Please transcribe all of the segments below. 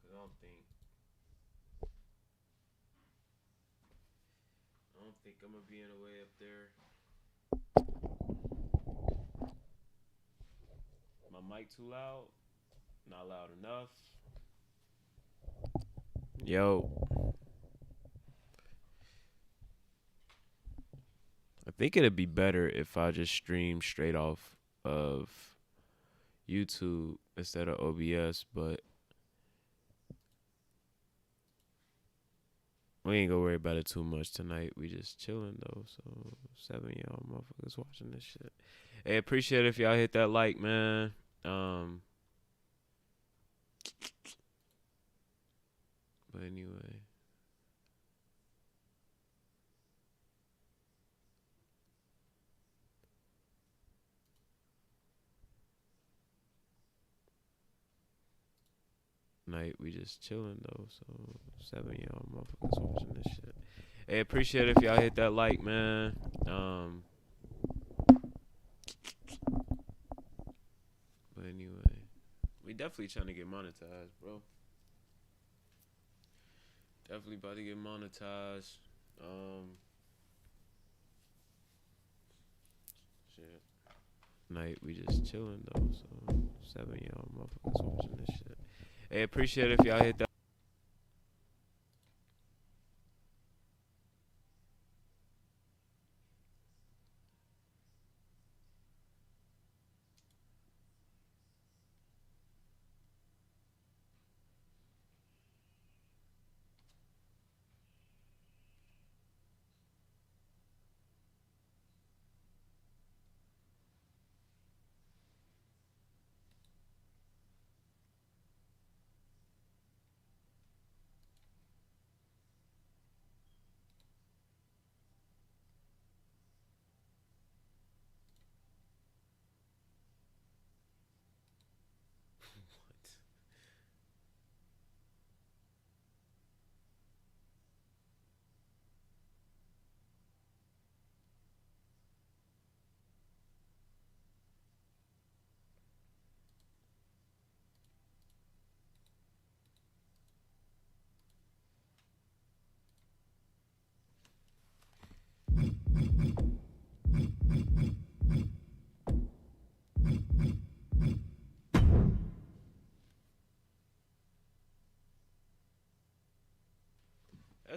Cause I don't think I'm gonna be in the way up there. My mic too loud? Not loud enough. Yo, I think it'd be better if I just stream straight off of YouTube instead of OBS, but we ain't gonna worry about it too much tonight. We just chilling though. So 7 y'all motherfuckers watching this shit. Hey, appreciate it if y'all hit that like, man. Um, but anyway, night we just chilling though. So 7 y'all motherfuckers watching this shit. Hey, appreciate it if y'all hit that like, man. Um, but anyway, we definitely trying to get monetized, bro. Definitely about to get monetized. Um, shit. Night we just chilling though. So 7 y'all motherfuckers watching this shit. Hey, appreciate it if y'all hit that.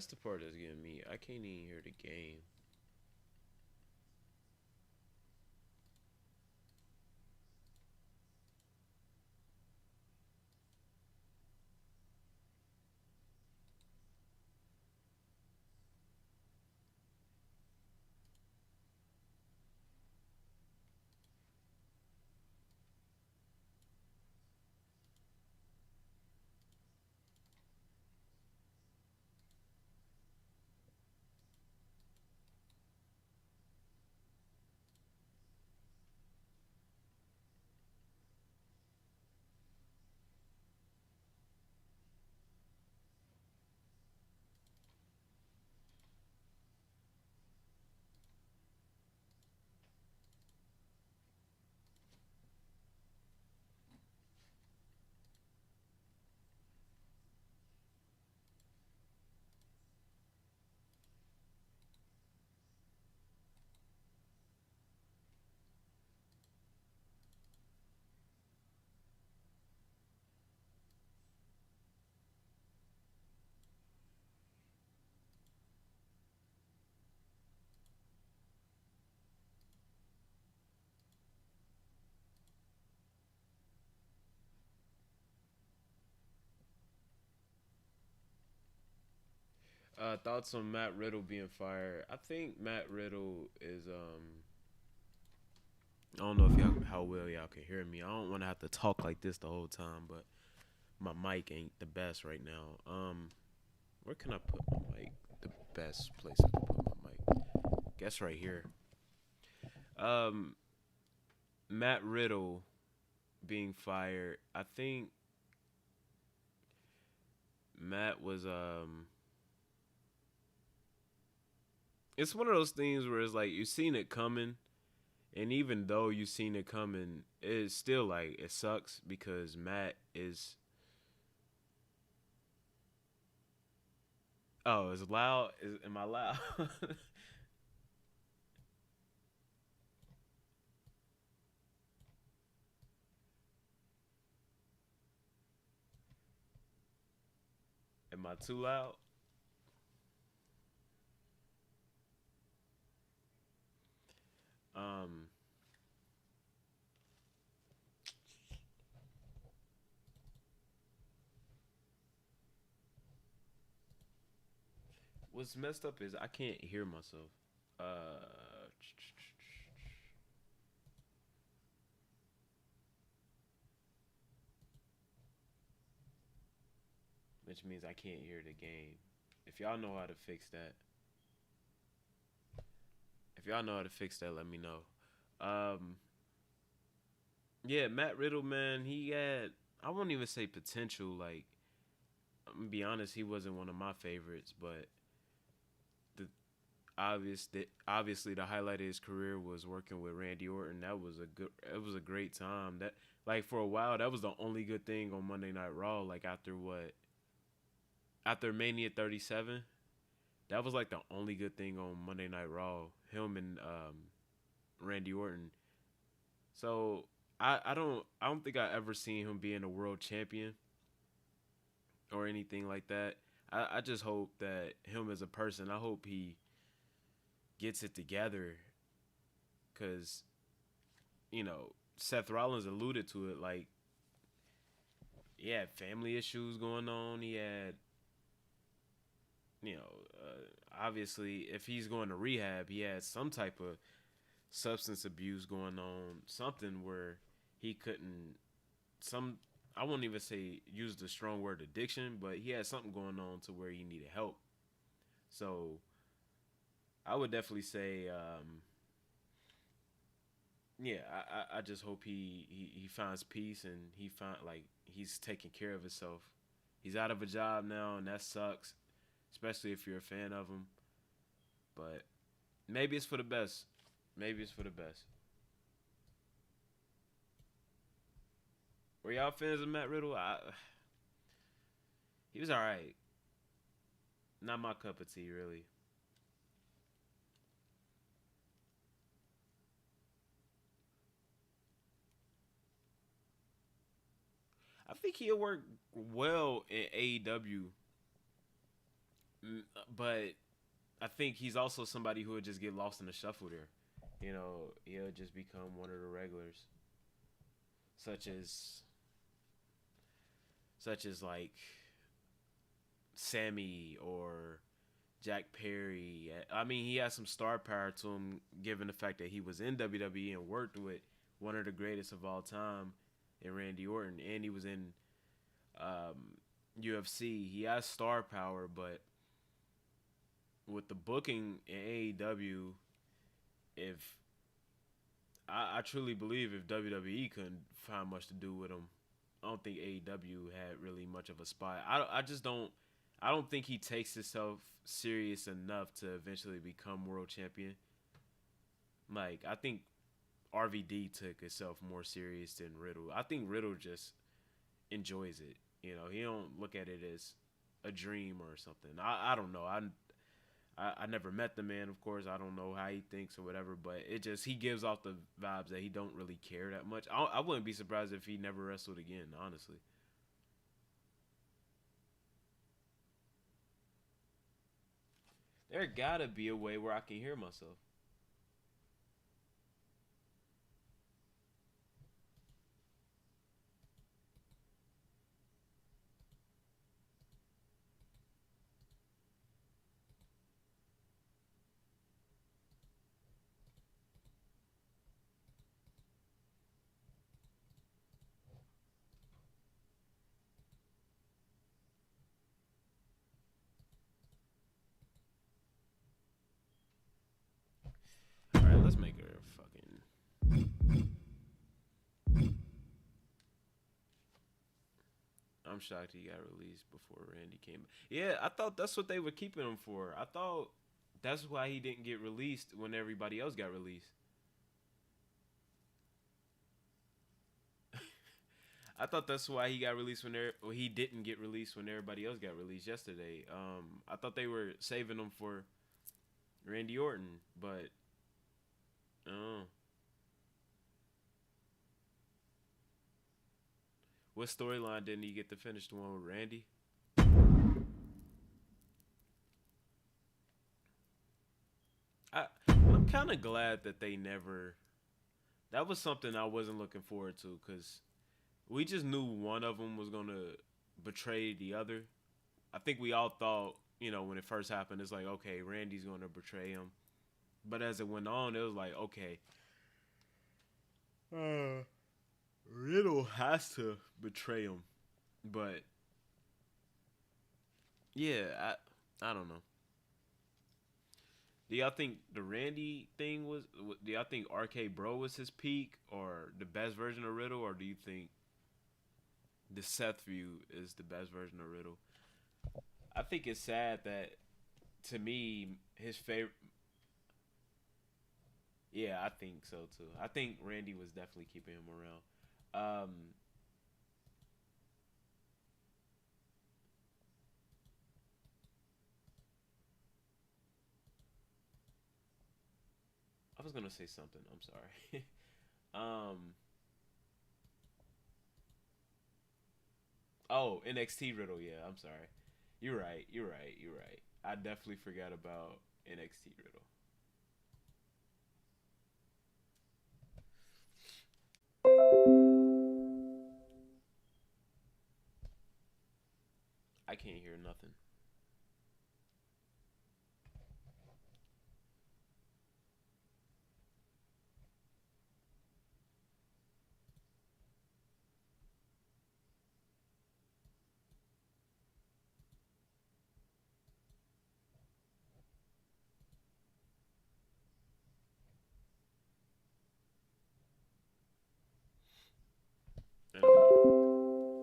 That's the part that's getting me. I can't even hear the game. Thoughts on Matt Riddle being fired? I think Matt Riddle is I don't know if y'all how well y'all can hear me. I don't want to have to talk like this the whole time, but my mic ain't the best right now. Where can I put my mic? The best place I can put my mic? Guess right here. Um, Matt Riddle being fired. I think Matt was It's one of those things where it's like you seen it coming, and even though you seen it coming, it's still like it sucks because Matt is Oh, is loud? Am I loud? Am I too loud? Um, what's messed up is I can't hear myself. Uh, which means I can't hear the game. If y'all know how to fix that, if y'all know how to fix that, let me know. Um, yeah, Matt Riddle, man, he had I won't even say potential. Like, I'm gonna be honest, he wasn't one of my favorites, but the obviously the highlight of his career was working with Randy Orton. That was a good. It was a great time. That like for a while, that was the only good thing on Monday Night Raw. Like after what? After Mania 37, that was like the only good thing on Monday Night Raw. Him and Randy Orton. So I don't think I ever seen him being a world champion or anything like that. I just hope that him as a person, I hope he gets it together because Seth Rollins alluded to it. Like he had family issues going on. He had obviously if he's going to rehab, he had some type of substance abuse going on. Something where he couldn't some I won't even say use the strong word addiction, but he had something going on to where he needed help. So I would definitely say, yeah, I just hope he finds peace and he find like he's taking care of himself. He's out of a job now, and that sucks, especially if you're a fan of him. But maybe it's for the best. Maybe it's for the best. Were y'all fans of Matt Riddle? He was all right. Not my cup of tea, really. I think he'll work well in AEW, but I think he's also somebody who would just get lost in the shuffle there. He'll just become one of the regulars, such as like Sammy or Jack Perry. I mean, he has some star power to him, given the fact that he was in WWE and worked with one of the greatest of all time in Randy Orton, and he was in UFC. He has star power, but with the booking in AEW, if I truly believe if WWE couldn't find much to do with him, I don't think AEW had really much of a spot. I just don't. I don't think he takes himself serious enough to eventually become world champion. Like I think RVD took himself more serious than Riddle. I think Riddle just enjoys it. He don't look at it as a dream or something. I don't know. I never met the man, of course. I don't know how he thinks or whatever, but it just he gives off the vibes that he don't really care that much. I wouldn't be surprised if he never wrestled again, honestly. There gotta be a way where I can hear myself. All right, let's make her a fucking. I'm shocked he got released before Randy came. Yeah, I thought that's what they were keeping him for. I thought that's why he didn't get released when everybody else got released. I thought that's why he got released when well, he didn't get released when everybody else got released yesterday. I thought they were saving him for Randy Orton, but uh, what storyline didn't he get to finish? The one with Randy? I'm kind of glad that they never. That was something I wasn't looking forward to because we just knew one of them was gonna betray the other. I think we all thought, when it first happened, it's like, okay, Randy's gonna betray him. But as it went on, it was like, okay, Riddle has to betray him. But yeah, I don't know. Do y'all think the Randy thing was? Do y'all think RK Bro was his peak or the best version of Riddle, or do you think the Seth view is the best version of Riddle? I think it's sad that to me his favorite. Yeah, I think so too. I think Randy was definitely keeping him around. Um, I was gonna say something. I'm sorry. um, oh, NXT Riddle. Yeah, I'm sorry. You're right. You're right. You're right. I definitely forgot about NXT Riddle. I can't hear nothing.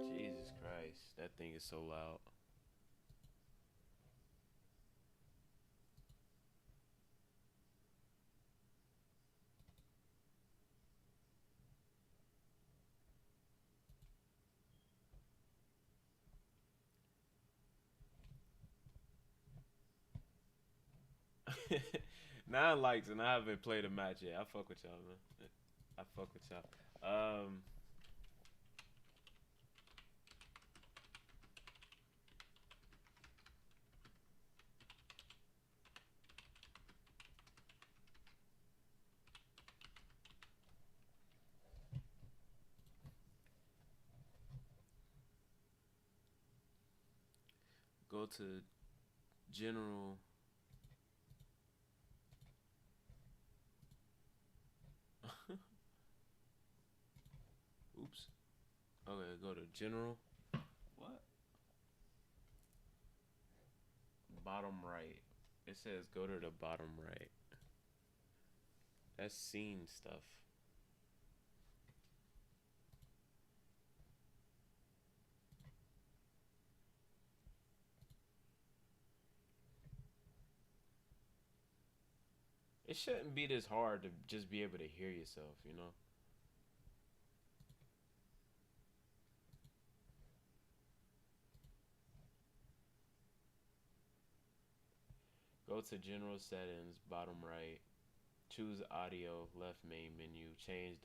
Jesus Christ, that thing is so loud. Nine likes and I haven't played a match yet. I fuck with y'all, man. I fuck with y'all. Go to general. Oops. Okay, go to general. What? Bottom right. It says go to the bottom right. That's scene stuff. It shouldn't be this hard to just be able to hear yourself. Go to general settings, bottom right. Choose audio, left main menu. Change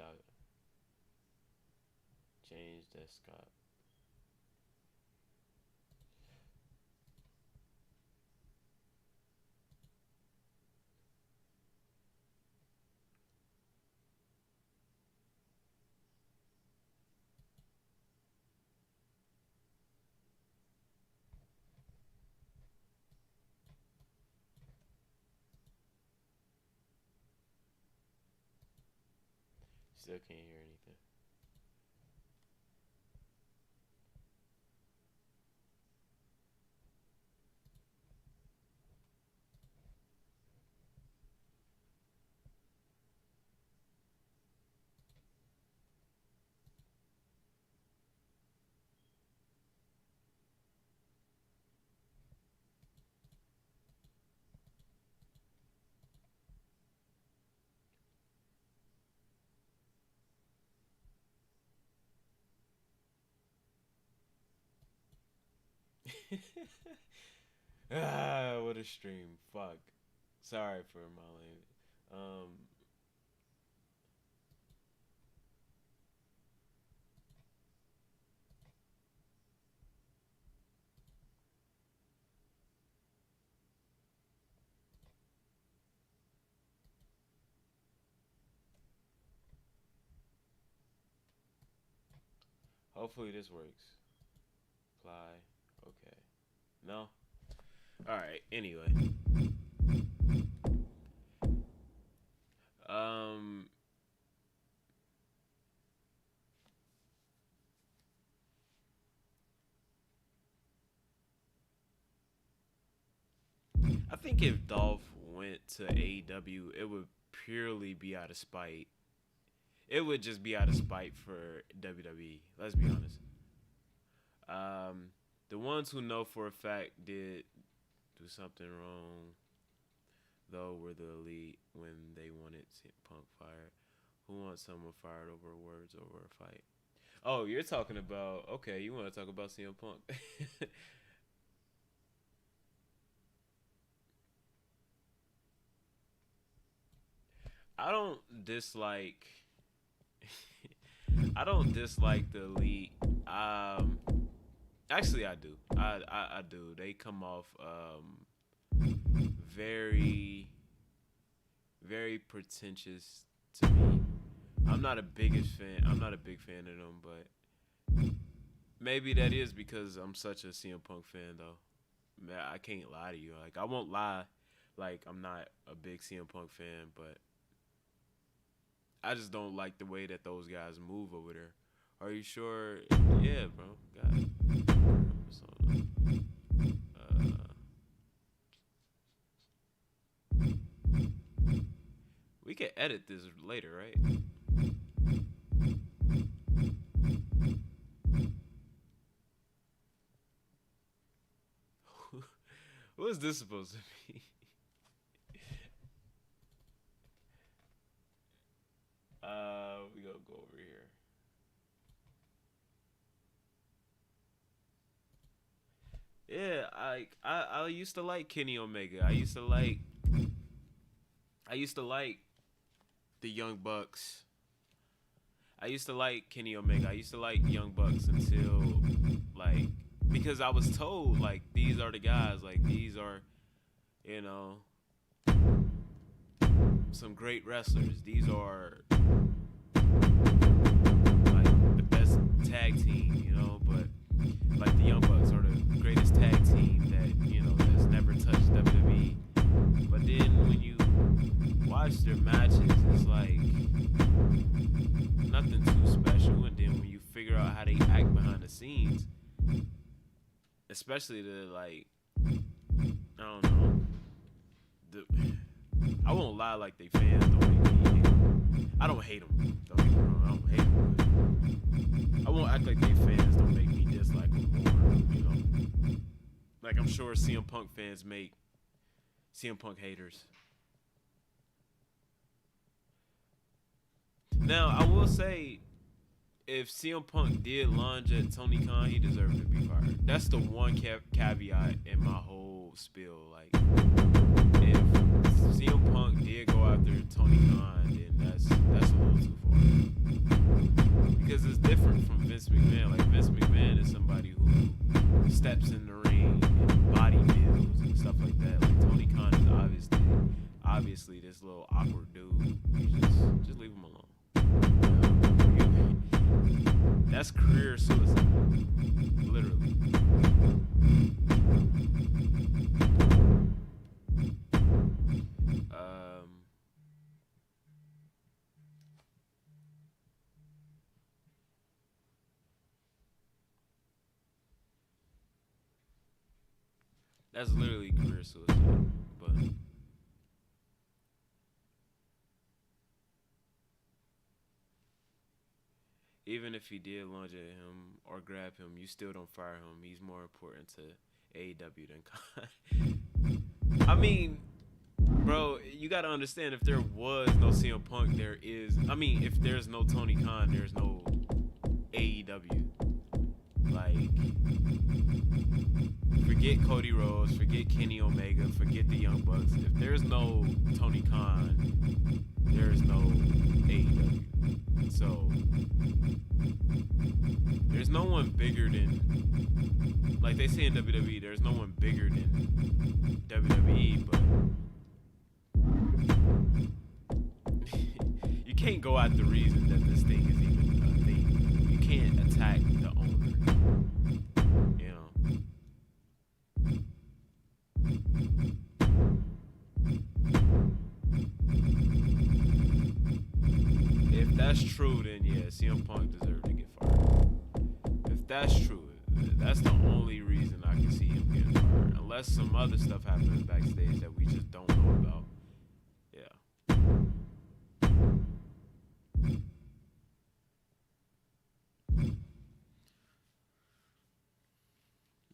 desktop. Still can't hear anything. What a stream. Fuck. Sorry for my language. Hopefully this works. Apply. Okay. No. All right. Anyway. Um. I think if Dolph went to AEW, it would purely be out of spite. It would just be out of spite for WWE. Let's be honest. Um, the ones who know for a fact did do something wrong, though, were the elite when they wanted CM Punk fired. Who wants someone fired over words over a fight? Oh, you're talking about, okay, you want to talk about CM Punk. I don't dislike I don't dislike the elite. Um, Actually, I do. I do. They come off very very pretentious to me. I'm not a big fan of them, but maybe that is because I'm such a CM Punk fan, though. Man, I can't lie to you. Like I won't lie. Like I'm not a big CM Punk fan, but I just don't like the way that those guys move over there. Are you sure? Yeah, bro. God. Uh, we can edit this later, right? What is this supposed to be? We gonna go over here. Yeah, I used to like Kenny Omega. I used to like the Young Bucks. I used to like Kenny Omega. I used to like Young Bucks until like because I was told like these are the guys, like these are, you know, some great wrestlers. These are like the best tag team, you know, but like the Young Bucks are the greatest tag team that, you know, has never touched WWE. But then when you watch their matches, it's like nothing too special. And then when you figure out how they act behind the scenes, especially the like, I don't know, the I won't lie, like they fans don't make me hate them. I don't hate them. Don't get me wrong, I don't hate them. But I won't act like they fans don't make me dislike them more. You know, like I'm sure CM Punk fans make CM Punk haters. Now I will say, if CM Punk did lunge at Tony Khan, he deserved to be fired. That's the one caveat in my whole spiel. Like, if CM Punk did go after Tony Khan, then that's a little too far. Because it's different from Vince McMahon. Like Vince McMahon is somebody who steps in the ring and body builds and stuff like that. Like Tony Khan is obviously this little awkward dude. Just leave him alone. That's career suicide, literally. That's literally career suicide. But even if he did lunge at him or grab him, you still don't fire him. He's more important to AEW than Khan. I mean, bro, you gotta understand, if there was no CM Punk, there is. I mean, if there's no Tony Khan, there's no AEW. Like, forget Cody Rhodes, forget Kenny Omega, forget the Young Bucks. If there's no Tony Khan, there is no AEW. So there's no one bigger than, like they say in WWE, there's no one bigger than WWE, but you can't go out the reason that this thing is even a thing. You can't attack the owner. You know. If that's true, then yeah, CM Punk deserves to get fired. If that's true, that's the only reason I can see him getting fired. Unless some other stuff happens backstage that we just don't know about. Yeah.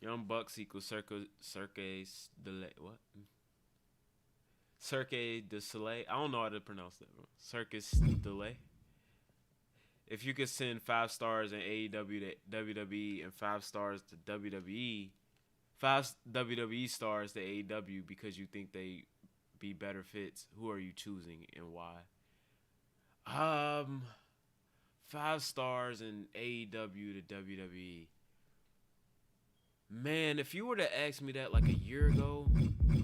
Young Bucks equals Cirque Delay. What? Cirque du Soleil. I don't know how to pronounce that. Circus Delay. If you could send 5 stars in AEW to WWE and 5 stars to WWE, five WWE stars to AEW because you think they be better fits, who are you choosing and why? Um, 5 stars in AEW to WWE. Man, if you were to ask me that like a year ago,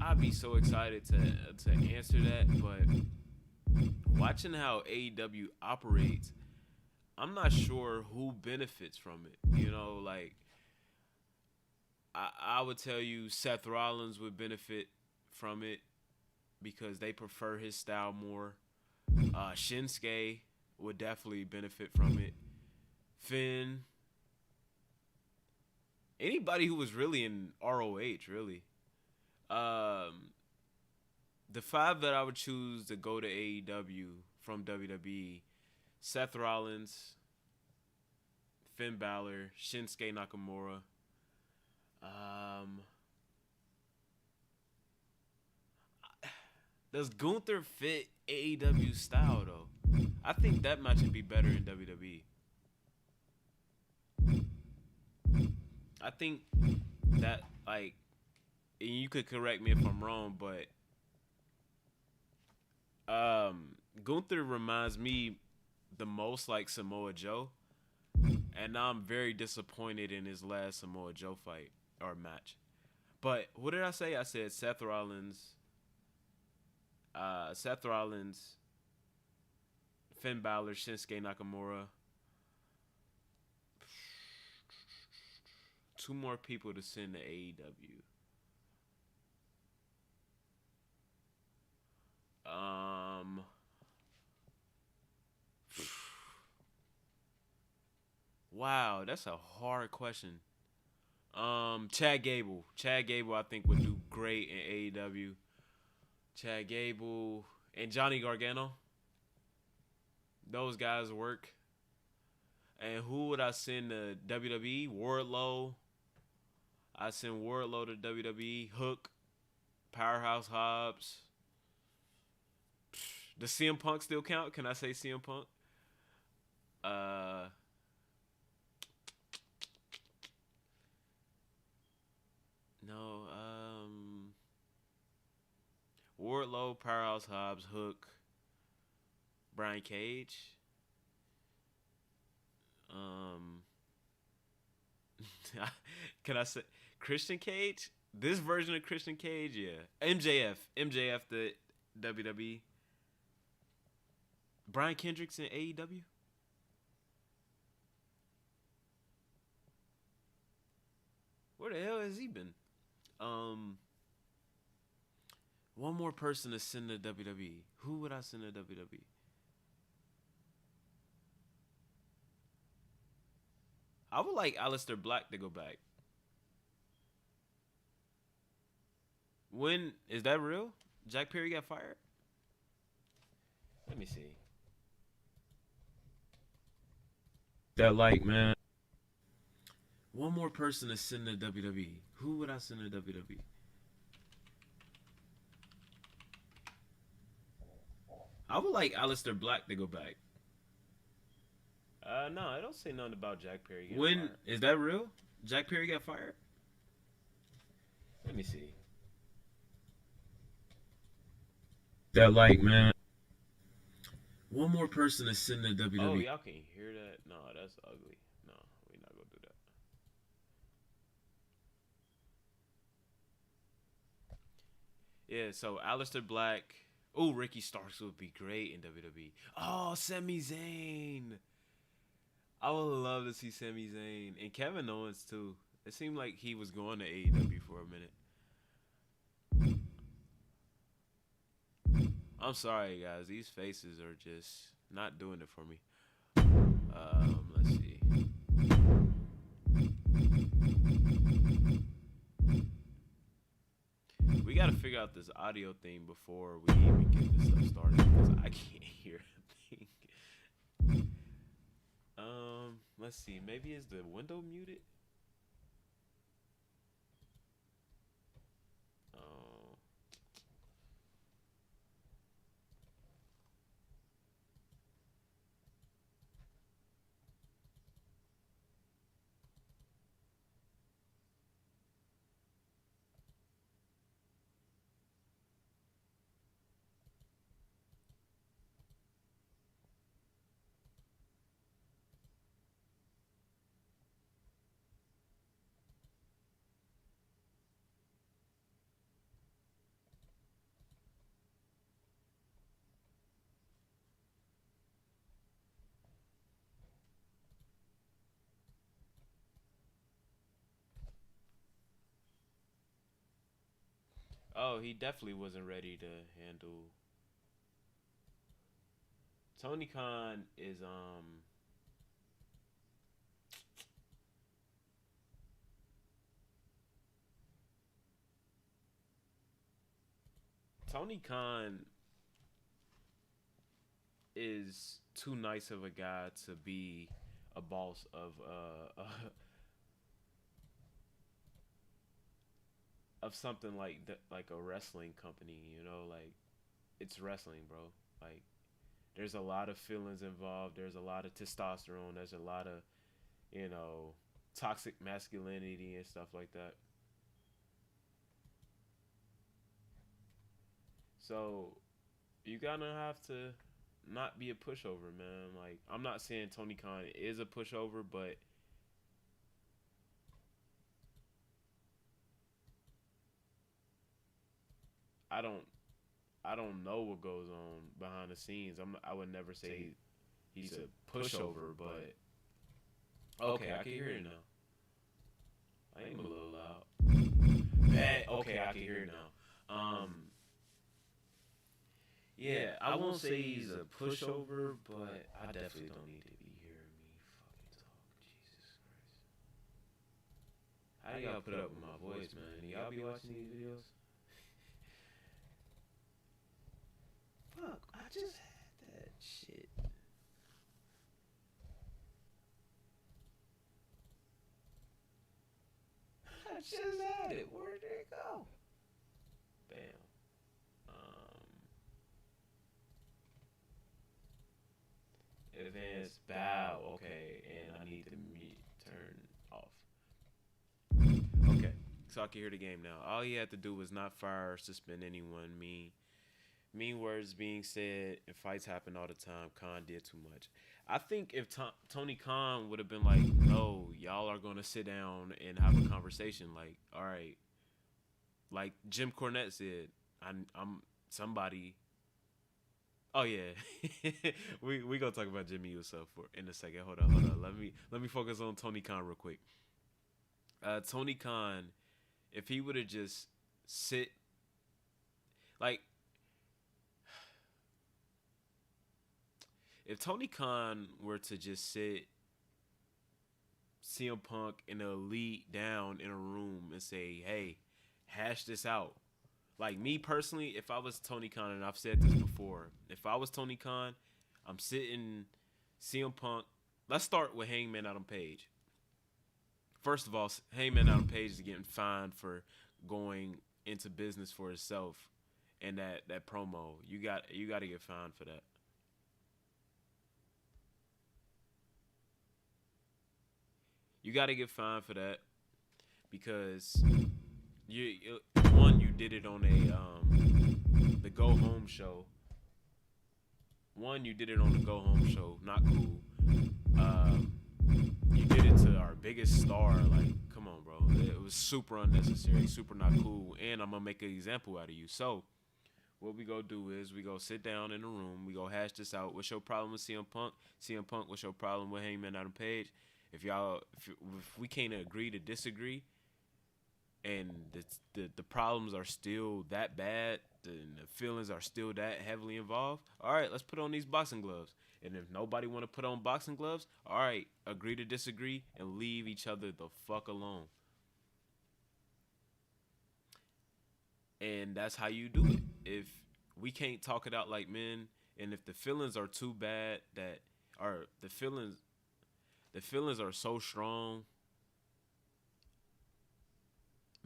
I'd be so excited to answer that. But watching how AEW operates, I'm not sure who benefits from it. You know, like I would tell you Seth Rollins would benefit from it because they prefer his style more. Shinsuke would definitely benefit from it. Finn, anybody who was really in ROH, really. Um, the 5 that I would choose to go to AEW from WWE: Seth Rollins, Finn Balor, Shinsuke Nakamura. Um, does Gunther fit AEW style though? I think that match would be better in WWE. I think that like, and you could correct me if I'm wrong, but Gunther reminds me the most like Samoa Joe, and now I'm very disappointed in his last Samoa Joe fight or match. But what did I say? I said Seth Rollins, Finn Balor, Shinsuke Nakamura. 2 more people to send to AEW. Wow, that's a hard question. Chad Gable. Chad Gable, I think would do great in AEW. Chad Gable and Johnny Gargano. Those guys work. And who would I send to WWE? Wardlow. I send Wardlow to WWE. Hook, Powerhouse Hobbs. Does CM Punk still count? Can I say CM Punk? Uh, no. Wardlow, Powerhouse Hobbs, Hook, Brian Cage. Um, can I say Christian Cage? This version of Christian Cage, yeah. MJF the WWE. Brian Kendricks in AEW. Where the hell has he been? Um, One more person to send to WWE. Who would I send to WWE? I would like Aleister Black to go back. When is that real? Jack Perry got fired? Let me see. That like, man. One more person to send to WWE. Who would I send to WWE? I would like Aleister Black to go back. No, I don't say nothing about Jack Perry getting When fired. is that real? Jack Perry got fired? Let me see. That like man, one more person is sitting in Oh, WWE. y'all can hear that? No, that's ugly. No, we not gonna do that. Yeah, so Aleister Black. Oh, Ricky Starks would be great in WWE. Oh, Sami Zayn. I would love to see Sami Zayn and Kevin Owens too. It seemed like he was going to AEW for a minute. I'm sorry, guys. These faces are just not doing it for me. Let's see. We gotta figure out this audio thing before we even get this stuff started because I can't hear a thing. Let's see. Maybe is the window muted? Oh, oh, he definitely wasn't ready to handle. Tony Khan is Tony Khan is too nice of a guy to be a boss of of something like a wrestling company. You know, like it's wrestling, bro. Like there's a lot of feelings involved. There's a lot of testosterone. There's a lot of you know toxic masculinity and stuff like that. So you gotta have to not be a pushover, man. Like I'm not saying Tony Khan is a pushover, but I don't I don't know what goes on behind the scenes. I would never say he's a pushover, but okay, I can hear it now. I am a little loud. Okay, I can hear it now. Yeah, I won't say he's a pushover, but I definitely don't need to be hearing me fucking talk. Jesus Christ. How do y'all put up with my voice, man? Do y'all be watching these videos? Fuck, I just had that shit. I just had it. Where did it go? Bam. Um, advanced bow. Okay, and I need to turn off. Okay, so I can hear the game now. All he had to do was not fire or suspend anyone. Mean words being said and fights happen all the time. Khan did too much. I think if Tony Khan would have been like, no, y'all are going to sit down and have a conversation. Like, all right, like Jim Cornette said, I'm somebody. Oh yeah, we gonna talk about Jimmy Uso for in a second. Hold on. Let me focus on Tony Khan real quick. Tony Khan, if he would have just sit like if Tony Khan were to just sit CM Punk and the Elite down in a room and say, "Hey, hash this out." Like me personally, if I was Tony Khan, and I've said this before, if I was Tony Khan, I'm sitting CM Punk. Let's start with Hangman Adam Page. First of all, Hangman Adam Page is getting fined for going into business for himself, and that promo. You got to get fined for that. You got to get fined for that because you did it on a the Go Home show. One, you did it on the Go Home show. Not cool. You did it to our biggest star. Like, come on, bro. It was super unnecessary, super not cool. And I'm gonna make an example out of you. So, what we go do is we go sit down in the room. We go hash this out. What's your problem with CM Punk? CM Punk, what's your problem with Hangman Adam Page? If we can't agree to disagree, and the problems are still that bad, and the feelings are still that heavily involved, all right, let's put on these boxing gloves. And if nobody want to put on boxing gloves, all right, agree to disagree and leave each other the fuck alone. And that's how you do it. If we can't talk it out like men, and if the feelings are too bad that are the feelings are so strong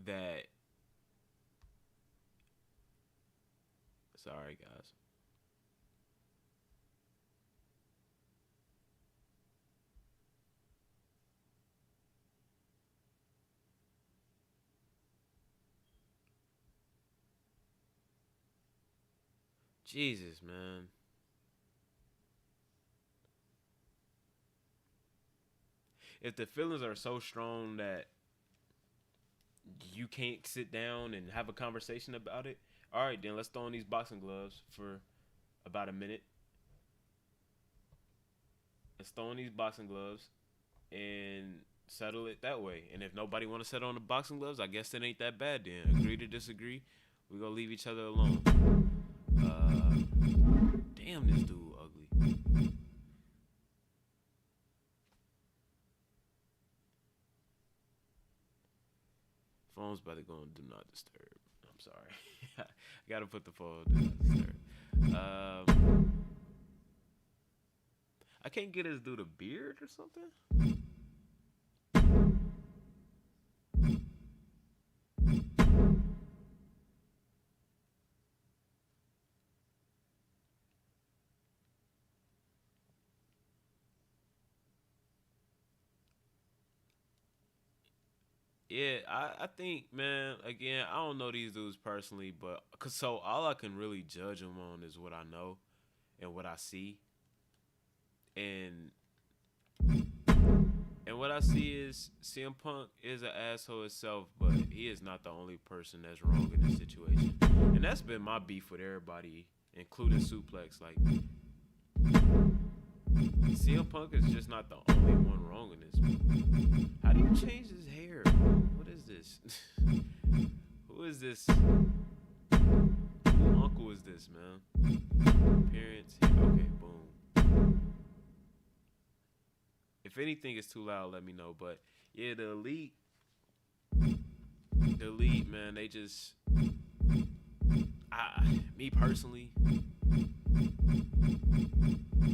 that sorry guys. Jesus, man. If the feelings are so strong that you can't sit down and have a conversation about it, all right, then let's throw on these boxing gloves for about a minute. Let's throw on these boxing gloves and settle it that way. And if nobody want to settle on the boxing gloves, I guess it ain't that bad then. Agree to disagree. We gonna leave each other alone. Damn, this dude ugly. Phone's about to go on do not disturb. I'm sorry. I gotta put the phone on do not disturb. I can't get his dude a beard or something. Yeah, I think, man, again, I don't know these dudes personally, but cause so all I can really judge them on is what I know and what I see, and what I see is CM Punk is an asshole itself, but he is not the only person that's wrong in this situation, and that's been my beef with everybody, including Suplex. Like CM Punk is just not the only one wrong in this. How do you change his hair? What is this? Who is this? Who uncle is this, man? Parents. Okay, boom. If anything is too loud, let me know. But yeah, the elite, man, they just, me personally,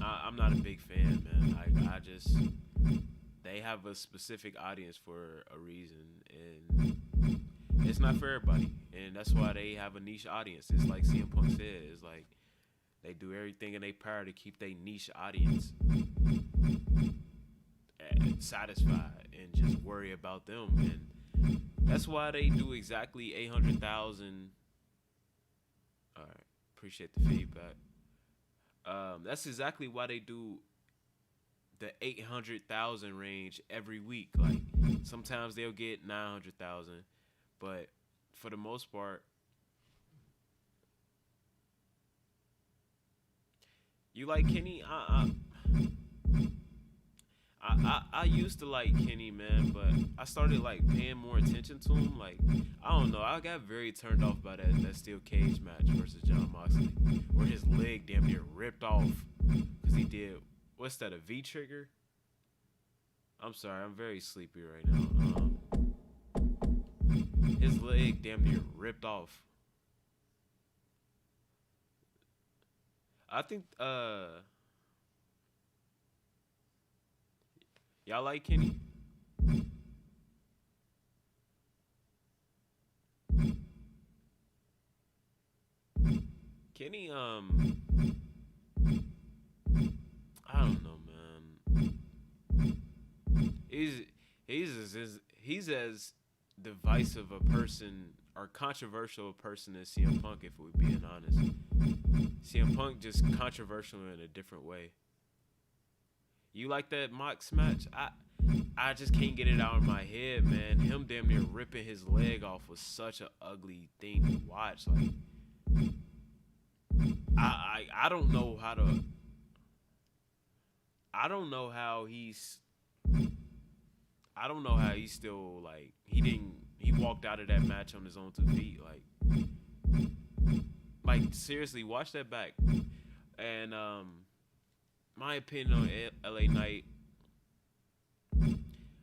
I'm not a big fan, man. I just, they have a specific audience for a reason, and it's not for everybody, and that's why they have a niche audience. It's like CM Punk said, it's like they do everything in their power to keep their niche audience satisfied and just worry about them, and that's why they do exactly 800,000. All right, appreciate the feedback. That's exactly why they do the 800,000 range every week. Like sometimes they'll get 900,000, but for the most part, you like Kenny. I used to like Kenny, man, but I started like paying more attention to him. Like I don't know, I got very turned off by that steel cage match versus John Moxley, where his leg damn near ripped off because he did what's that, a V trigger? I'm sorry, I'm very sleepy right now. His leg damn near ripped off. I think y'all like Kenny? Kenny, I don't know, man. He's He's as divisive a person or controversial a person as CM Punk, if we're being honest. CM Punk just controversial in a different way. You like that Mox match? I just can't get it out of my head, man. Him damn near ripping his leg off was such an ugly thing to watch. Like, I don't know how to. I don't know how he's. I don't know how he's still like he walked out of that match on his own 2 feet. Like seriously, watch that back. And my opinion on LA Knight,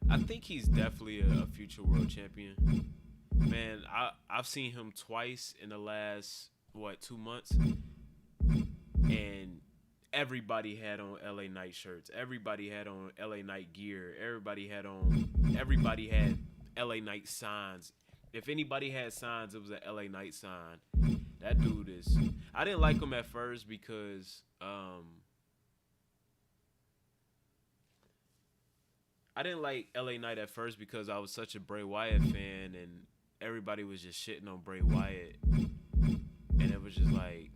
I think he's definitely a future world champion. Man, I've seen him twice in the last 2 months, and everybody had on LA Knight shirts. Everybody had on LA Knight gear. Everybody had LA Knight signs. If anybody had signs, it was a LA Knight sign. That dude is. I didn't like him at first because I didn't like LA Knight at first because I was such a Bray Wyatt fan and everybody was just shitting on Bray Wyatt, and it was just like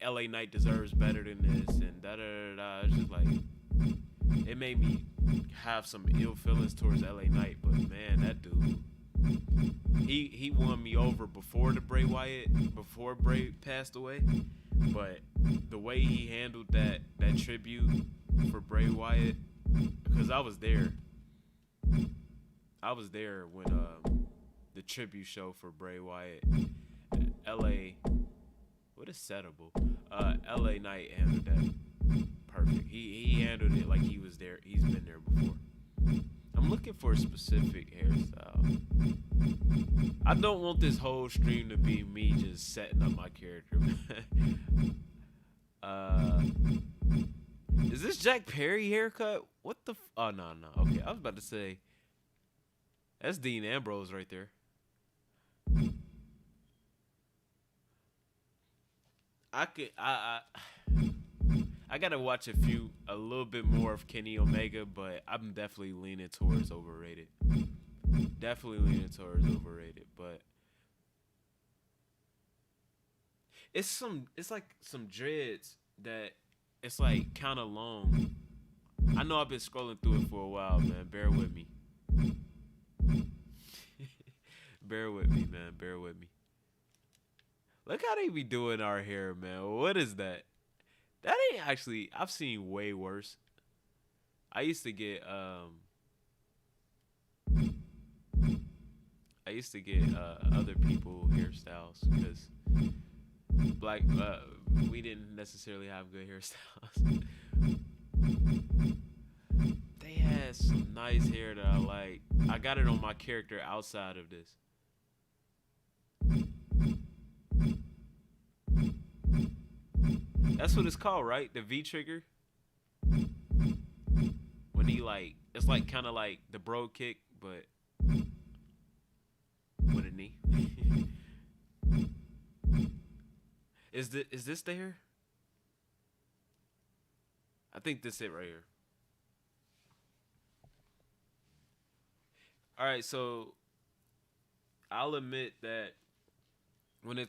LA Knight deserves better than this and da da da da. It's just like it made me have some ill feelings towards LA Knight, but man, that dude, he won me over before before Bray passed away. But the way he handled that tribute for Bray Wyatt, because I was there when the tribute show for Bray Wyatt, LA. What a settable. LA Knight handled that perfect. He handled it like he was there. He's been there before. I'm looking for a specific hairstyle. I don't want this whole stream to be me just setting up my character. Is this Jack Perry haircut? What the? Oh no. Okay, I was about to say that's Dean Ambrose right there. I gotta watch a little bit more of Kenny Omega, but I'm definitely leaning towards overrated. But it's like some dreads that it's like kind of long. I know I've been scrolling through it for a while, man. Bear with me. Bear with me, man. Bear with me. Look how they be doing our hair, man. What is that? That ain't actually. I've seen way worse. I used to get other people hairstyles because we didn't necessarily have good hairstyles. They had some nice hair that I like. I got it on my character outside of this. That's what it's called, right? The V trigger. When he it's like kind of like the bro kick, but with a knee. Is this there? I think this it right here. All right, so I'll admit that when it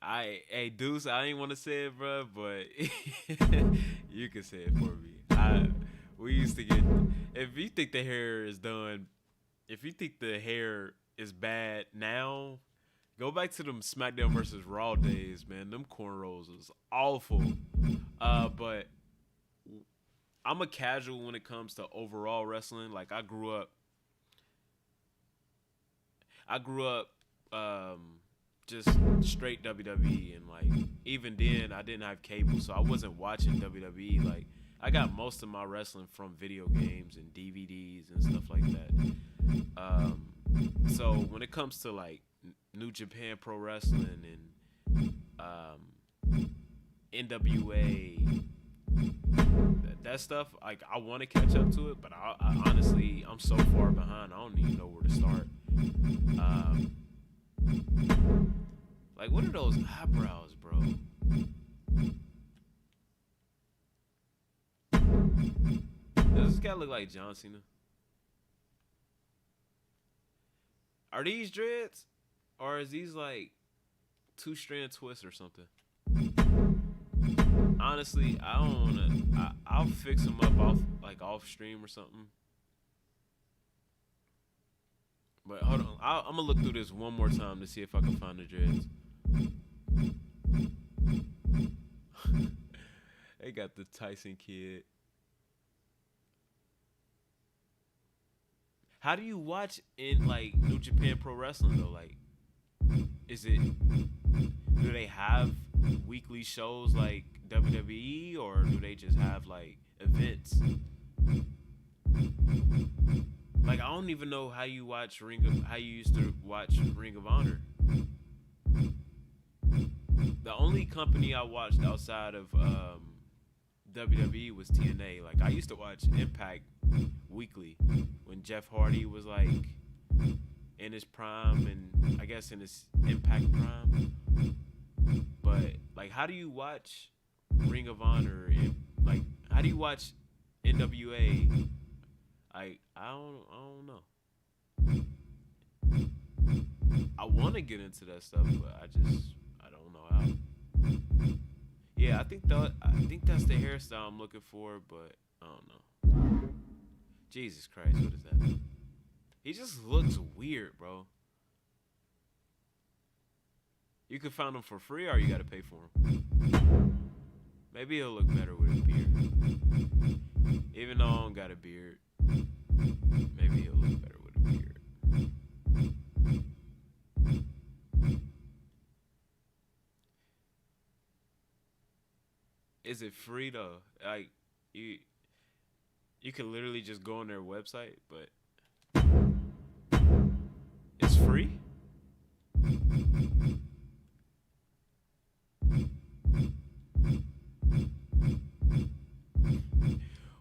hey Deuce, I ain't want to say it, bro, but you can say it for me. We used to get. If you think the hair is done, if you think the hair is bad now, go back to them SmackDown versus Raw days, man. Them cornrows was awful. But I'm a casual when it comes to overall wrestling. Like I grew up just straight WWE, and like even then I didn't have cable, so I wasn't watching WWE. Like I got most of my wrestling from video games and DVDs and stuff like that. So when it comes to like New Japan Pro Wrestling and NWA, that stuff, like I want to catch up to it, but I honestly I'm so far behind I don't even know where to start. Like, what are those eyebrows, bro? cat look like John Cena? Are these dreads? Or is these like two strand twists or something? Honestly, I don't wanna. I'll fix them up off stream or something. But hold on, I'm gonna look through this one more time to see if I can find the dreads. They got the Tyson kid. How do you watch in like New Japan Pro Wrestling though? Like, is it do they have weekly shows like WWE or do they just have like events? Like I don't even know how you used to watch Ring of Honor. The only company I watched outside of WWE was TNA. Like I used to watch Impact weekly when Jeff Hardy was like in his prime and I guess in his Impact prime. But like, how do you watch Ring of Honor? And, like, how do you watch NWA? I don't know. I want to get into that stuff, but I don't know how. Yeah, I think that's the hairstyle I'm looking for, but I don't know. Jesus Christ, what is that? He just looks weird, bro. You can find him for free or you gotta pay for him. Maybe he'll look better with a beard. Even though I don't got a beard, maybe he'll look better with a beard. Is it free though? Like you can literally just go on their website, but it's free?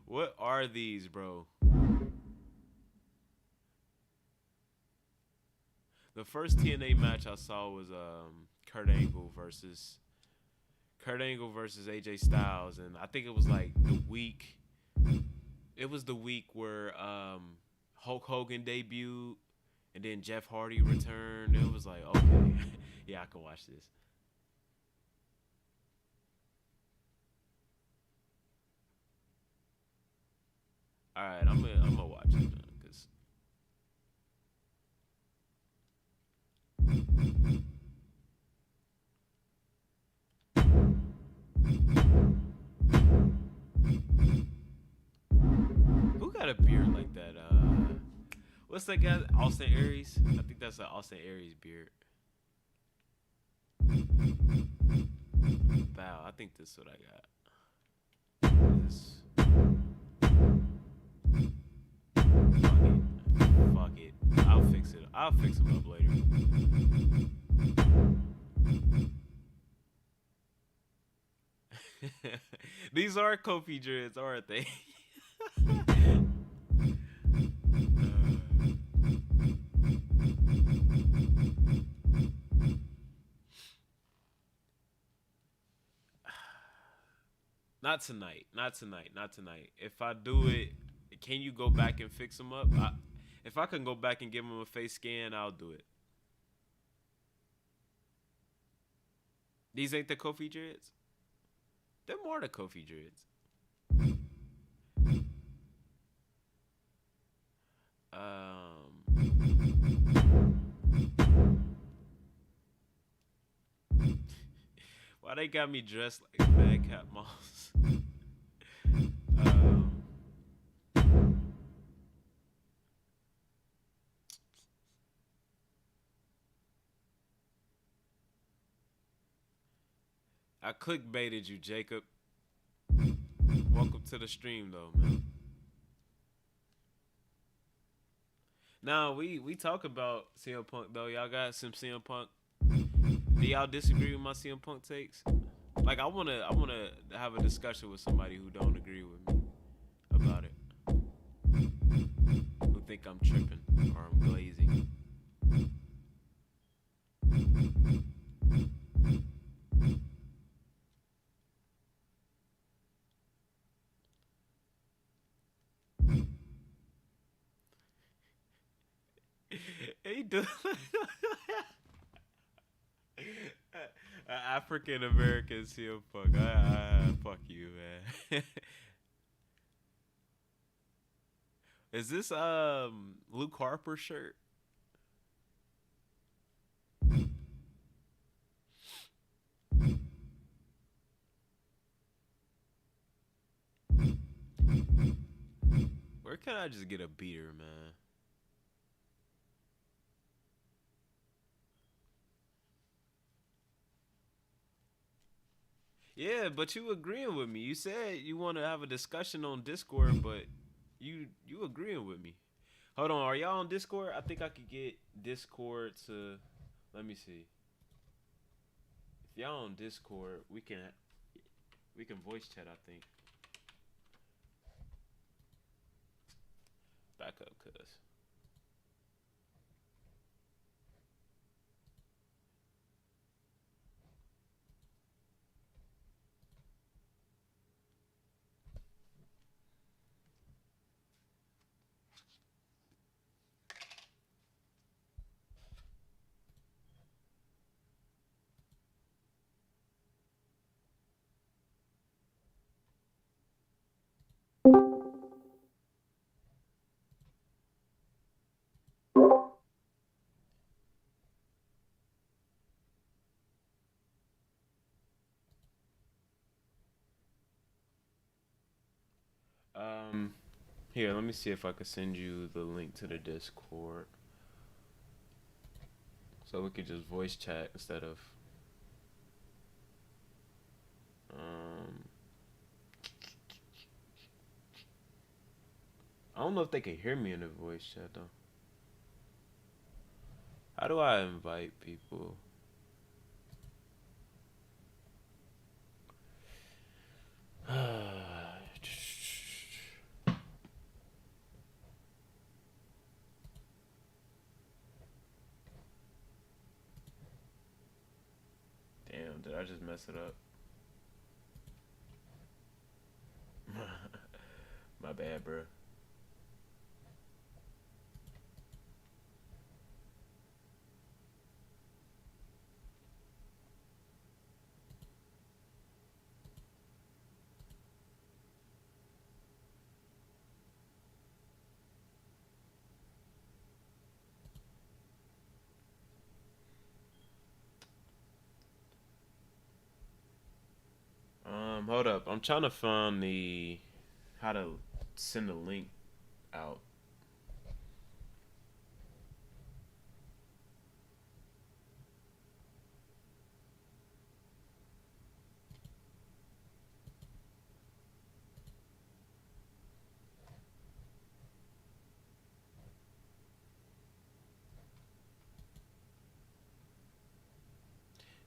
What are these, bro? The first TNA match I saw was Kurt Angle versus AJ Styles, and I think it was like the week. It was the week where Hulk Hogan debuted, and then Jeff Hardy returned. It was like, okay, yeah, I can watch this. All right, I'm gonna watch it, man, cause who got a beard like that? What's that guy? Austin Aries? I think that's an Austin Aries beard. Wow, I think this is what I got. This. Fuck it. I'll fix it. I'll fix them up later. These are Kofi dreads, aren't they? Not tonight. Not tonight. Not tonight. If I do it, can you go back and fix them up? If I can go back and give them a face scan, I'll do it. These ain't the Kofi dreads? They're more the Kofi dreads. Why they got me dressed like Madcap Moss? I clickbaited you, Jacob. Welcome to the stream, though, man. Now we talk about CM Punk though. Y'all got some CM Punk. Do y'all disagree with my CM Punk takes? Like I wanna have a discussion with somebody who don't agree with me about it. Who think I'm tripping or I'm glazing. He do. African American CM Punk. Fuck you, man. Is this Luke Harper shirt? Where can I just get a beater, man? Yeah, but you agreeing with me. You said you want to have a discussion on Discord, but you agreeing with me. Hold on, are y'all on Discord? I think I could get Discord to. Let me see. If y'all on Discord, we can voice chat. I think. Back up, cuz. Um, Here, let me see if I could send you the link to the Discord, so we could just voice chat instead of. Um, I don't know if they can hear me in the voice chat though. How do I invite people? Damn, did I just mess it up? My bad, bro. Hold up. I'm trying to find the how to send a link out.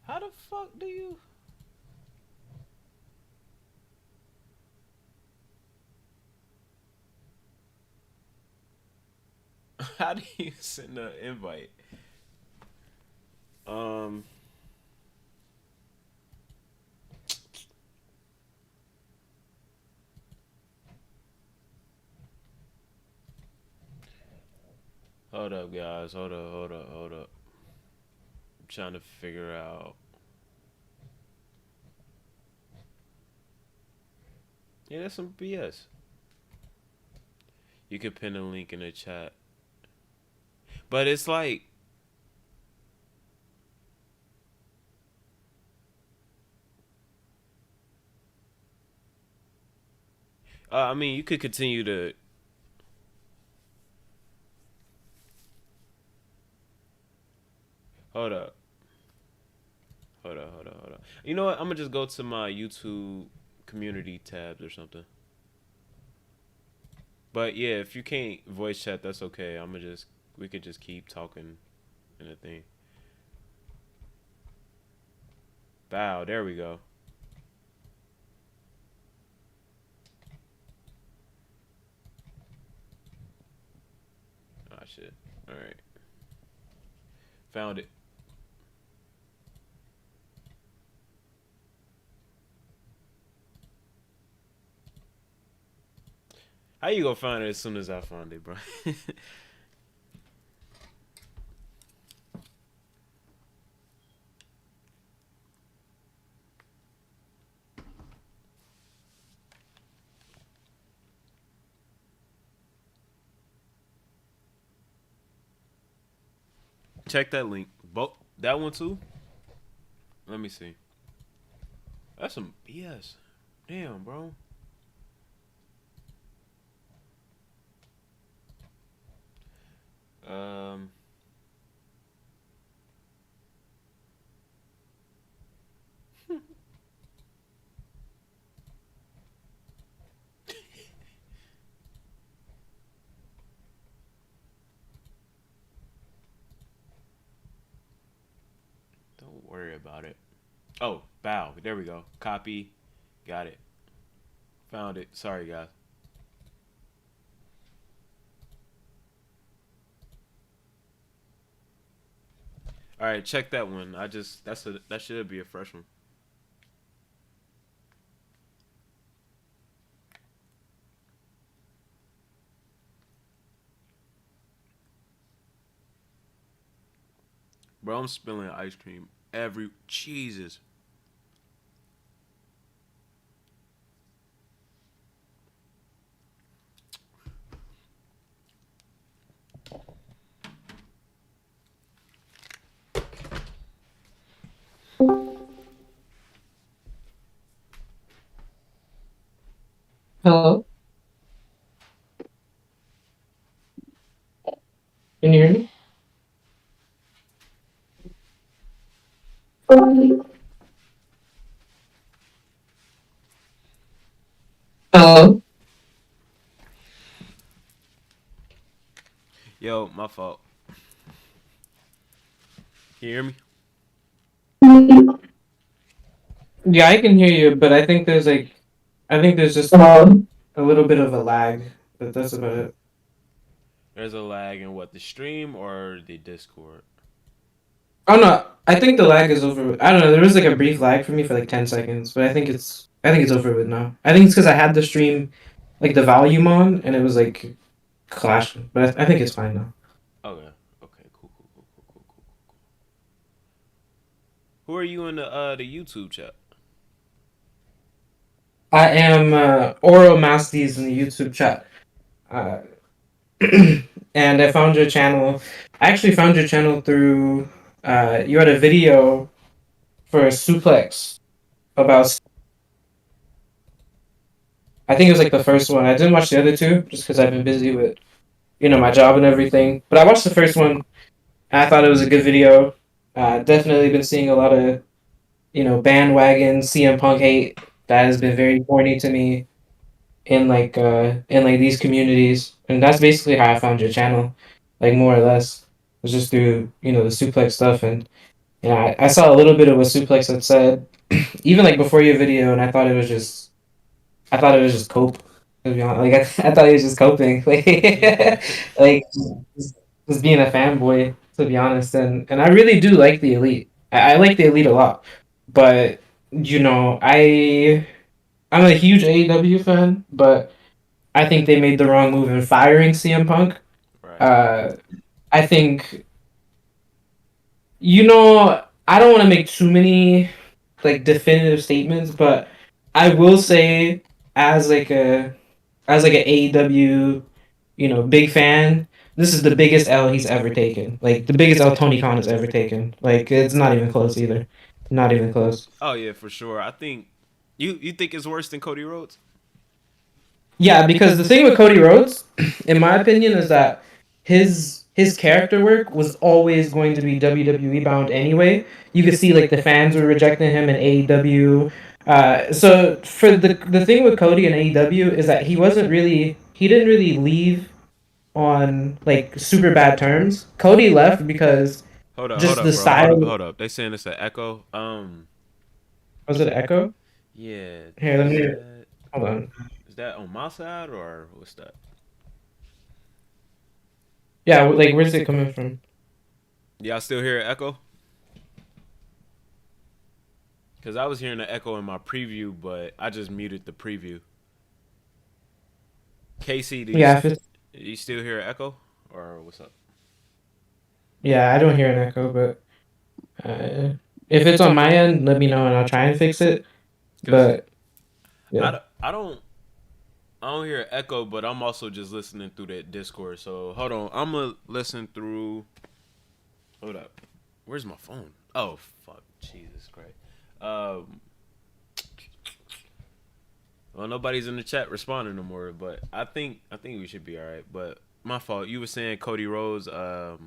How the fuck do you? How do you send an invite? Um, Hold up, guys. Hold up. I'm trying to figure out. Yeah, that's some BS. You could pin a link in the chat, but it's like, I mean, you could continue to. Hold up. Hold up. You know what? I'm gonna just go to my YouTube community tabs or something. But yeah, if you can't voice chat, that's okay. I'm gonna just we could just keep talking in the thing. Bow. There we go. Ah shit. All right. Found it. How you gonna find it as soon as I find it, bro? check that link. Both that one too. Let me see. That's some BS. Damn, bro. Um. Don't worry about it. Oh, bow. There we go. Copy. Got it. Found it. Sorry, guys. All right, check that one. That should be a fresh one. Bro, I'm spilling ice cream every Jesus. Hello, can you hear me? Hello. Yo, my fault. Can you hear me? Yeah, I can hear you, but I think there's just a little bit of a lag, but that's about it. There's a lag in what, the stream or the Discord? Oh no, I think the lag is over. I don't know. There was like a brief lag for me for like 10 seconds, but I think it's over with now. I think it's because I had the stream like the volume on and it was like clashing, but I think it's fine now. Okay. Okay. Cool. Who are you in the YouTube chat? I am Oro Masties in the YouTube chat. Uh, and I found your channel. I actually found your channel through you had a video for a suplex about. I think it was like the first one. I didn't watch the other two just because I've been busy with my job and everything. But I watched the first one. And I thought it was a good video. Definitely been seeing a lot of bandwagon CM Punk hate that has been very corny to me in like these communities, and that's basically how I found your channel, like more or less. It was just through the suplex stuff, and I saw a little bit of what suplex had said, even like before your video, and I thought it was just cope. To be honest, like I thought he was just coping, like just being a fanboy. To be honest, and I really do like the elite. I like the elite a lot, but I'm a huge AEW fan, but I think they made the wrong move in firing CM Punk. Right. Uh, I think I don't want to make too many like definitive statements, but I will say as like a an AEW big fan, this is the biggest L he's ever taken. Like the biggest L Tony Khan has ever taken. Like it's not even close either. Not even close. Oh yeah, for sure. I think you think it's worse than Cody Rhodes? Yeah, because the thing with Cody Rhodes, in my opinion, is that his character work was always going to be WWE bound anyway. You could see like the fans were rejecting him in AEW. So for the thing with Cody in AEW is that he didn't really leave on like super bad terms. Cody left because Hold just up, the bro. Hold up, style. hold up. They saying it's an echo. Was it Echo? Yeah. Here, let me hold on. Is that on my side or what's that? Yeah, like where's it coming from? Y'all still hear an echo? Cause I was hearing an echo in my preview, but I just muted the preview. Casey, Yeah, if it's, you still hear an echo or what's up? yeah, I don't hear an echo, but if it's on my end, let me know and I'll try and fix it. Cause But yeah, I don't hear an echo, but I'm also just listening through that Discord. So hold on, I'm gonna listen through. Hold up. Where's my phone? Oh fuck, Jesus Christ. Um, well, nobody's in the chat responding no more, but I think we should be all right. But my fault. You were saying Cody Rhodes. Oh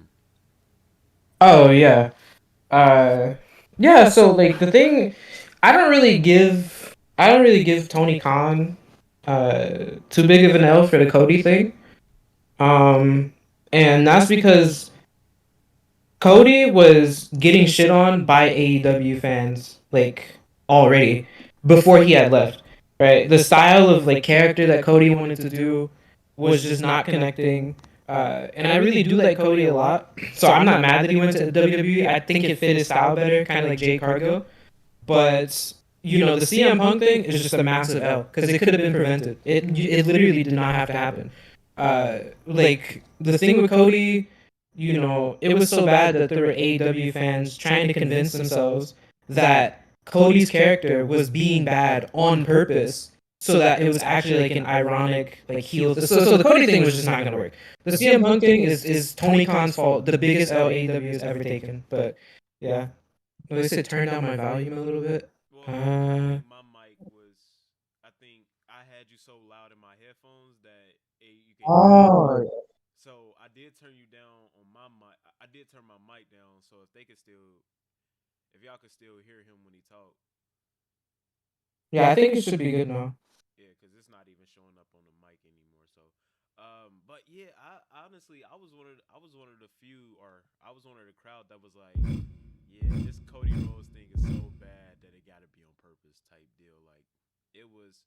yeah. Uh, yeah. So like the thing, I don't really give Tony Khan too big of an L for the Cody thing. Um, and that's because Cody was getting shit on by AEW fans like already before he had left. Right, the style of like character that Cody wanted to do was just not connecting. And I really do like Cody a lot, so I'm not mad that he went to WWE. I think it fit his style better, kind of like Jade Cargill. But the CM Punk thing is just a massive L because it could have been prevented. It literally did not have to happen. Like the thing with Cody, it was so bad that there were AEW fans trying to convince themselves that Cody's character was being bad on purpose, so that it was actually like an ironic like heel. So the Cody thing was just not gonna work. The CM Punk thing is Tony Khan's fault, the biggest L AEW has ever taken. But yeah. At least it turned down my volume a little bit. Well, I Uh, think my mic was. I think I had you so loud in my headphones that you can hear me. oh, So I did turn you down on my mic. I did turn my mic down. So if they could still, if y'all could still hear him when he talked, yeah, I think it should be good now. yeah, because it's not even showing up on the mic anymore. So, but yeah, I honestly, I was one of the few, or I was one of the crowd that was like, yeah, this Cody Rhodes thing is so bad that it got to be on purpose type deal. Like, it was,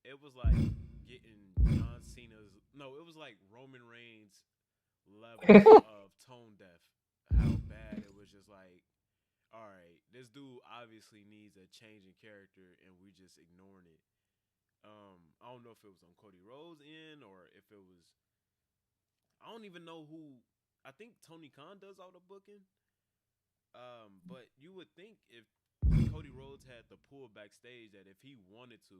it was like getting John Cena's. No, it was like Roman Reigns level of tone deaf. How bad it was, just like, all right, this dude obviously needs a change in character, and we just ignoring it. I don't know if it was on Cody Rhodes' end or if it was. I don't even know who. I think Tony Khan does all the booking. But you would think if Cody Rhodes had the pull backstage that if he wanted to,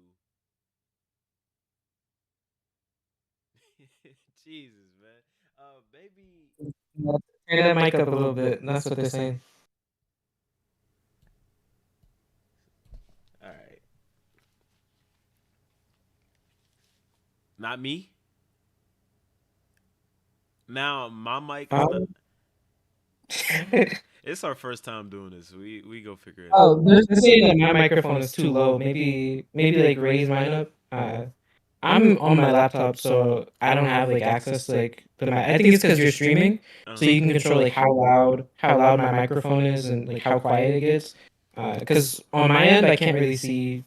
Jesus man, maybe. Turn that mic up a little bit. That's what they're saying. All right, not me. Now my mic is not. Um, It's our first time doing this. We go figure it out. oh, they're saying that my microphone is too low. Maybe like raise mine up. I'm on my laptop, so I don't have like access to like the mic. I think it's because you're streaming, so Uh, you can control like how loud my microphone is and like how quiet it gets. Because on my end, I can't really see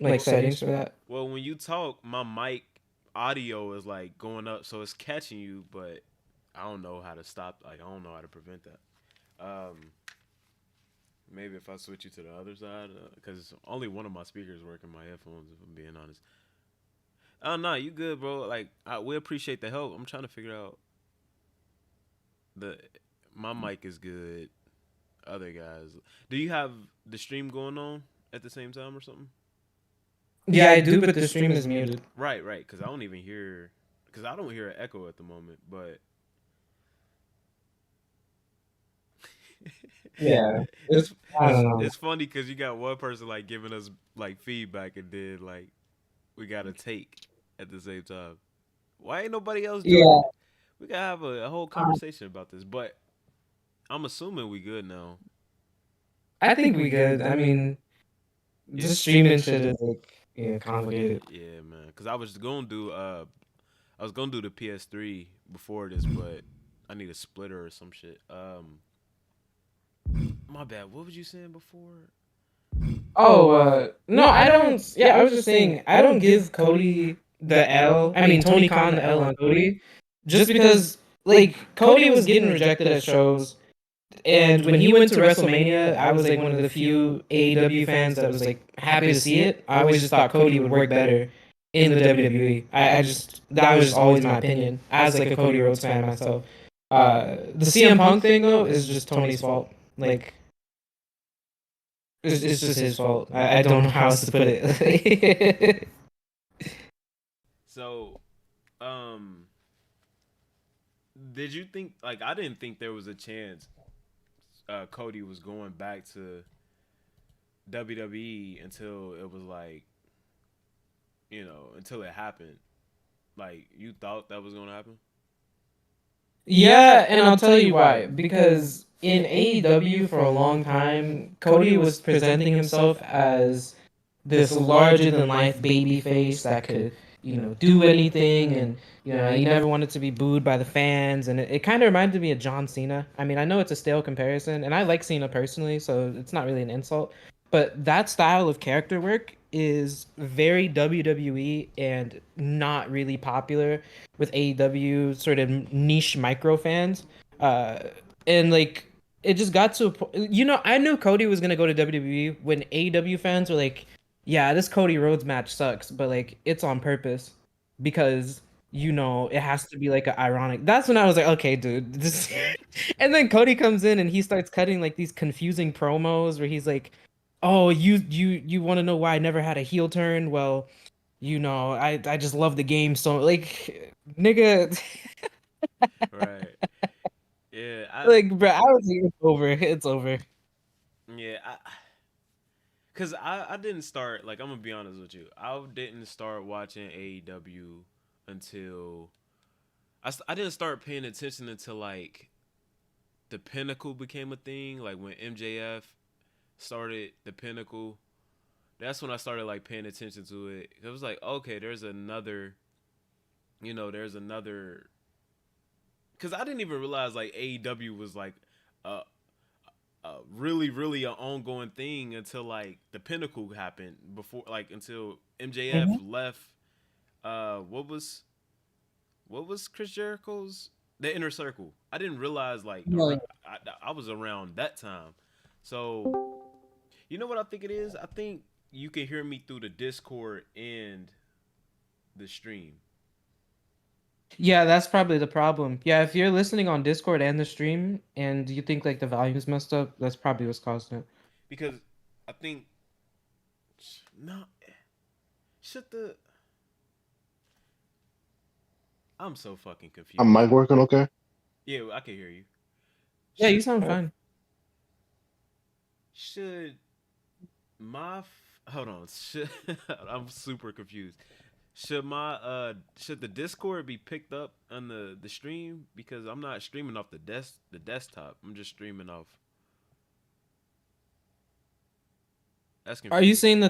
like settings for that. well, when you talk, my mic audio is like going up, so it's catching you, but I don't know how to stop. Like I don't know how to prevent that. Maybe if I switch you to the other side, because only one of my speakers work in my headphones. If I'm being honest. Oh no, you good, bro? Like we appreciate the help. I'm trying to figure out the my mic is good. Other guys, do you have the stream going on at the same time or something? Yeah, I do, but the stream is muted. Right, right. Because I don't even hear. Because I don't hear an echo at the moment, but Yeah, it's I don't know. it's funny because you got one person like giving us like feedback, and then like we got to take at the same time. Why ain't nobody else joining Yeah, it? We gotta have a whole conversation about this, but I'm assuming we good now. I think we good. I mean, Yeah, just streaming shit is like complicated. yeah, man. Because I was gonna do the PS3 before this, but I need a splitter or some shit. My bad. What was you saying before? Oh, no, I don't. Yeah, I was just saying, I don't give Cody the L. I mean, Tony Khan the L on Cody, just because, like, Cody was getting rejected at shows, and when he went to WrestleMania, I was like one of the few AEW fans that was like happy to see it. I always just thought Cody would work better in the WWE. I just that was just always my opinion as like a Cody Rhodes fan myself. The CM Punk thing though is just Tony's fault. Like it's just his fault. I don't know how else to put it. So, um, Did you think like I didn't think there was a chance Cody was going back to WWE until it was like until it happened. Like you thought that was gonna happen? Yeah, and I'll tell you why. Because in AEW for a long time, Cody was presenting himself as this larger than life baby face that could, do anything, and he never wanted to be booed by the fans, and it kind of reminded me of John Cena. I mean, I know it's a stale comparison, and I like Cena personally, so it's not really an insult, but that style of character work is very WWE and not really popular with AEW sort of niche micro fans. Uh, and like it just got to a point, I knew Cody was gonna go to WWE when AEW fans were like, yeah, this Cody Rhodes match sucks, but like it's on purpose because it has to be like an ironic. That's when I was like, okay, dude, this. And then Cody comes in and he starts cutting like these confusing promos where he's like, oh, you want to know why I never had a heel turn? Well, I just love the game so like, nigga. Right. Yeah. Like, bro, I was like, it's over. It's over. Yeah. Cause I didn't start like I'm gonna be honest with you. I didn't start watching AEW until I didn't start paying attention until like the Pinnacle became a thing. Like when MJF started the Pinnacle, that's when I started like paying attention to it. It was like, okay, there's another. Because I didn't even realize like AEW was like a, really really an ongoing thing until like the Pinnacle happened before like until MJF Mhm. left. What was Chris Jericho's the Inner Circle? I didn't realize like No. I was around that time, so you know what I think it is. I think you can hear me through the Discord and the stream Yeah, that's probably the problem. Yeah, if you're listening on Discord and the stream and you think like the volume's messed up, that's probably what's causing it. because I think no shut the I'm so fucking I'm confused. mic working okay? Yeah, I can hear you. Yeah, you Should sound fine. should hold on. Should I'm super confused. Should the Discord be picked up on the stream because I'm not streaming off the desktop. I'm just streaming off. That's Are you confusing.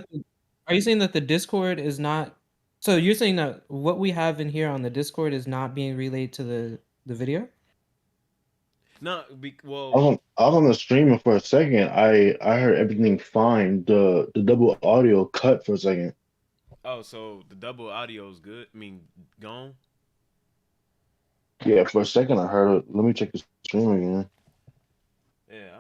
saying that the Discord is not so you're saying that what we have in here on the Discord is not being relayed to the video? No, I was on the streamer for a second. I heard everything fine. The double audio cut for a second. oh, so the double audio is good. I mean, gone. Yeah, for a second I heard it. Let me check the stream again. Yeah,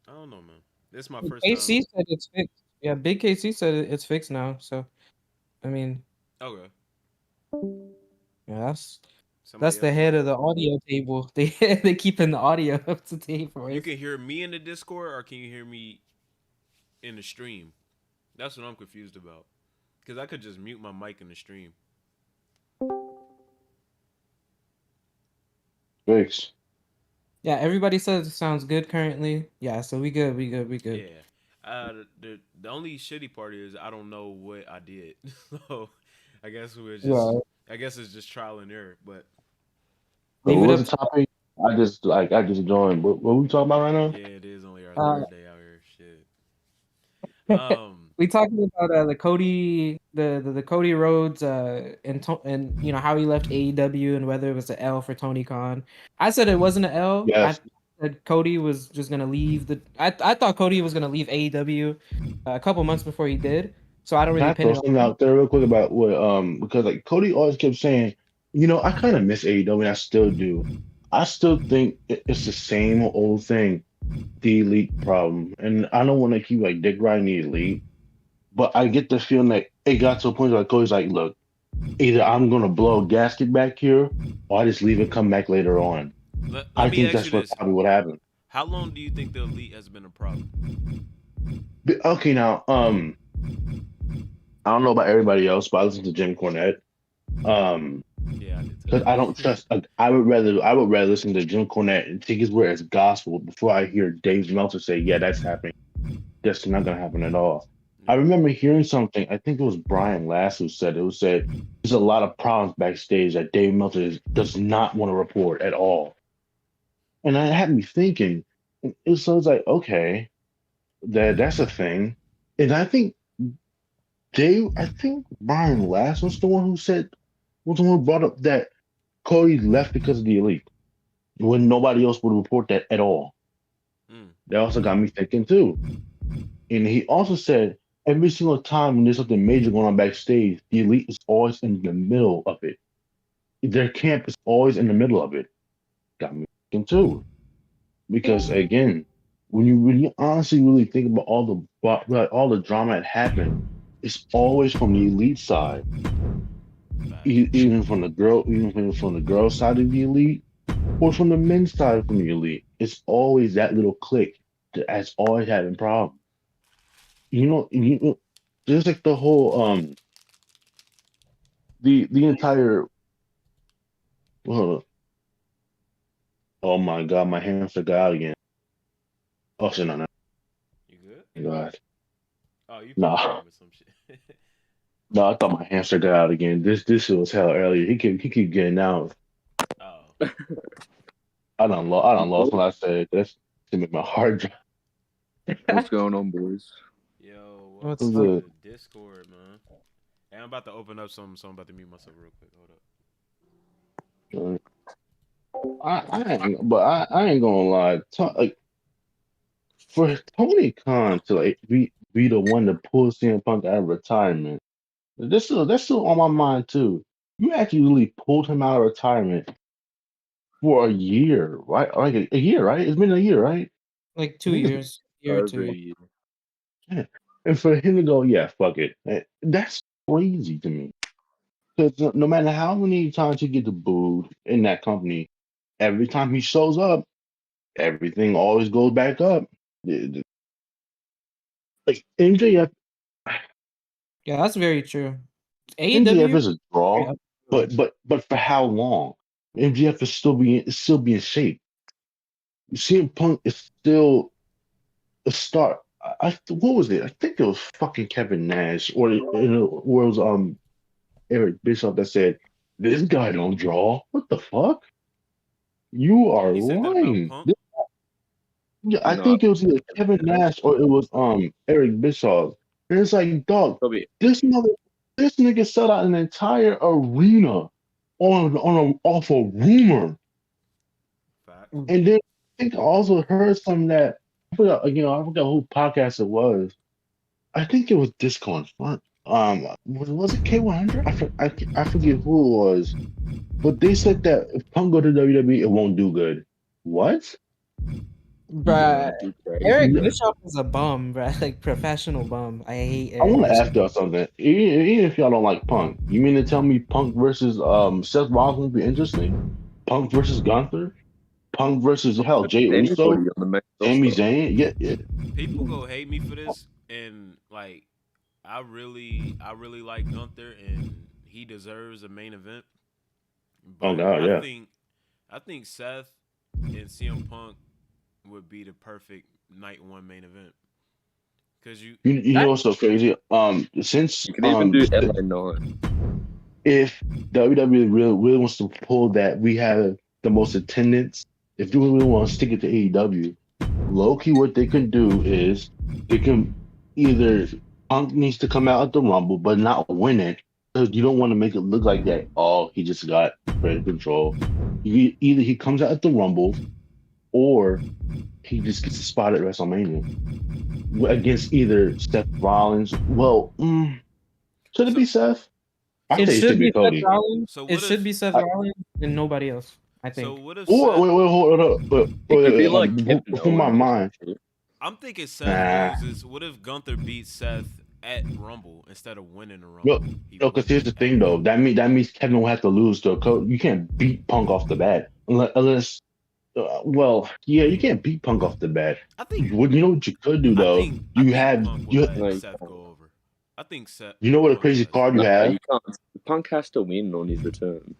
I don't know, man. This is my first time. KC said it's fixed. Yeah, Big KC said it's fixed now. So, I mean, Okay. yeah, that's Somebody the else. head of the audio table. They keeping the audio up to date for You us. can hear me in the Discord, or can you hear me in the stream? That's what I'm confused about. Because I could just mute my mic in the stream. Fix. Yeah, everybody says it sounds good currently. Yeah, so we good. Yeah. The only shitty part is I don't know what I did. So I guess Yeah. I guess it's just trial and error. But Leave What it was up the topic? I just joined. What we talking about right now? yeah, it is only our Uh, third day out here. Shit. we talking about the Cody the Cody Rhodes and how he left AEW and whether it was an L for Tony Khan. I said it wasn't an L. Yes. I said Cody was just gonna leave I thought Cody was gonna leave AEW a couple months before he did. So I don't Can really I pin throw it something on. out there real quick about what because like Cody always kept saying, I kind of miss AEW and I still do. I still think it's the same old thing, the elite problem. And I don't want to keep like dick riding the elite, but I get the feeling that it got to a point where like Cody's like, look, either I'm gonna blow a gasket back here or I just leave and come back later on. Let I me think ask that's you what this: probably what happened. how long do you think the elite has been a problem? But, okay, now I don't know about everybody else, but I listen to Jim Cornette. Yeah, I did because I don't trust. Like, I would rather listen to Jim Cornette and take his word as gospel before I hear Dave Meltzer say, "Yeah, that's happening." That's not gonna happen at all. I Yeah. remember hearing something. I think it was Brian Last who said it. Was said there's a lot of problems backstage that Dave Meltzer does not want to report at all, and that had me thinking. So I was like, okay, that's a thing, and I think Brian Last was the one who brought up that Cody left because of the elite when nobody else would report that at all. Mm. That also got me thinking too. And he also said every single time when there's something major going on backstage, the elite is always in the middle of it. Their camp is always in the middle of it. Got me thinking too. Because again, when you honestly really think about all the drama that happened, it's always from the elite side. Facts. Even from the girl side of the elite, or from the men's side from the elite. It's always that little clique that's always having problems. There's like the whole the entire hold on. Oh my god, my hamster got out again. Oh shit, no. You good? God. Oh, you Nah. probably with some shit. No, I thought my hamster got out again. This shit was hell earlier. He keep getting out. Oh. I done lost what I said. That's to make my heart drop. What's going on, boys? Yo, What's welcome up? to the Discord, man. Hey, I'm about to open up something, so I'm about to mute myself real quick. Hold up. I ain't gonna lie. Like, for Tony Khan to like be the one to pull CM Punk out of retirement, that's still on my mind too. You actually really pulled him out of retirement for a year, right? Like a year, right? It's been a year, right? Like 2 years, year or Over a two. year. Yeah. And for him to go, yeah, fuck it, that's crazy to me. Because no matter how many times he gets booed in that company, every time he shows up, everything always goes back up. Like MJF, Yeah, that's very true. MJF AEW. is a draw, but for how long? MJF is still be in shape. CM Punk is still a star. What was it? I think it was fucking Kevin Nash, or it was Eric Bischoff that said, "This guy don't draw." What the fuck? You are He said that about lying. Punk? Yeah, I No, think it was either Kevin Nash or it was Eric Bischoff. And it's like, dog, Probably this nigga sold out an entire arena off a rumor. Fact. And then I think I also heard something that I forgot who podcast it was. I think it was Disconfirmed. Was it K100? I forget who it was, but they said that if Punk go to WWE, it won't do good. What? Bruh, do crazy. Eric Yeah. Bischoff is a bum, bruh. Like professional bum. I hate I Eric want to Bischoff. ask y'all something. Even if y'all don't like Punk, you mean to tell me Punk versus Seth Rollins would be interesting? Punk versus Gunther? Punk versus hell Jey Uso? Anybody on the main Sami roster. Zayn? Yeah. People go hate me for this, and like, I really like Gunther, and he deserves a main event. But Oh, God, yeah. I think Seth and CM Punk would be the perfect night one main event. Cause You know what's so crazy? Since You can even do LA Knight. if WWE really wants to pull that, we have the most attendance. If you really want to stick it to AEW, low key, what they can do is they can either Punk needs to come out at the Rumble, but not win it, because you don't want to make it look like that. Oh, he just got credit control. Either he comes out at the Rumble, or he just gets a spot at WrestleMania against either Seth Rollins. Well, should it be Seth? I It think should be Seth Cody. Rollins. So It what should if- be Seth Rollins and nobody else. I think. So what if Or Seth, wait, hold up. But It could be like before my mind, I'm thinking Seth Nah. loses. What if Gunther beats Seth at Rumble instead of winning the Rumble? No, He no, because wins here's the at thing though. That means Kevin will have to lose to a coach. You can't beat Punk off the bat unless. Well, yeah, you can't beat Punk off the bat. I think You know what you could do I though. think Punk you would let Like- Seth go over. I think Seth. You know what a Punk crazy lets- card you No, have. you can't. Punk has to win on his return.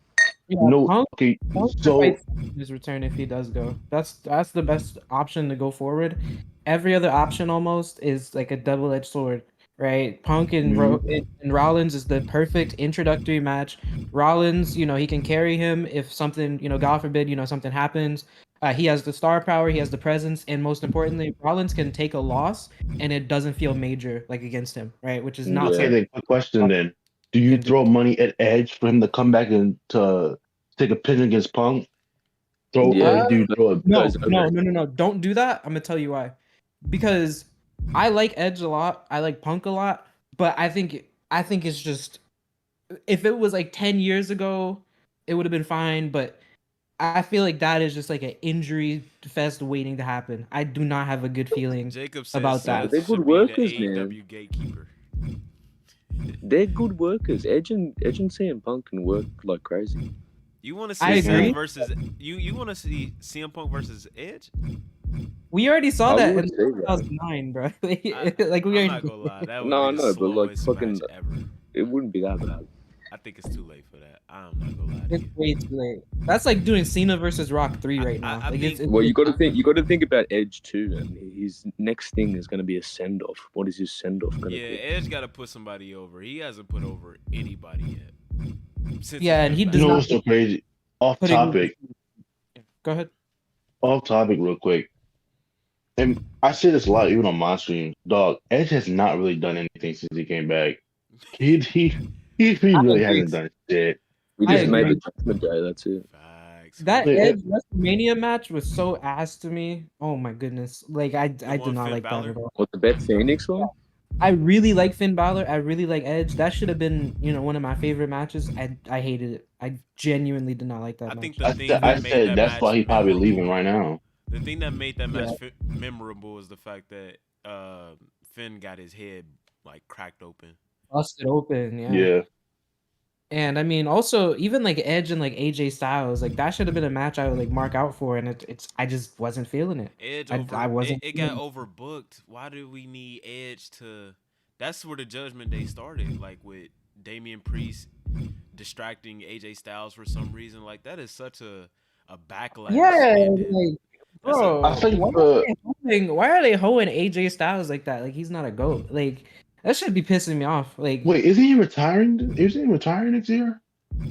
Yeah, No, Punk, okay, Punk should so fight his return if he does go. That's the best option to go forward. Every other option almost is like a double-edged sword, right? Punk and and Rollins is the perfect introductory match. Rollins, he can carry him if something, God forbid, something happens. He has the star power, he has the presence, and most importantly, Rollins can take a loss and it doesn't feel major like against him, right? Which is not okay, Yeah. something then quick question then. Do he you can do. throw money at Edge for him to come back and to take a pin against Punk? Throw or Yeah. do you throw it? No, Goes over. no. Don't do that. I'm gonna tell you why. Because I like Edge a lot. I like Punk a lot, but I think it's just if it was like 10 years ago, it would have been fine, but I feel like that is just like an injury fest waiting to happen. I do not have a good feeling Jacob says about that. They're Seth good should be the workers, man. AEW gatekeeper. They're good workers. Edge and CM Punk can work like crazy. You want to I see agree. Seth versus you want to see CM Punk versus Edge? We already saw I that would in say that. 2009, bro. like we I'm already not gonna lie, that would No, I be the know, but, like, slowest fucking- match ever. It wouldn't be that bad. I think it's too late for that. I'm not gonna lie to It's you. way too late. That's like doing Cena versus Rock 3 right now. I like think- it's Well, you got to think about Edge too, and his next thing is going to be a send off. What is his send off going to Yeah, be? Edge got to put somebody over. He hasn't put over anybody yet. Since Yeah, he's and he been does You know back. what's so crazy? Off putting topic, Go ahead. real quick. And I say this a lot, even on my stream. Dog, Edge has not really done anything since he came back. He really agree. hasn't done shit. We I just made agree. the Judgment Day. That's it. Facts. That Wait, Edge WrestleMania match was so ass to me. Oh my goodness. Like I one did not Finn like Balor? that at all. What the Beth Phoenix one? I really like Finn Balor. I really like Edge. That should have been, one of my favorite matches. I hated it. I genuinely did not like that I match. think the thing I that made said that that's match why he's probably memorable- leaving right now. The thing that made that match memorable is the fact that Finn got his head like cracked open. Busted open, yeah. Yeah. And I mean, also even like Edge and like AJ Styles, like that should have been a match I would like mark out for, and it's I just wasn't feeling it. Edge I wasn't it got overbooked. Why do we need Edge to? That's where the Judgment Day started, like with Damian Priest distracting AJ Styles for some reason. Like that is such a backlash. Yeah, ending. like, That's bro. I think, why are they hoeing AJ Styles like that? Like he's not a goat. Like that should be pissing me off. Like, Wait, isn't he retiring? Isn't he retiring next year?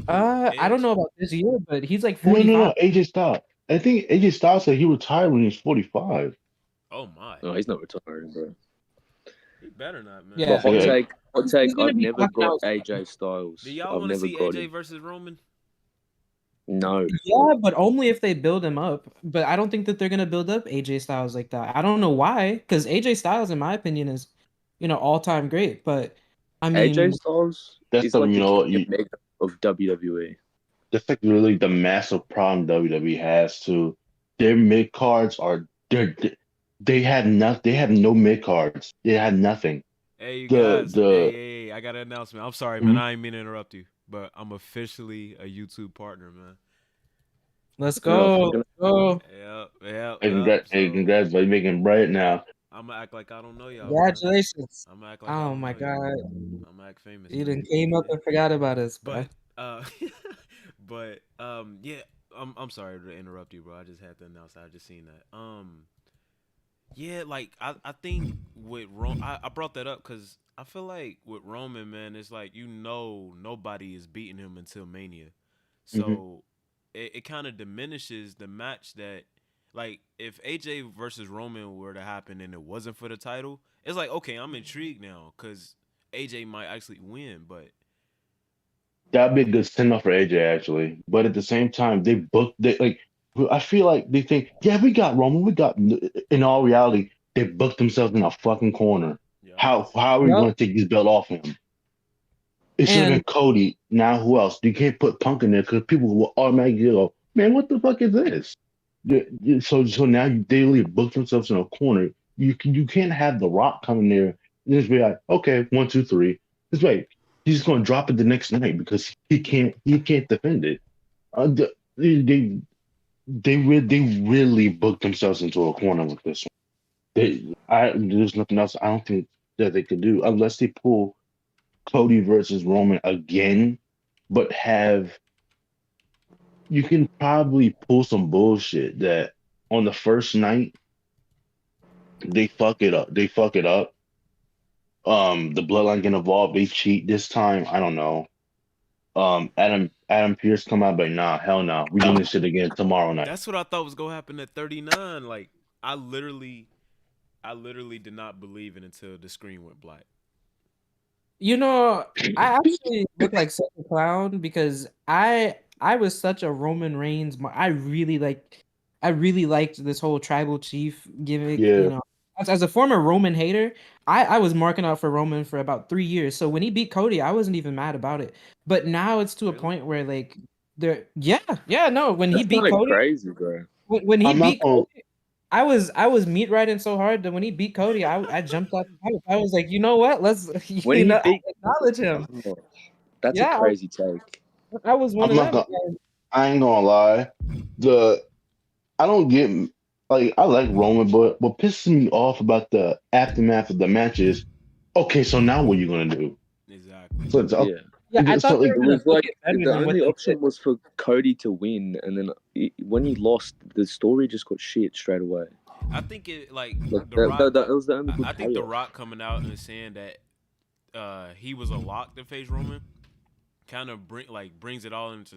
I don't know about this year, but he's like No, 45. no. AJ Styles. I think AJ Styles said he retired when he was 45. Oh my, No, he's not retiring, bro. he better not, man. Yeah. But hot Yeah. take. He's gonna I've be never fucking got out. AJ Styles. Do y'all I've want to never see got AJ him. versus Roman? No. Yeah, but only if they build him up. But I don't think that they're gonna build up AJ Styles like that. I don't know why, because AJ Styles, in my opinion, is all time great. But I mean, AJ Styles That's is the- like you the know, Kenny you- Omega of WWE. That's like really the massive problem WWE has too. Their mid cards are they had nothing. They have no mid cards. They had nothing. Hey, you The- guys. the- Hey, I got an announcement. I'm sorry, man. Mhm. I ain't mean to interrupt you, but I'm officially a YouTube partner, man. let's go. Yeah. Let's go. Yep. Hey, congrats! Hey, congrats! By making bread now. I'm gonna act like I don't know y'all. Congratulations. I'm gonna act like I Oh don't my know god. y'all. I'm gonna act famous. You man. done came up and forgot about us, bro. But yeah. I'm sorry to interrupt you, bro. I just had to announce. I just seen that. Yeah, like I think with I brought that up because I feel like with Roman, man, it's like nobody is beating him until Mania, so it kind of diminishes the match that, like, if AJ versus Roman were to happen and it wasn't for the title, it's like, okay, I'm intrigued now because AJ might actually win, but That'd be a good send off for AJ actually. But at the same time, I feel like they think, yeah, we got Roman. We got. In all reality, they booked themselves in a fucking corner. yeah. How are we Yep. going to take this belt off him? It should have been And- Cody. Now who else? You can't put Punk in there because people will automatically go, man, what the fuck is this? So now they really booked themselves in a corner. You can't have The Rock come in there and just be like, okay, 1, 2, 3. This way, he's just gonna drop it the next night because he can't defend it. They really booked themselves into a corner with this one. There's nothing else I don't think that they could do unless they pull Cody versus Roman again, but have you can probably pull some bullshit that on the first night they fuck it up. They fuck it up. The bloodline get involved. They cheat this time. I don't know. Adam Pierce come out, but nah, hell no. We doing this shit again tomorrow night. That's what I thought was gonna happen at 39. Like I literally did not believe it until the screen went black. You know, I actually look like such a clown because I was such a Roman Reigns. I really liked this whole tribal chief gimmick. Yeah. You know, as a former Roman hater, I was marking out for Roman for about 3 years. So when he beat Cody, I wasn't even mad about it. But now it's to a Really? point where like no, when he That's beat kind of Cody, crazy, bro. when he I'm not beat gonna. Cody, I was meat riding so hard that when he beat Cody, I jumped off the couch. I was like, you know what? Let's When he beat- acknowledge him. Oh, that's Yeah, a crazy take. I was one I'm of not them. gonna. I ain't gonna lie. I don't get like I like Roman, but what pisses me off about the aftermath of the match is, okay, so now what are you gonna do? Exactly. So it's Yeah. Yeah, I so, thought like, they It were gonna was like book it better the than what only they option did. was for Cody to win, and then when he lost, the story just got shit straight away. I think it like Like the Rock. that was the only good I think the payoff. Rock coming out and saying that he was a lock to face Roman kind of brings it all into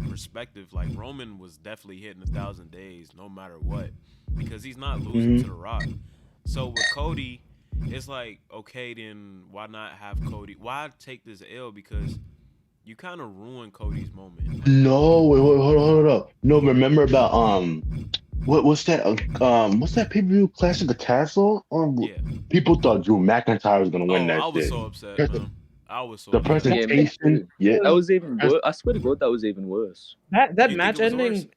perspective. Like Roman was definitely hitting 1,000 days no matter what because he's not losing Mhm. to the Rock. So with Cody, it's like okay, then why not have Cody? Why take this L? Because you kind of ruined Cody's moment. Like, no, wait, hold up. No, remember about what's that pay-per-view Clash of the Castle? yeah. People thought Drew McIntyre was gonna Oh, win that I was shit. so upset, Because man. I was so The upset. Yeah, me presentation, too. yeah. That was even worse. I swear to God, that was even worse. That You think match it was worse? ending.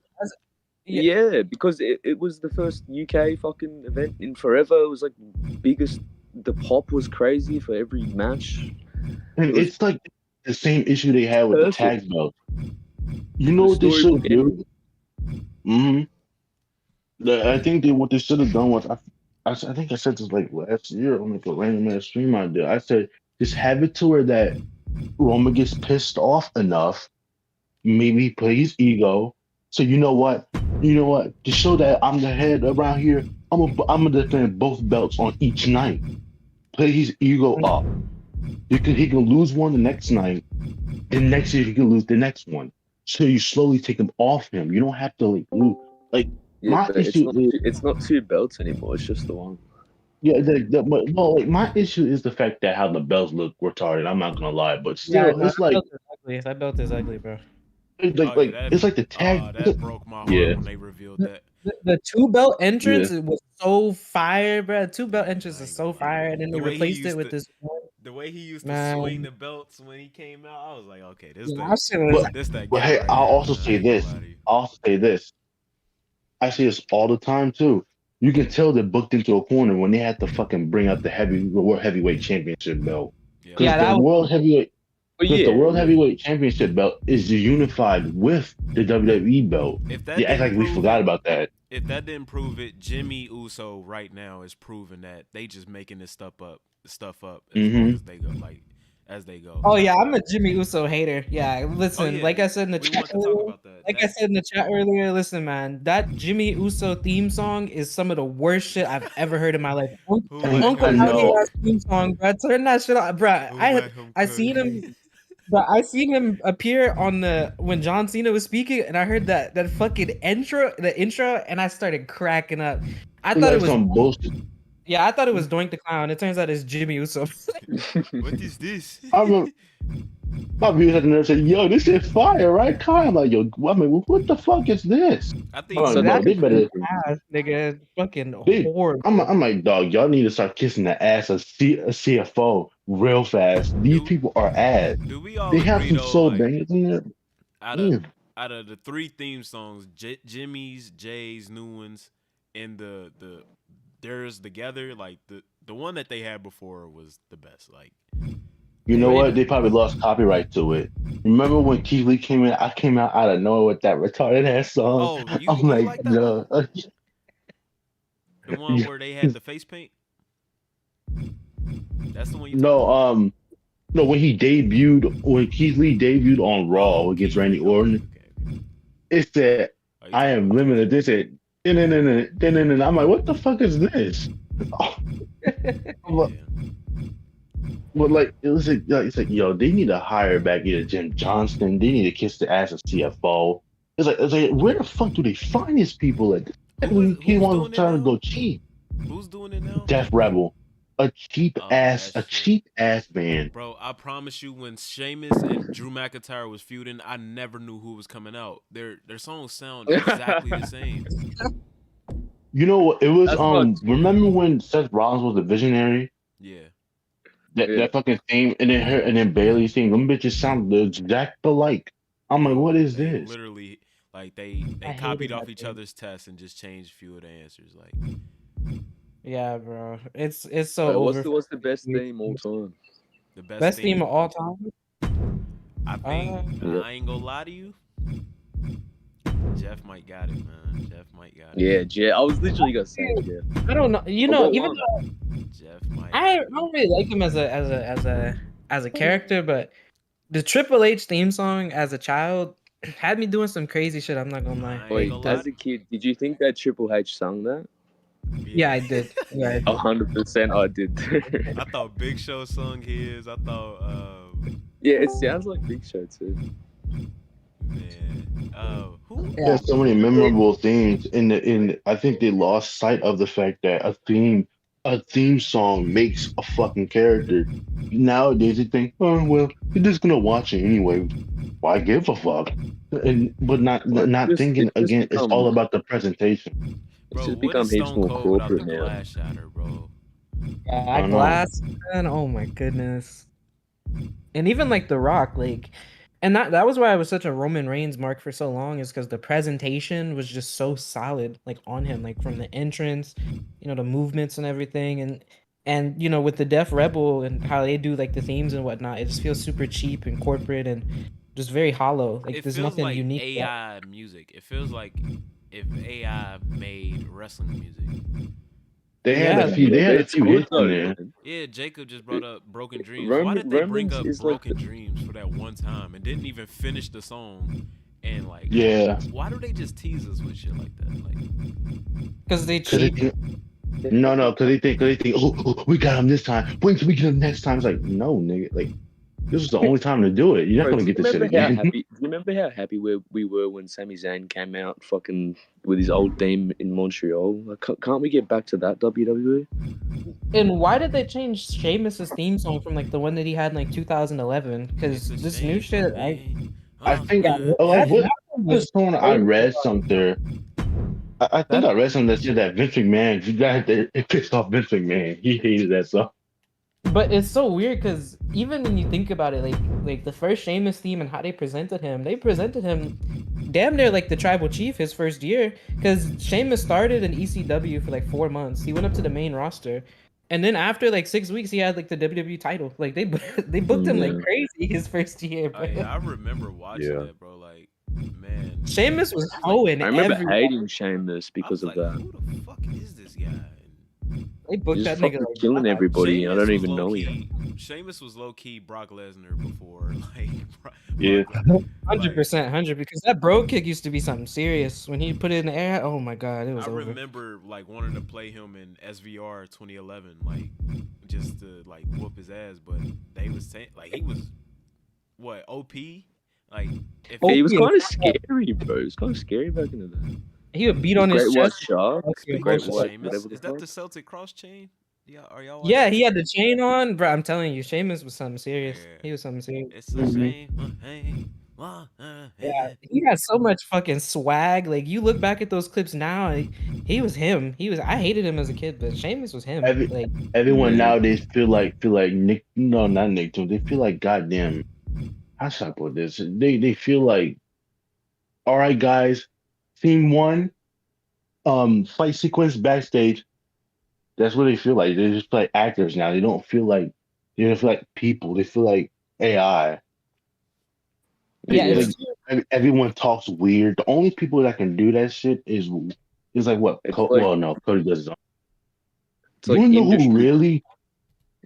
Yeah. Yeah, because it was the first UK fucking event in forever. It was like biggest. The pop was crazy for every match. And It was it's like the same issue they had with the perfect. tag belt. You know The what they should storybook do? I think what they should have done was I think I said this like last year on like a random ass stream I did. I said just have it to where that Roman gets pissed off enough, maybe play his ego. So you know what? To show that I'm the head around here, I'm gonna defend both belts on each night. Play his ego up. He can lose one the next night. The next year he can lose the next one. So you slowly take him off him. You don't have to like lose. Like Yeah, my but issue is it's not two belts anymore. It's just the one. yeah. Like my issue is the fact that how the belts look retarded. I'm not gonna lie, but Yeah, still, no, it's like that belt is ugly, bro. it's like the tag. That broke my heart Yeah. when they revealed that. The two belt entrance was so fire, bro. Two belt entrance is so fire, and then The they way he replaced it used with to- this. The way he used to Man. swing the belts when he came out, I was like, okay, this Yeah, that, that shit was- this that. But guy hey, right I'll here, also man. say I ain't gonna this. lie to you. I'll say this. I say this all the time too. You can tell they're booked into a corner when they have to fucking bring up the World Heavyweight Championship belt. Yeah. Because that the was- World Heavyweight But Because yeah, the World Heavyweight Championship belt is unified with the WWE belt. If that Yeah, act like didn't we prove forgot it- about that. If that didn't prove it, Jimmy Uso right now is proving that they just making this stuff up as long Mhm. as they go, as they go. Oh yeah, I'm a Jimmy Uso hater. Yeah, listen, Oh, yeah. like I said in the We chat want to talk earlier, about that. like I said in the chat earlier, listen, man, that Jimmy Uso theme song is some of the worst shit I've ever heard in my life. Who let Uncle him Howdy know? ass theme song, bro. Turn that shit off, bro. Who I let him seen cook? him, but I seen him appear on when John Cena was speaking, and I heard that fucking intro, and I started cracking up. I thought Like it was some bullshit. I thought it was Doink the Clown. It turns out it's Jimmy Uso. What is this? I remember my viewers had to never say, "Yo, this shit fire, right?" Kyle, I'm like, "Yo, I mean, what the fuck is this?" I think I'm like, So "Bro, that- they better." Ass, nigga, fucking They- horrible. I'm like, dog, y'all need to start kissing the ass of a CFO real fast. These Dude. people are ass. do we all They have agree some though, soul like, bangers in there. out Yeah. of out of the three theme songs, Jimmy's, Jay's, new ones, and the theirs together, like the one that they had before was the best. Like You know what? They probably lost copyright to it. Remember when Keith Lee came in? I came out of nowhere with that retarded ass song. oh, you I'm like, like that no. the one where they had the face paint. That's the one you. No, when Keith Lee debuted on Raw against Randy Orton, Okay. It said, Oh, you I talking am about limited. They said, and I'm like, what the fuck is this? But, yeah. but like, it was like, it's like, yo, they need to hire back either Jim Johnston. They need to kiss the ass of CFO. It's like, where the fuck do they find these people at? He Who's wants doing to it try to now? go cheap. Who's doing it now? Def Rebel, Oh, that a shit. cheap ass band. Bro, I promise you, when Sheamus and Drew McIntyre was feuding, I never knew who was coming out. Their songs sound exactly the same. You know what? It was That's not Remember when Seth Rollins was a visionary? Yeah. That Yeah. that fucking theme, and then her, and then Bailey's theme. Them bitches sound the exact alike. I'm like, what is They this? literally, like, they I copied hated off that each thing. other's tests and just changed a few of the answers. Like, Yeah, bro. It's so Wait, over. what's the best theme all time? the best, Best theme of all time? I think, Yeah. I ain't gonna lie to you, Jeff might got it, man. Jeff might got it. Yeah, Jeff. I was literally gonna say Jeff. I don't know. You But know, what even one? though Jeff might. I don't really like him as a character, but the Triple H theme song as a child had me doing some crazy shit. I'm not gonna lie. I ain't Wait, gonna lie as a kid, did you think that Triple H sung that? Yeah, I did. Yeah, I did. 100% I did. I thought Big Show sung his. I thought, Yeah, it sounds like Big Show too. man, who? Yeah. There's so many memorable themes in I think they lost sight of the fact that a theme song makes a fucking character. Nowadays they think, oh well, you're just gonna watch it anyway. Why give a fuck? But not It's thinking just again, it's become- all about the presentation. Bro, just what become is heaps Stone more Cold without the corporate now. glass shatter, bro? Yeah, I that don't know. glass, man. Oh my goodness. And even like The Rock, like, and that was why I was such a Roman Reigns mark for so long, is because the presentation was just so solid, like on him, like from the entrance, the movements and everything, and with the Def Rebel and how they do like the themes and whatnot, it just feels super cheap and corporate and just very hollow. Like It there's feels nothing like unique. AI music. It feels like if AI made wrestling music. They had Yeah, a few It's good hits though, in there. man. Yeah, Jacob just brought up Broken Dreams. Roman- Why did they bring Romans up is like Broken Dreams for that one time and didn't even finish the song? And like, Yeah. why do they just tease us with shit like that? Like, Because they 'Cause they cheap. think, no, because they think, oh, we got him this time. Wait till we get him next time. It's like, no, nigga, like this was the only time to do it. You're not Bro, gonna do you get this shit remember how again. happy? Do you remember how happy we were when Sami Zayn came out, fucking with his old theme in Montreal? Like, can't we get back to that WWE? And why did they change Sheamus's theme song from like the one that he had in like 2011? Because it's a this shame, new shit, man. I think Yeah, what that was someone I read something. I think I read something that said that Vince McMahon, it pissed off Vince McMahon. He hated that song. But it's so weird because even when you think about it, like the first Sheamus theme and how they presented him damn near like the tribal chief his first year. Because Sheamus started in ECW for like 4 months. He went up to the main roster. And then after like 6 weeks, he had like the WWE title. Like they booked him like Yeah. crazy his first year, bro. I remember watching Yeah. that, bro. Like, man, Sheamus was hoeing I remember everyone. hating Sheamus I because was of like, that. who the fuck is this guy? And They booked He's that fucking nigga like killing God. everybody. I Sheamus don't was even know low-key- him. Sheamus was low key Brock Lesnar before, like, Yeah. 100%, 100. Because that bro kick used to be something serious. When he put it in the air, oh my god, it was I over. remember like wanting to play him in SVR 2011, like just to like whoop his ass. But they was saying like he was what OP, like if Oh, He was yeah. kind of scary, bro. He was kind of scary back in the day. He would beat on Great his White chest. Shark. Okay, The Great bullshit. White, Sheamus, whatever is the that the fuck. Celtic cross chain? Yeah, are y'all? Yeah, watching? he had the chain on, bro. I'm telling you, Sheamus was something serious. Yeah. He was something serious. It's a shame. Hey, Yeah, he had so much fucking swag. Like you look back at those clips now, he was him. I hated him as a kid, but Sheamus was him. Every- Like Everyone Yeah. nowadays feel like Nick. No, not Nick Jones. They feel like goddamn. How should I put this? They feel like, all right, guys. Scene one, fight sequence backstage. That's what they feel like. They just play actors now. They don't feel like they don't feel like people. They feel like AI. yeah, It's it's, like everyone talks weird. The only people that can do that shit is like what? It's like- Well, no, Cody does his own. It's like You wanna know who industry. really?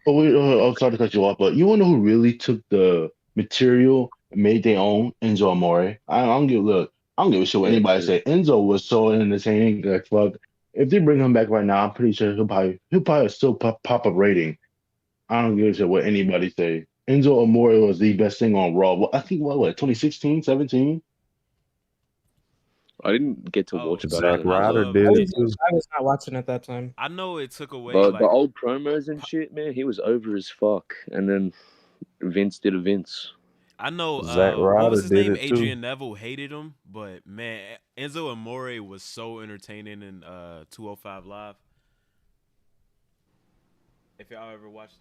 Oh wait, I'm sorry to cut you off, but you wanna know who really took the material and made their own? Enzo Amore. I don't give a look. I don't give a shit what Yeah, anybody true. say. Enzo was so entertaining. Like fuck. If they bring him back right now, I'm pretty sure he'll probably still pop up rating. I don't give a shit what anybody say. Enzo Amore was the best thing on Raw. Well, I think what 2016, 17? I didn't get to Oh, watch back Zack then. Ryder love did I it was, too. I was not watching at that time. I know it took away But like the old promos and shit, man, he was over as fuck. And then Vince did a Vince. I know Zack what Ryder was his did name? it too. Adrian Neville hated him, but man, Enzo Amore was so entertaining in 205 Live. If y'all ever watched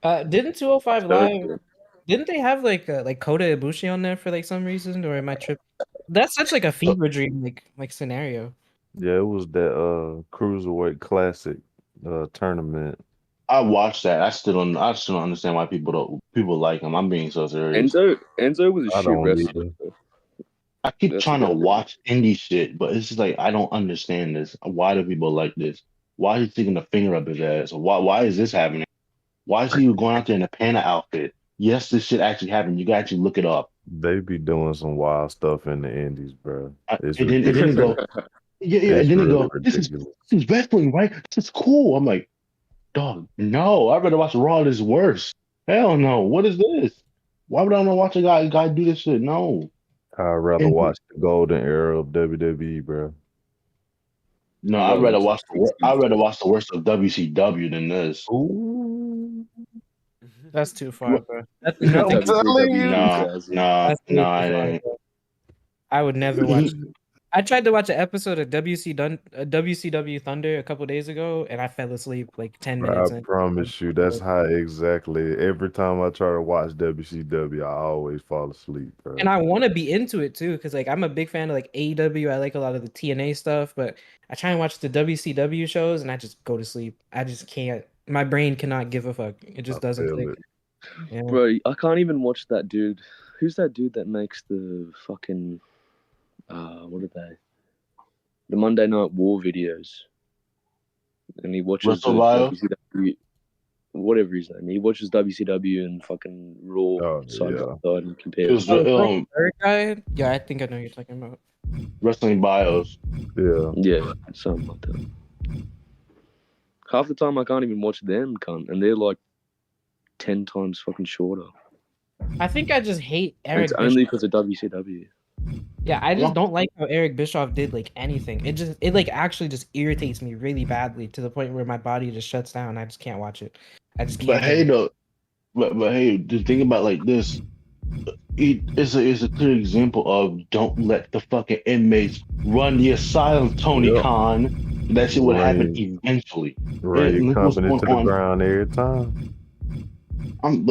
that. Didn't 205 So Live? good. Didn't they have like Kota Ibushi on there for like some reason, or am I tripping? That's such like a fever dream like scenario. Yeah, it was that Cruiserweight Classic tournament. I watched that. I still don't understand why people like him. I'm being so serious. Enzo was a I shit don't wrestler. either. I keep That's trying to about it. watch indie shit, but it's just like I don't understand this. Why do people like this? Why is he sticking a finger up his ass? Why is this happening? Why is he going out there in a panda outfit? Yes, this shit actually happened. You can actually look it up. They be doing some wild stuff in the indies, bro. It's It didn't go. Yeah, It's and then it really go. This ridiculous. is wrestling, right? This is cool. I'm like, dog, no. I'd rather watch Raw. This is worse. Hell no. What is this? Why would I want to watch a guy do this shit? No. I'd rather And- watch the golden era of WWE, bro. No, Well, I'd rather watch it's- the worst of WCW than this. Ooh. That's too far, bro. That's I'm nothing. telling you. No, That's way too it far, ain't. bro. I would never watch. I tried to watch an episode of WCW Thunder a couple days ago, and I fell asleep like 10 minutes. I in. promise you, that's how exactly. Every time I try to watch WCW, I always fall asleep, bro. And I want to be into it too, because like I'm a big fan of like AEW. I like a lot of the TNA stuff, but I try and watch the WCW shows, and I just go to sleep. I just can't. My brain cannot give a fuck. It just I doesn't feel click. it. Yeah. Bro, I can't even watch that dude. Who's that dude that makes the fucking what are they? The Monday Night War videos. And he watches the WrestleBio? WCW, whatever his name. He watches WCW and fucking Raw Oh, side yeah. by side and It compares. was Third guy? Yeah, I think I know who you're talking about. wrestling bios. Yeah. Yeah, something like that. Half the time I can't even watch them, cunt, and they're like 10 times fucking shorter. I think I just hate And Eric it's only Bischoff. because of WCW. Yeah, I just Yeah. don't like how Eric Bischoff did like anything. It like actually just irritates me really badly to the point where my body just shuts down. I just can't watch it. I just can't. But hey, though, but hey, the thing about like this, it's a clear example of don't let the fucking inmates run the asylum, Tony Yeah. Khan. That shit would happen Right. eventually. Ray look what's coming into going the on. ground every time. I'm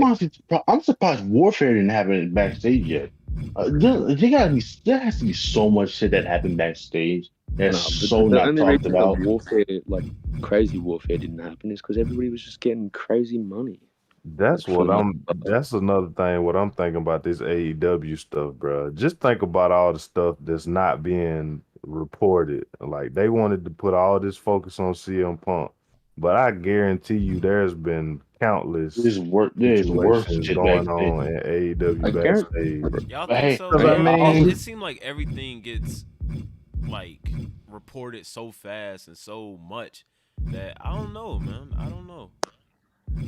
honestly I'm surprised Warfare didn't happen backstage yet. There has to be so much shit that happened backstage that's but so the not only talked reason about. the warfare, like crazy warfare, didn't happen is because everybody was just getting crazy money. That's Like, what from, like, that's another thing. What I'm thinking about this AEW stuff, bro. Just think about all the stuff that's not being reported. Like they wanted to put all this focus on CM Punk, but I guarantee you, there's been countless There's worse situations shit going backstage. on in AEW I backstage. Y'all But think hey, so? but I mean- It seemed like everything gets like reported so fast and so much that I don't know, man. I don't know.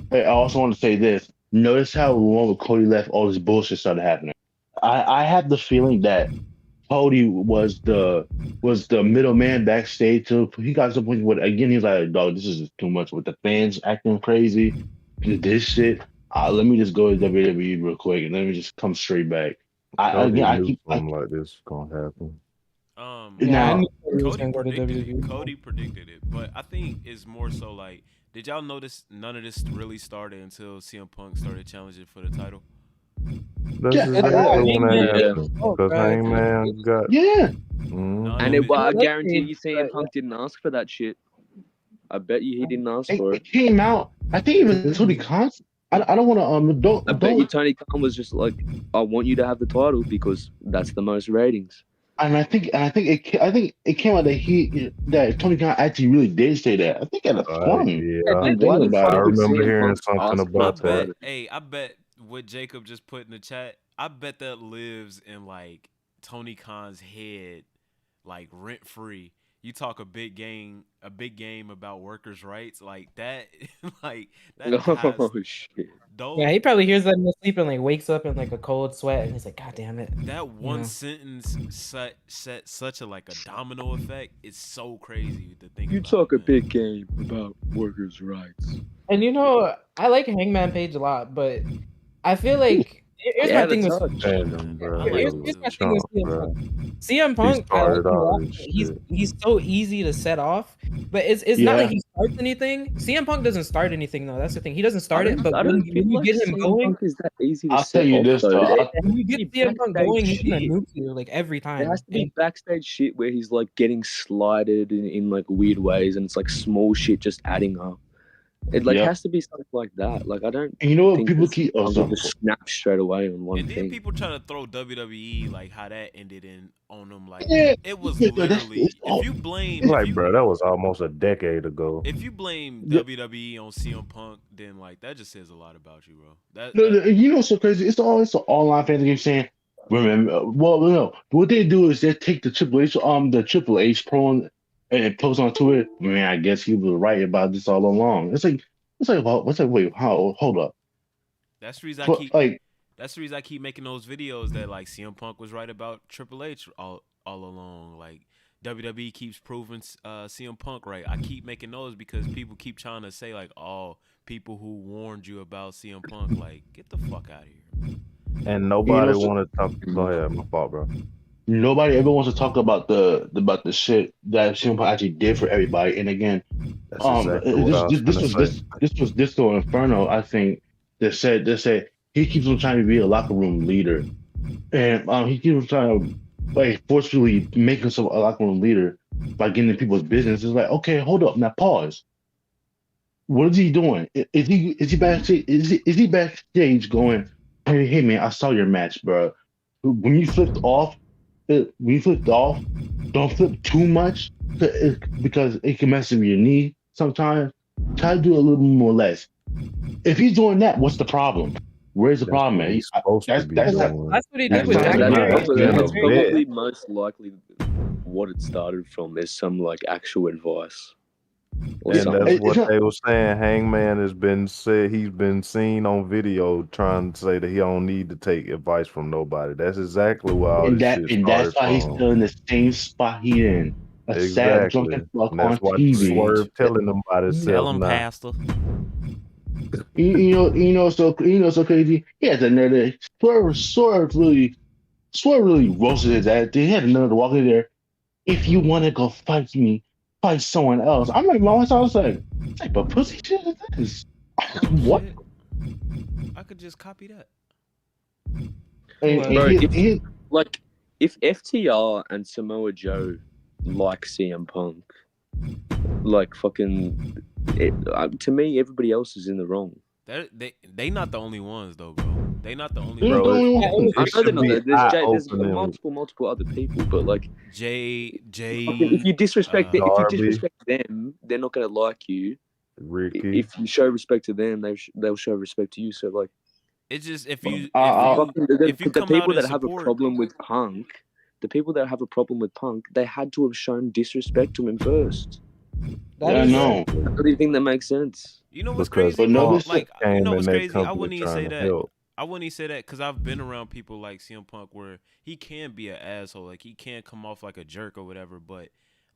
Hey, I also want to say this. Notice how the one with Cody left, all this bullshit started happening. I have the feeling that Cody was the middleman backstage till he got to the point where again he's like, dog, this is just too much with the fans acting crazy. This shit. Let me just go to WWE real quick and let me just come straight back. I Something keep like this is gonna happen. Yeah, I Now- knew he was Cody gonna go to predicted WWE. it. Cody predicted it, but I think it's more so like, did y'all notice none of this really started until CM Punk started challenging for the title? That's Yeah, exactly it's- when that yeah. happened. Oh, Because right. Hangman got. Yeah. Mhm. No, and no, it, well, I Yeah, guarantee you, that's CM Punk didn't ask for that shit. I bet you he didn't ask for It it. came out. I think even Tony Khan. I don't want to I bet you Tony Khan was just like, I want you to have the title because that's the most ratings. And I think it came out that Tony Khan actually really did say that. I think at a forum. Yeah, I'm Why thinking the about fuck it. I would remember CM hearing Punk something ask for about the that. title? I bet what Jacob just put in the chat. I bet that lives in like Tony Khan's head, like rent free. You talk a big game about workers' rights like that, like that has Oh shit. Yeah, those he probably hears that in his sleep and like wakes up in like a cold sweat, and he's like, "God damn it!" that one know. sentence set such a like a domino effect. It's so crazy to think You about. talk it, a man. big game about workers' rights. And I like Hangman Page a lot, but I feel like here's Yeah, my thing that's with hard. Fandom, bro. I like here's, him here's too. my thing with Chump, CM bro. Punk. CM He Punk, I like started him a all lot. this He's shit. he's so easy to set off, but it's not Yeah. like he starts anything. CM Punk doesn't start anything though. That's the thing. He doesn't start it, but I when don't feel you like get him CM going, Punk is that easy to I'll set tell you off, this, though. though. There when you has to get be CM Punk going, backstage he's gonna shit. nuke you like every time. There has to be And backstage shit where he's like getting slided in like weird ways, and it's like small shit just adding up. It like Yeah. has to be something like that. Like I don't And you know what think people that keep Punk also will just snap straight away on one And then thing. people try to throw WWE like how that ended in on them. Like Yeah. it was Yeah, that's- literally it's all- if you blame Like, bro, that was almost a decade ago. if you blame Yeah. WWE on CM Punk, then like that just says a lot about you, bro. No, you know what's so crazy? It's an online fan game saying, remember, well, no, what they do is they take the Triple H pro and post on Twitter. Man, I guess he was right about this all along. Wait, how? Hold up. that's the reason I But, keep like, that's the reason I keep making those videos that like CM Punk was right about Triple H all along. Like WWE keeps proving CM Punk right. I keep making those because people keep trying to say like, oh, people who warned you about CM Punk, like get the fuck out of here. And nobody so- want to talk. Go ahead, my fault, bro. nobody ever wants to talk about the shit that CM Punk actually did for everybody. And again, That's exactly what I was this gonna was say. this was Disco Inferno, I think, that said he keeps on trying to be a locker room leader, and he keeps on trying to like forcefully make himself a locker room leader by getting in people's business. It's like, okay, hold up, now pause. What is he doing? Is he backstage? Is he backstage going, hey man, I saw your match, bro. When you flipped off, don't flip too much because it can mess with your knee sometimes. Try to do a little more less. If he's doing that, what's the problem? Where's the That's problem, what man? he's supposed to That's- be that's- doing. that's what he That's did with not- Jack that's Perry. not- being a That's vet. probably most likely what it started from. There's some like actual advice. Or And something. that's It's what not- they were saying. Hangman has been said he's been seen on video trying to say that he don't need to take advice from nobody. That's exactly where all and this shit and that's started why he's from. still in the same spot he in. A sad Exactly. drunken fuck And that's on why TV. Swerve telling them about Tell himself him, now. Pastor. So crazy. He has another Swerve really roasted his ass. He had another walk in there. If you want to go fight me, fight someone else. I'm like, I was like, but pussy shit is this? What? Shit. I could just copy that. And Bro, he- Like if FTR and Samoa Joe like CM Punk, like fucking, to me, everybody else is in the wrong. They not the only ones though, bro. They not the only They're ones. the only Yeah, one. it I was- know they're not. should be There's eye-opening. multiple other people, but like Jay, fucking, if you disrespect if you Darby. disrespect them, they're not gonna like you. Ricky. If you show respect to them, they'll show respect to you. So like it's just if you fucking if you the come people out and that have a support- problem with Punk, they had to have shown disrespect to him first. That Yeah, is- no. How do you think that makes sense? You know what's Because crazy? But no, bro? this Like you came know in what's that crazy? I company wouldn't even trying say to that. help. I wouldn't even say that because I've been around people like CM Punk where he can be an asshole. Like he can come off like a jerk or whatever. But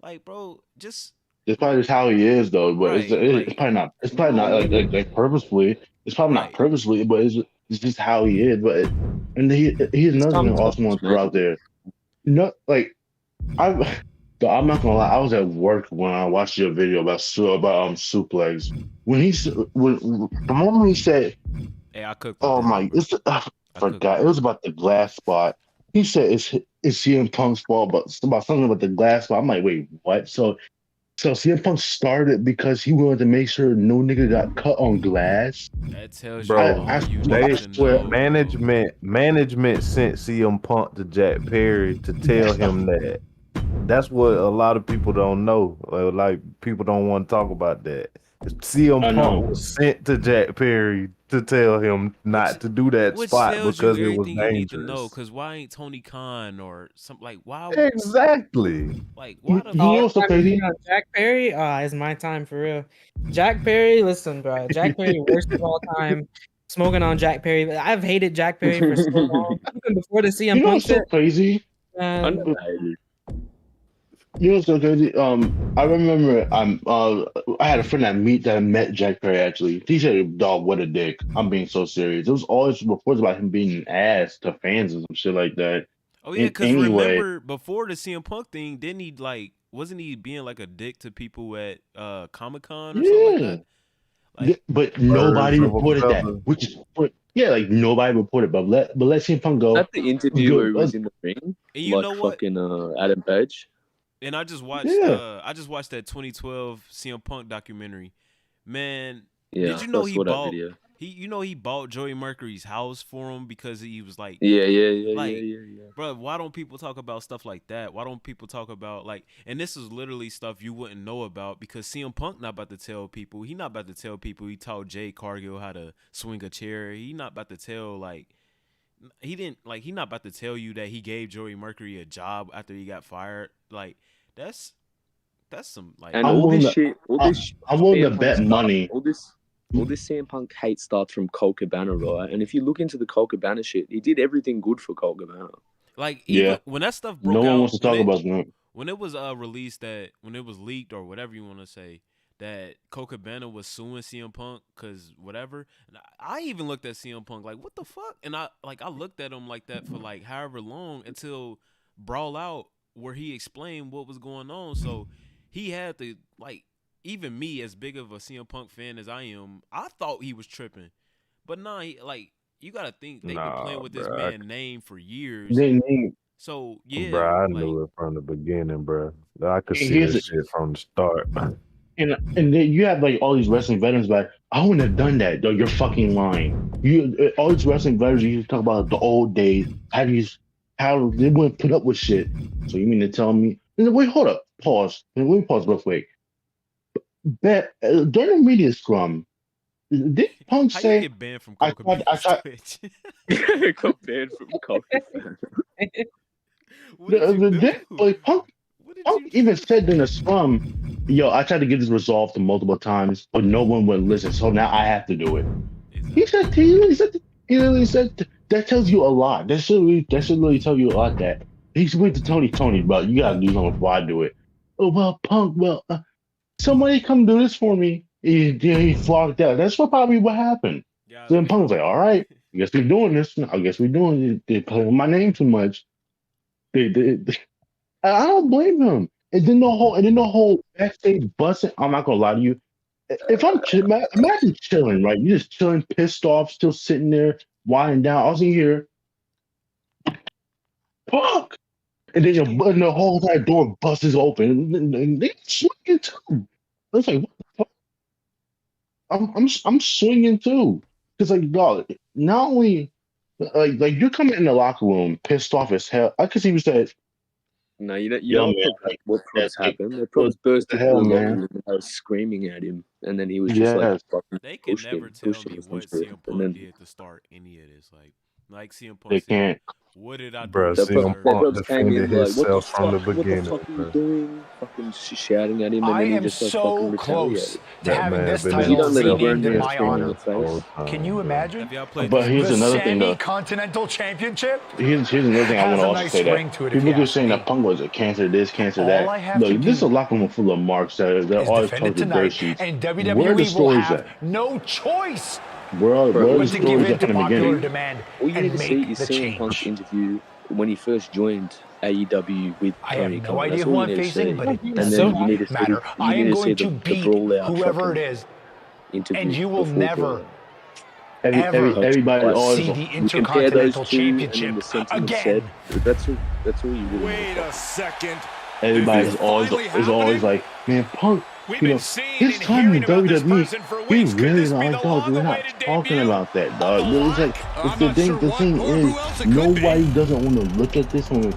like, bro, just It's probably just how he is, though. But Right, it's like- probably not. It's probably not like purposefully. It's probably Right. not purposely, but it's just how he is. But and he's another Sometimes, awesome one man. out there. Like I'm not gonna lie. I was at work when I watched your video about Suplex. When the moment he said, hey, I cooked. "Oh with my," that, bro. I I cooked forgot. It was about the glass spot. He said it's CM Punk's fault, but it's about something about the glass spot. I'm like, wait, what? So CM Punk started because he wanted to make sure no nigga got cut on glass. That tells Bro, you all you they need to swear- know, bro. Management sent CM Punk to Jack Perry to tell him that. That's what a lot of people don't know. Like people don't want to talk about that. CM I know. Punk was sent to Jack Perry to tell him not to do that Which spot tells because you it was everything you need to know. dangerous. Cause why ain't Tony Khan or something like why? Exactly. Like why the You know Oh, what's so crazy? Jack Perry? It's my time for real. Jack Perry, listen, bro. Jack Perry, worst of all time. Smoking on Jack Perry. I've hated Jack Perry for so long. Even before the CM You know Punk what's so shit. crazy? Man, Underrated. You know what's so crazy? I remember I had a friend that met Jack Perry actually. He said, "Dog, what a dick." I'm being so serious. There was always reports about him being an ass to fans and some shit like that. Oh yeah, because Anyway, remember before the CM Punk thing, didn't he like wasn't he being like a dick to people at Comic-Con or something like yeah. that? Like But Birds nobody of a reported that, feather. which is yeah, like nobody reported. But let CM Punk go. At the interview Go. where he was in the ring, and you like know what? fucking Adam Page. And I just watched Yeah. that 2012 CM Punk documentary. Man, Yeah, did you know I he saw that bought video. he bought Joey Mercury's house for him because he was like Yeah. like, bro, why don't people talk about stuff like that? Why don't people talk about like, and this is literally stuff you wouldn't know about because CM Punk not about to tell people. He not about to tell people he taught Jade Cargill how to swing a chair. He not about to tell he not about to tell you that he gave Joey Mercury a job after he got fired. Like that's some like. And I'm all willing this to- shit, I'm willing to CM Punk bet stuff, money. All this CM Punk hate starts from Colt Cabana, right? And if you look into the Colt Cabana shit, he did everything good for Colt Cabana. Like even Yeah. when that stuff broke No one out, wants to talk about that. when it was released that when it was leaked or whatever you want to say that Colt Cabana was suing CM Punk because whatever. And I even looked at CM Punk like what the fuck, and I looked at him like that for like however long until Brawl Out where he explained what was going on. So he had to like even me as big of a CM Punk fan as I am, I thought he was tripping, but nah, you gotta think they've been playing with this man's name for years. So yeah, Bro, I knew it from the beginning, bro. I could see Here's this shit from the start. And then you have like all these wrestling veterans like, I wouldn't have done that. Though you're fucking lying. You all these wrestling veterans you talk about the old days, how they wouldn't put up with shit. So you mean to tell me? Wait, hold up, pause. Let me pause real quick. During the media scrum, did Punk how you say? get banned from I Coca tried- Twitch? Got banned from Colt Cabana. What did you do? Like, Punk What did Punk you even do? said in the scrum, "Yo, I tried to get this resolved multiple times, but no one would listen. So now I have to do it." He literally said that tells you a lot. That should really tell you a lot. That he's went to Tony, but you gotta do something before I do it. Oh well, Punk. Well, somebody come do this for me. He flogged out. That's probably what happened. Yeah, Then Punk was like, "All right, I guess we're doing this. I guess we're doing it. They're playing my name too much." I don't blame him. And then the whole backstage busting. I'm not gonna lie to you. If I'm imagine chilling, right? You're just chilling, pissed off, still sitting there, winding down. All you hear, fuck, and then and the whole entire door busts open, and they swinging too. I was like, what the fuck? I'm swinging too, because like, dog, not only like you're coming in the locker room pissed off as hell. I could see you said. No, you know Yo, man, what that's probs happened. They probs burst the into hell, the locker man? room and they were screaming at him, and then he was just like, Yes. fucking They can pushed never him, tell pushed him me or some what shit. CM And Punk then did to start any of this. Like CM Punk They said, can't. what did I do? Bro, to the CM deserve Punk probs came in defended like, what the himself from the fuck? What the beginning, fuck are you bro. doing? Fucking shouting at him, and I then he am just like so fucking close retaliated. to That having man this been Because you title don't let a himself grown renamed in man my scream in your honor. face. whole time, Can you bro. imagine? Have y'all played But this here's The game? another thing, Sammy though. Continental Championship Here's another thing I want has to a also nice say that ring to it if people you keep ask saying that me. Punk was a cancer this, cancer All that. I have to Look, this is a do locker room full of marks that are is always defend it talking dirt tonight, sheets. and Where are the WWE will stories have at? no choice Where are Bro, but the to give stories in at to in the popular beginning? demand all you need and to see make is the CM Punk's change. interview when he first joined AEW with I have Tony no Khan. idea That's who all I'm you need to see. facing, but it And doesn't then you need to see, matter. I you am need to see going to the beat brawl out whoever it fucking is, interview and you will before never, Brawl Out. ever Everybody Like, always see the you compare those Intercontinental two, and then Championship the sentiment said. again. That's all you really Wait need. a second. everybody's This is always finally is always happening? like, man, Punk. We've You been know, seeing his and time in hearing about this WWE, person for he weeks. Could really this be like, the dog. We're not long-awaited talking debut about that, of dog. The It's like Rock? I'm the not thing. sure The what thing or is, who else it could nobody be. doesn't want to look at this from his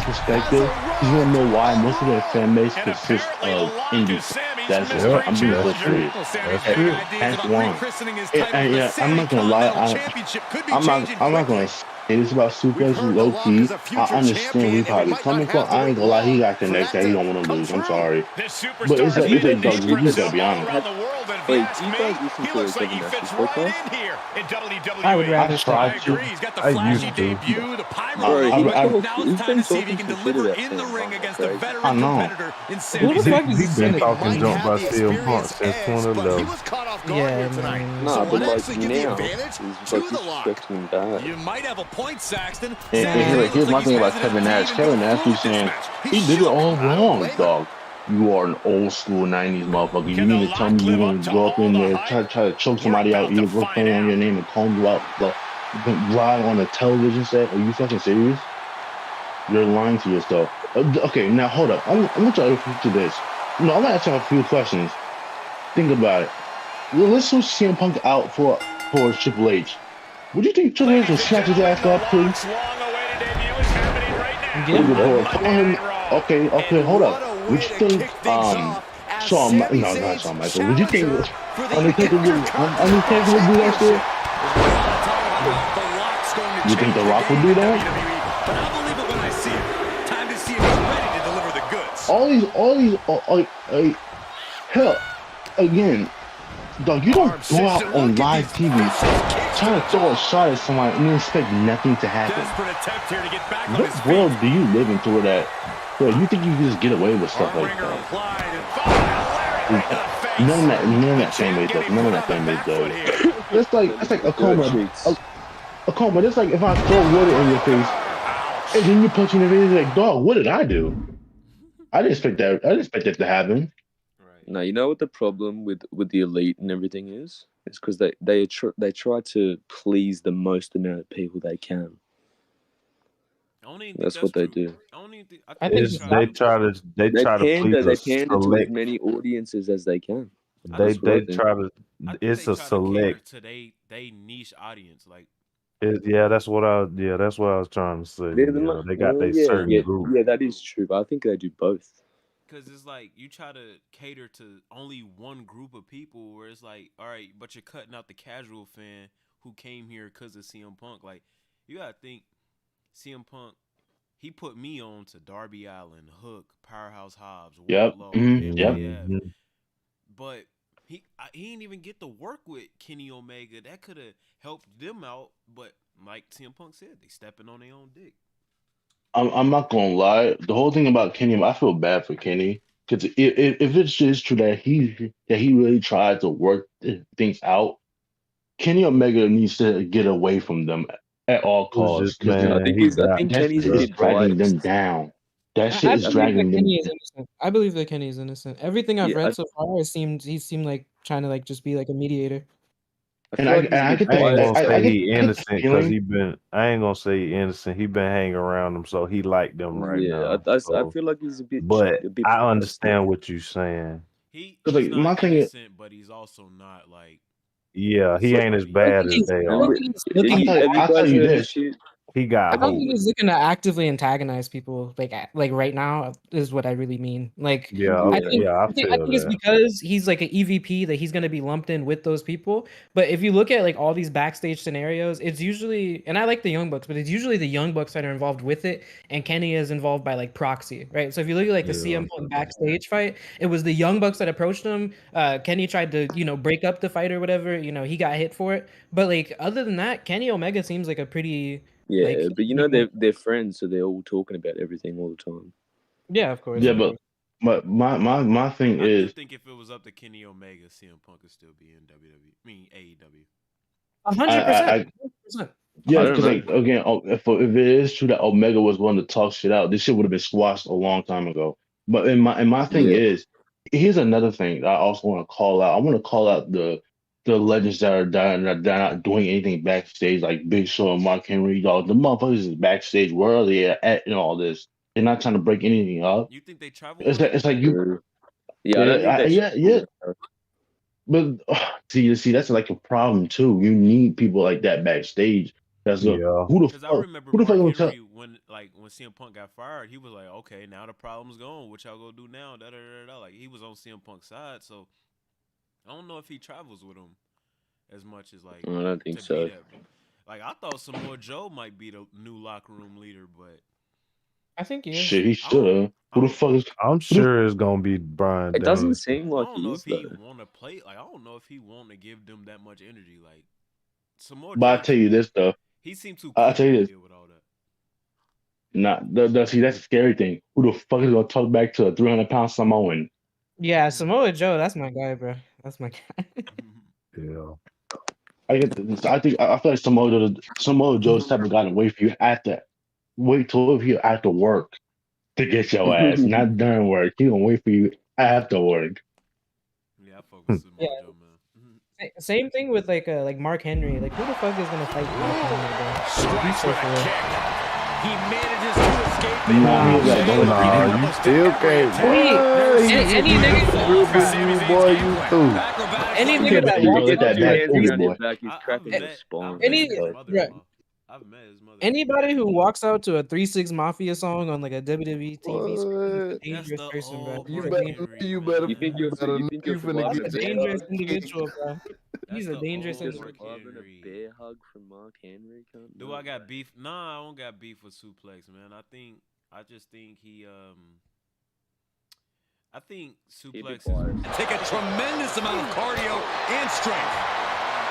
perspective. you want to know why most of their fan base And consists apparently of The Lock indie. is Sammy's That's it. mystery I'm being so challenger. serious. Well, Sammy's That's got true. ideas That's about one. rechristening his And, title and the yeah, I'm Sammy not gonna lie. Continental Championship. Could be I'm changing not quickly. gonna say this about We've Suplex heard The low Lock key. is a I future understand where champion, you and he probably might not coming have from. to I ain't wait gonna lie. He long got for connected. that He to don't want to come lose. I'm true. sorry. This But superstar it's has like, made a dog, name for you just gotta himself be all honest. around the world, and if Wait, you do ask you me, guys listen he to looks like Kevin he Nash's fits right podcast? in here in WWE. I would rather I stay. tried I to. agree. He's got the I flashy used to. debut, the pyro Bro, I, movement. I, Now he's it's time been to see if he talking can some shit deliver about in the CM ring Punk like against the crazy. veteran I know. competitor in Who Sami the He, fuck Zayn. is he this been Cynic? talking Might junk have about the CM Punk experience since edge, but he 2011. was caught off guard Yeah, here tonight. man. Nah, So but might like actually give the now, advantage he's to like the Lock. disrespecting him bad. You might have a point, Saxton. and Sami Nah. Zayn here's looks my like he's thing about hesitant Kevin to Nash. even Kevin go Nash through be with this saying match. he He's did it shook. all I don't wrong, blame him. dog. You are an old school '90s motherfucker. You Can The mean to tell Lock me you live up want to to go up all in the there, hype? try to choke We're somebody out, about to either find playing on your out. name and comb you out live on a television set? Are you fucking serious? You're lying to yourself. Okay, now hold up. I want y'all to picture this. No, I'm gonna ask y'all a few questions. Think about it. Well, let's switch CM Punk out for Triple H. Would you think Triple H Ladies would and snatch his gentlemen, ass The up, please? Lock's long-awaited debut is happening right now. Yeah. on Or Monday call him. Night Raw. Okay, And hold what up. a Would way you to think kick things off as Sami not Zayn's Shawn Michaels. Would you think challenger for the Undertaker would Intercontinental do that shit? Championship. There's a lot of talk about how The Lock's going to You think change The the Rock would game do in that? WWE, but I'll believe it when I see it. Time to see if he's ready to deliver the goods. Hell, again, dog, you don't go out on live TV trying to throw a shot at somebody and you expect nothing to happen. Desperate attempt here to get back on his What feet. world do you live in to where you think you can just get away with stuff like Armbringer that? applied and followed right to the face. None of that fan base does. Getting None of put that fan on the base back foot does. here. That's like a Dirt coma. sheets. A coma. That's like if I throw water in your face and then you punch me in the face, like, dog, what did I do? I didn't expect that. I didn't expect that to happen. Right. Now you know what the problem with the elite and everything is? It's because they try to please the most amount of people they can. I don't even think That's what they true. do. I don't even think. I I think think Is it's they not. try to They please pander a to as select. many audiences as they can. They That's what I they think. try to. I think It's they a try to cater select. to they niche audience. Like Yeah, that's what I was trying to say. They're You the know, they got their yeah, certain group. yeah, that is true. But I think they do both. because it's like you try to cater to only one group of people, where it's like, all right, but you're cutting out the casual fan who came here because of CM Punk. Like you gotta think, CM Punk, he put me on to Darby Allin, Hook, Powerhouse Hobbs, Yep. Wardlow, Yep. MJF. Mhm. But he didn't even get to work with Kenny Omega. That could have helped them out. But like CM Punk said, they stepping on their own dick. I'm not gonna lie. The whole thing about Kenny, I feel bad for Kenny because if it's just true that he really tried to work things out, Kenny Omega needs to get away from them at all It was costs just because I man, think he I got think that Kenny's shit a is bit dragging them biased. down. That I shit is believe dragging that them. Kenny is innocent. I believe that Kenny is innocent. Everything I've Yeah, read so far, he seemed like trying to like just be like a mediator. I And feel like he's a I bit get I ain't biased. gonna say I he get innocent the because feeling. I ain't gonna say he innocent. He been hanging around them, so he like them right Yeah, now. I So, feel like he's a bit but I biased. understand what you're saying. He's Because like my not thing is, innocent, but he's also not like Yeah, he ain't as somebody. I bad think as they I are. don't think he's looking. Have you I'll tell guys you heard his this. shit? He got I don't hope. think he's looking to actively antagonize people like right now is what I really mean. Like Yeah, I Yeah. think I I feel think it's that. because he's like an EVP that he's gonna be lumped in with those people. But if you look at like all these backstage scenarios, it's usually, and I like the Young Bucks, but it's usually the Young Bucks that are involved with it, and Kenny is involved by like proxy, right? So if you look at like the Yeah. CM Punk backstage fight, it was the Young Bucks that approached him. Kenny tried to break up the fight or whatever. He got hit for it. But like other than that, Kenny Omega seems like a pretty Yeah, like but they're friends, so they're all talking about everything all the time. yeah, of course. Yeah, Of but course. my thing I do is, think if it was up to Kenny Omega, CM Punk could still be in WWE. I mean AEW. 100%. yeah, I don't because know. like again, if it is true that Omega was going to talk shit out, this shit would have been squashed a long time ago. But my thing Yeah. is, here's another thing that I also want to call out. I want to call out the legends that are not doing anything backstage, like Big Show and Mark Henry. Y'all, the motherfuckers is backstage. Where are they at in all this? They're not trying to break anything up. You think they travel? It's with like, him? it's like you, Yeah, I don't think they should. yeah. But see, that's like a problem too. You need people like that backstage. That's Yeah. who the Because I fuck remember who the fuck Mark gonna tell? Henry when like when CM Punk got fired, he was like, okay, now the problem's gone. What y'all gonna do now? Da da da da. Like he was on CM Punk's side, so I don't know if he travels with him as much as like. I don't think to so. be that. Like I thought Samoa Joe might be the new locker room leader, but I think he is. Shit, he should have. Who the fuck is? I'm sure it's gonna be Brian. It doesn't Danielson. seem I like don't he know is if he though. want to play. Like I don't know if he want to give them that much energy. Like Samoa But I Joe, tell you this though. he seemed too. I'll tell you cool to this. deal with all that. See, that's the scary thing. Who the fuck is gonna talk back to a 300-pound Samoan? Yeah, Samoa Joe, that's my guy, bro. That's my guy. Yeah. I feel like Samoa Joe's type of guy to wait for you wait till you after work to get your ass, not during work. He gonna wait for you after work. Yeah, I fuck with Samoa Yeah. Joe, man. Same thing with like Mark Henry. Like who the fuck is gonna fight Mark Henry, bro? He's Strikes so with a cool. kick. He manages to escape it. Nah, you still can't. Any nigga, Boy, you through. any You nigga can't that bet you walks let up that to back a pull you, Behind his boy. back, he's cracking his spine. Any- his Right. mother-in-law. I've met his mother. anybody who walks out to a 3-6 Mafia song on like a WWE TV screen is a That's dangerous the person, bro. old He's a Mark dangerous, Henry, You man. better. You think you're finna that's get a the dangerous ass individual, bro. He's That's a the dangerous old individual. Mark surviving Henry. a bear hug from Mark Henry. Do I got beef? Nah, I don't got beef with Suplex, man. I just think I think Suplex is. Take a tremendous amount of cardio and strength.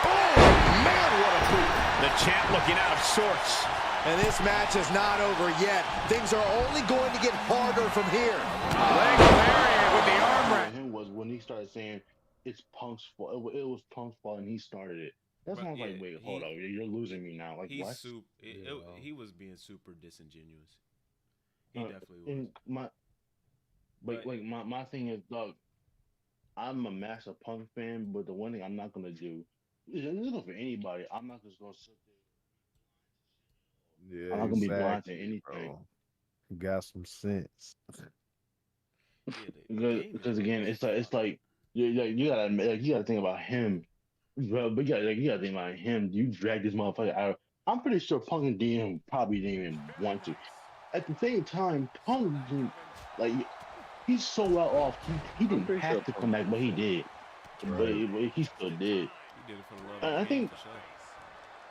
Oh, man, what a boot. The champ looking out of sorts. And this match is not over yet. Things are only going to get harder from here. Leg lariat with the arm wrap. Him was when he started saying it's Punk's fault. It was Punk's fault, and he started it. That's Bro, when I was yeah, like, wait, hold on, you're losing me now. Like He's what? he was being super disingenuous. He Uh, definitely was. And my thing is, dog. I'm a massive Punk fan, but the one thing I'm not gonna do is look for anybody. I'm not just gonna sit there. Yeah, I'm not gonna be blind to exactly, anything. bro. You got some sense. Yeah, the game is Because again, it's like you gotta admit, like, you gotta think about him, bro. But you gotta think about him. You drag this motherfucker out. I'm pretty sure Punk and DM probably didn't even want to. At the same time, Punk didn't, like he's so well off. He didn't pretty have sure to Punk come back, but he did. But he still did. He did it for the love I of the game, think- for sure.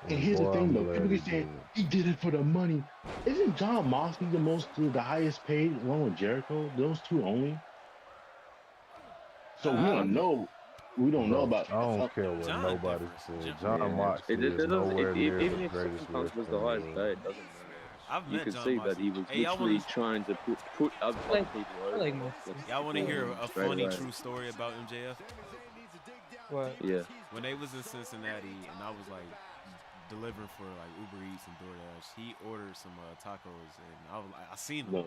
And here's the Boy, thing, I'm though. glad People he keep saying did. he did it for the money. Isn't John Moxley the highest paid, along with Jericho? Those two only. So we don't know. We don't know about. I don't care what John nobody different. said. John- John Moxley It is doesn't, nowhere near even the if greatest CM Punk was the wrestler highest in the paid, world. it doesn't matter. I've You met could John see Moxley. that he was Hey, y'all literally wanna- trying to put other people over. like Moxley. Y'all want to hear a Straight funny away. true story about MJF? What? Yeah. When they was in Cincinnati and I was like delivering for like Uber Eats and DoorDash, he ordered some tacos and I was like, I seen him. No.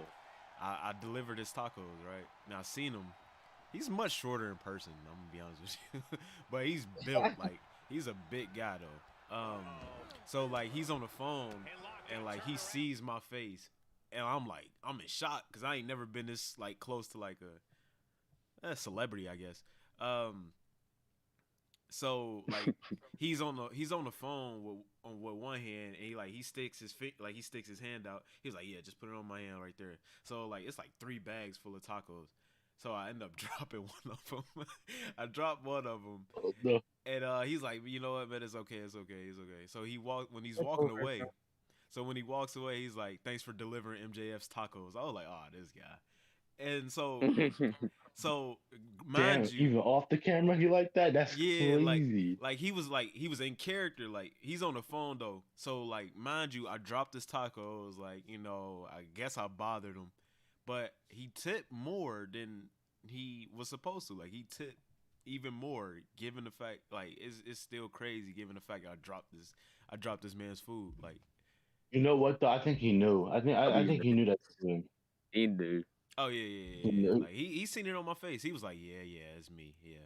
I delivered his tacos, right? Now I seen him. He's much shorter in person. I'm gonna be honest with you, but he's built like he's a big guy though. So like he's on the phone and like he sees my face and I'm in shock because I ain't never been this like close to like a celebrity, I guess. So like he's on the phone with one hand and he sticks his hand out. He was like, yeah, just put it on my hand right there. So like it's like 3 bags full of tacos. So I end up dropping one of them. I dropped one of them, No. and he's like, you know what, man, it's okay. So when he's walking away. So when he walks away, he's like, thanks for delivering MJF's tacos. I was like, oh, this guy. And so mind Damn, you, even off the camera, he like that? That's yeah, crazy. like he was in character, like he's on the phone though. So like mind you, I dropped his tacos, like, you know, I guess I bothered him. But he tipped more than he was supposed to. Like he tipped even more, given the fact like it's still crazy given the fact I dropped this man's food. Like, You know what though? I think he knew. I think he knew that. He knew. oh yeah. Like he seen it on my face. He was like, yeah, it's me. Yeah.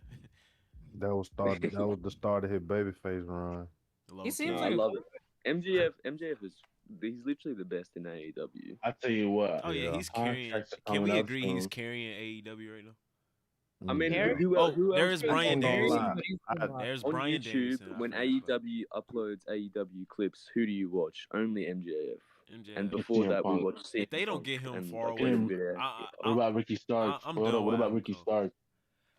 That was the start of his babyface run. He seems I like love it. MJF he's literally the best in AEW. I tell you what. Oh yeah, he's carrying. Contracts are Can we coming up agree he's soon. carrying AEW right now? I mean, Harry? who Oh, who there else is Bryan goes on Danielson. There's on Bryan YouTube Danielson. I when forgot about AEW uploads AEW clips? Who do you watch? Only MJF. MJF. And before CM that, we Punk. watched CM If they don't Punk get him and, far like, away, And everybody I, what about Ricky Starks? I'm Hold done on, what with about Adam Ricky Cole. Starks?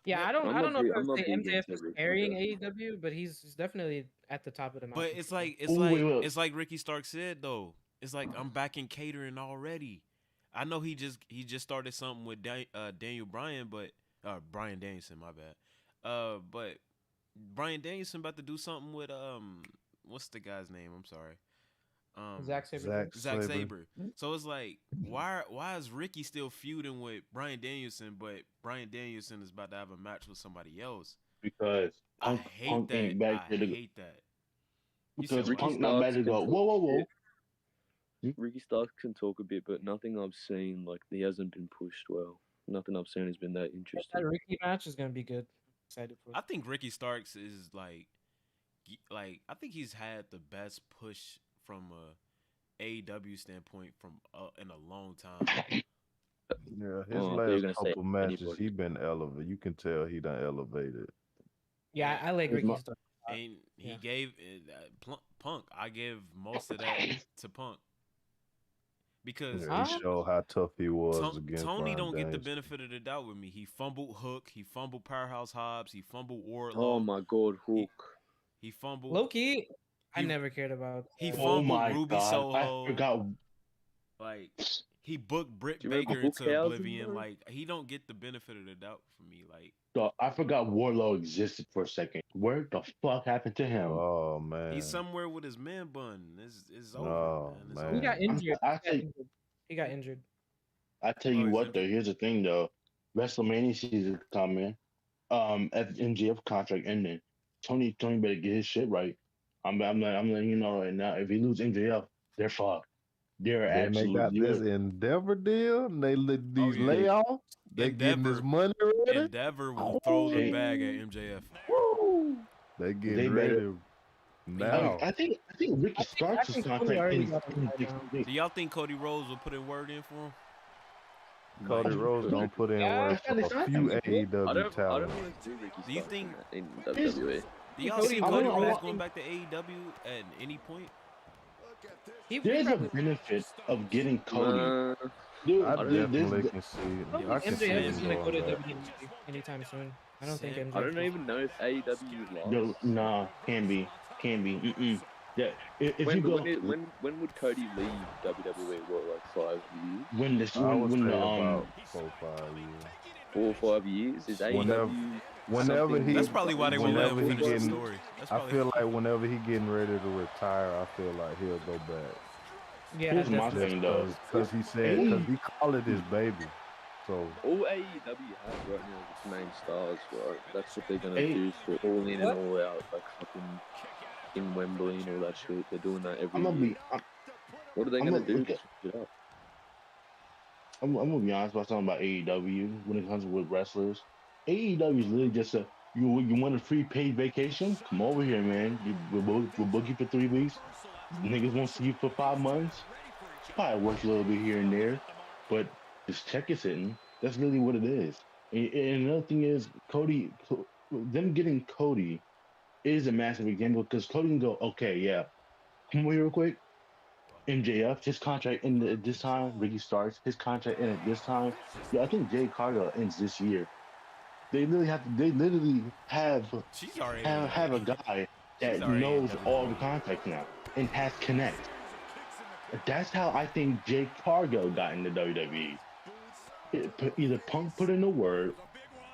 Yeah, But- I don't I'm know not if I I'm would not say big MJF into is Ricky carrying Starks. AEW, but he's definitely at the top of the mountain. But it's like Oh, wait. it's like Ricky Stark said though. It's like I'm back in catering already. I know he just started something with Daniel Bryan, but Bryan Danielson, my bad. But Bryan Danielson about to do something with what's the guy's name? I'm sorry. Zack Sabre. Zack Sabre. So it's like, why is Ricky still feuding with Bryan Danielson, but Bryan Danielson is about to have a match with somebody else? Because I Punk, hate Punk that. ain't back I there to hate that. You because said what? Punk not back to go. Whoa. Ricky Starks can talk a bit, but nothing I've seen, like, he hasn't been pushed well. Nothing I've seen has been that That interesting. Ricky match is gonna be good. Excited for I it. think Ricky Starks is like I think he's had the best push from a AEW standpoint from in a long time. Yeah, his Oh, you're last gonna say couple matches, anybody. he been elevated. You can tell he done elevated. Yeah, I like He's Ricky my- Starks. And he Yeah. gave Punk. I give most of that to Punk because Yeah, he showed how tough he was against Tony Bryan don't get the Danielson. benefit of the doubt with me. He fumbled Hook. He fumbled Powerhouse Hobbs. He fumbled Wardlow. Oh my God, Hook. He fumbled. Low-key, I He- never cared about. He Oh fumbled my Ruby God! Soho. I forgot. Like he booked Britt Do you remember Baker into Hookhausen, oblivion. bro? Like he don't get the benefit of the doubt from me. Like Dog, I forgot Warlow existed for a second. Where the fuck happened to him? Oh man, he's somewhere with his man bun. It's over, Oh, man. It's man. over. He got injured. I He got injured. I tell Oh, you he's what though, injured. here's the thing though. WrestleMania season coming. At the MJF contract ending, Tony better get his shit right. I'm letting you know right now. If he lose MJF, they're fucked. They're Then they got absolutely this Endeavor deal. And they let these yeah. layoffs. They getting this Endeavor. money ready. Endeavor will throw the Hey. bag at MJF. Woo! They getting They better- ready now. I think Ricky Starks' Cody contract already ends got it in right 60 now. days. Do y'all think Cody Rhodes will put in word in for him? Cody Rhodes gonna put in Yeah, work for a few I AEW don't talent. want to do Ricky Do you Starks think- in WWE. Do y'all Cody- see I Cody wanna- Rhodes going back to AEW at any point? There's a benefit of getting Cody. Dude, I there's- definitely can see it. I don't I think can see MJF him is gonna go doing to that. WWE anytime soon. I don't think Sam- MJF. I don't even know if AEW is live. Yo, nah, can be. Mm-mm. Yeah, if you When, go when would Cody leave WWE? What, like 5 years? when this I would when say the about 4-5 years. 4 or 5 years? Is AEW Whenever something- he, That's probably why they won't let him whenever he finish the getting, story. That's I probably feel like whenever he getting ready to retire, I feel like he'll go back. Yeah, Here's my definitely. thing though. Because he said, because he called it his baby. So all AEW has right now is its main stars, right? That's what they're gonna Hey. do for All In and All Out, like fucking in Wembley and all that shit. They're doing that every I'm gonna year. be What are they I'm gonna gonna do? look at- to switch it up? I'm gonna be honest about something about AEW when it comes with wrestlers. AEW is literally just a you want a free paid vacation? Come over here, man. We'll book you for 3 weeks. Niggas won't see you for 5 months. Probably works a little bit here and there, but this check is hitting. That's really what it is. And another thing is them getting Cody is a massive example because Cody can go, okay, yeah, come over here real quick. MJF, his contract ended at this time. Ricky Starks, his contract ended at this time. Yeah, I think Jay Cargill ends this year. They literally have she's already have a guy She's that already in knows all the contacts now and has connect. That's how I think Jay Cargill got into WWE. Either Punk put in the word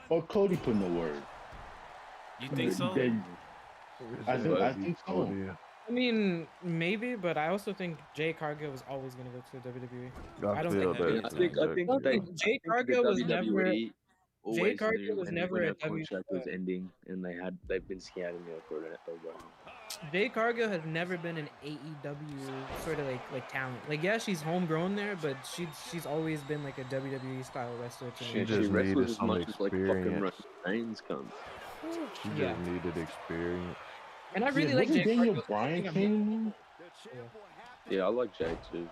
or Cody put in the word. You think so? I think so. I mean, maybe, but I also think Jay Cargill was always going to go to WWE. I don't feel think that. I think Jay the Cargill was never. WWE always Cargill knew was when never her a W- contract was ending, and they've been scouting her for a while. Jay Cargill has never been an AEW sort of like talent. Like, yeah, she's homegrown there, but she's always been like a WWE style wrestler to me. She just wrestles needed as some much as like fucking experience. Roman Reigns comes. She just Yeah. needed experience. And I really like wasn't Jay Daniel Cargill. Bryan I think came. Yeah, I like Jay too.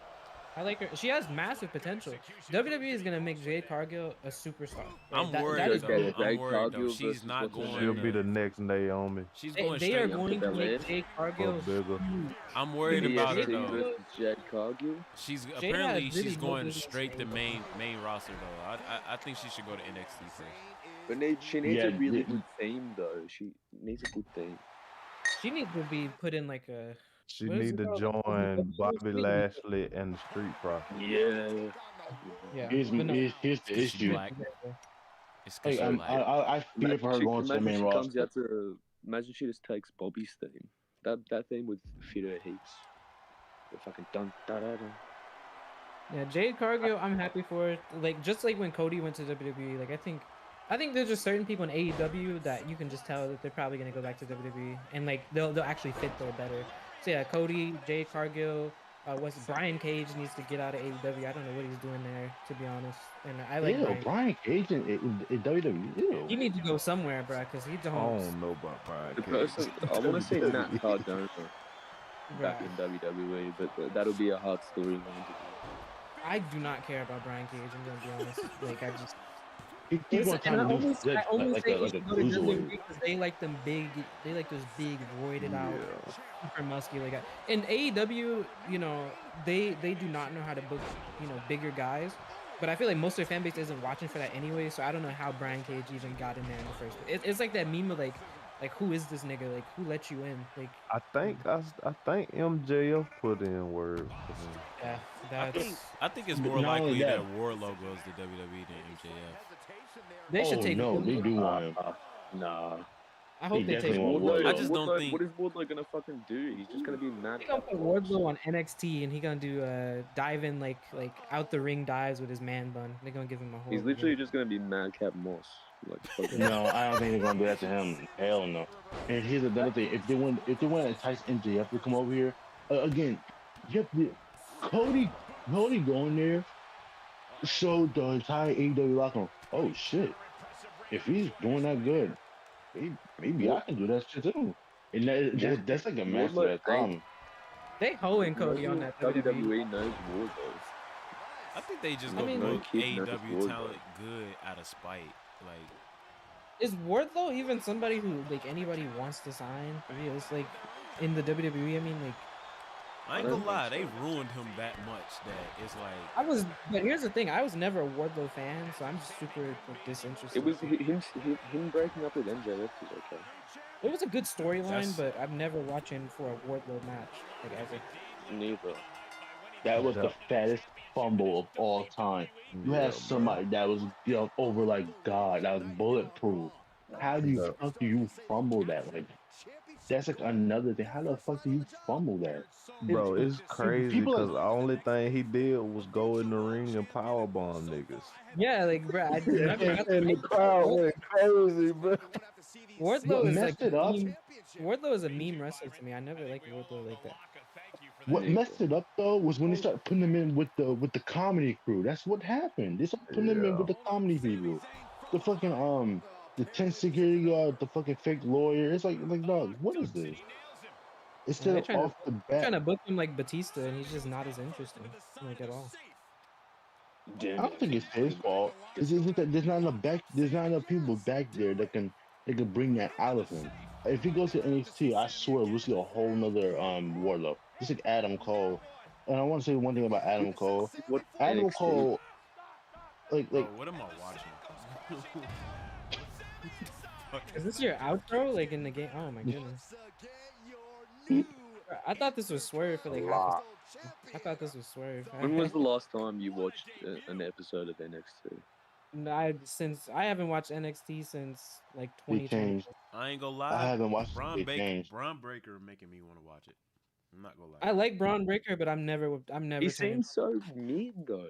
I like her. She has massive potential. WWE is gonna make Jade Cargill a superstar. I'm that worried is though. Jade I'm worried though. Cargill She's versus not what's her going. She'll be the next Naomi. She's They going are straight. going to Belair. make Jade Cargill But bigger. huge. I'm worried Maybe about her NXT though. versus Jade Cargill. She's Jade apparently has really she's no going business straight to staying. main roster though. I think she should go to NXT first. But she needs Yeah, a really yeah. good theme though. She needs a good theme. She needs to be put in like a. She What is need it to called? join Bobby Lashley and the Street Profits. Yeah. Yeah. Here's but no, here's the She's issue. black. It's because Like, she's black. I fear for her going to the main she roster. comes out to. Imagine she just takes Bobby's theme. That theme would fit her heaps. The fucking dun da da da. Yeah, Jade Cargill, I'm happy for it. Like just like when Cody went to WWE, like I think there's just certain people in AEW that you can just tell that they're probably gonna go back to WWE and like they'll actually fit there better. So yeah, Cody, Jade Cargill, Brian Cage needs to get out of AEW. I don't know what he's doing there, to be honest. And I like Ew, Brian. Brian Cage in WWE. Ew. He needs to go somewhere, bro, because he I don't. don't know about Brian The Cage. person I want to see Matt Cardona back in Bruh, WWE, but that'll be a hard storyline to do. I do not care about Brian Cage. I'm gonna be honest. Like I just. He keep on trying to do I only say he like a should go to cruiserweight. WWE because they like them big. They like those big, roided out, Yeah. super muscular guys. In AEW, you know, they do not know how to book, you know, bigger guys. But I feel like most of their fan base isn't watching for that anyway. So I don't know how Brian Cage even got in there in the first place. It's like that meme of like who is this nigga? Like who let you in? Like I think MJF put in word for him. yeah, I think it's more Not only likely that that- Wardlow goes to WWE than MJF. they should Oh take. no, they do want him. Nah. I hope They they take definitely want Wardlow. I just don't think- What is Wardlow gonna fucking do? He's just gonna be mad. He gonna put Wardlow on NXT and he gonna do dive in like out the ring dives with his man bun. They're gonna give him a whole. He's literally just gonna be Madcap Moss. Like fucking No, I don't think they're gonna do that to him. Hell no. And here's another thing: if they want to entice MJF to come over here, again, you have to, Cody going there showed the entire AEW locker room. Oh shit! If he's doing that good, maybe I can do that shit too. And that's like a massive Wardlow problem. They hoeing Cody on that WWE. WWE knows Wardlow. I think they just I go mean- book No kid knows AEW Wardlow. talent good out of spite. Like Is Wardlow even somebody who like anybody wants to sign? For real, it's like in the WWE. I mean, like I ain't gonna lie, they ruined him that much that it's like but here's the thing: I was never a Wardlow fan, so I'm just super like, disinterested. It was him breaking up with MJF was okay. It was a good storyline, That's- but I'm never watching for a Wardlow match like ever. Neither. That was the fattest fumble of all time. You Yeah, had somebody that was over like God, that was bulletproof. How do you fuck do you fumble that? Like that's like another thing. How the fuck do you fumble that? Bro, it's crazy people because the only thing he did was go in the ring and powerbomb niggas. Yeah, like bro, I forgot And the crowd went crazy, bro. Wardlow What is messed like it up? Wardlow is a meme wrestler to me. I never liked Wardlow like that. What messed it up though was when they started putting him in with the comedy crew. That's what happened. They started putting him in with the comedy people. The fucking the 10 security guard, the fucking fake lawyer. It's like dog, what is this? Instead of trying to- off the Trying to bat, book him like Batista, and he's just not as interesting like at all. I don't think it's his fault. It's just that there's not enough people back there that can bring that out of him. If he goes to NXT, I swear we'll see a whole nother Wardlow. Just like Adam Cole. And I want to say one thing about Adam Cole. What Adam NXT? Cole, like bro, what am I watching? Is this your outro like in the game? Oh my goodness. I thought this was Swerve for like half. I thought this was Swerve. When was the last time you watched an episode of NXT? I haven't watched NXT since like he 2020. changed. I ain't gonna I lie. haven't watched Braun it change. Breaker making me want to watch it. I'm not gonna lie. I like Braun Breaker, but I'm never. He seems so mid though.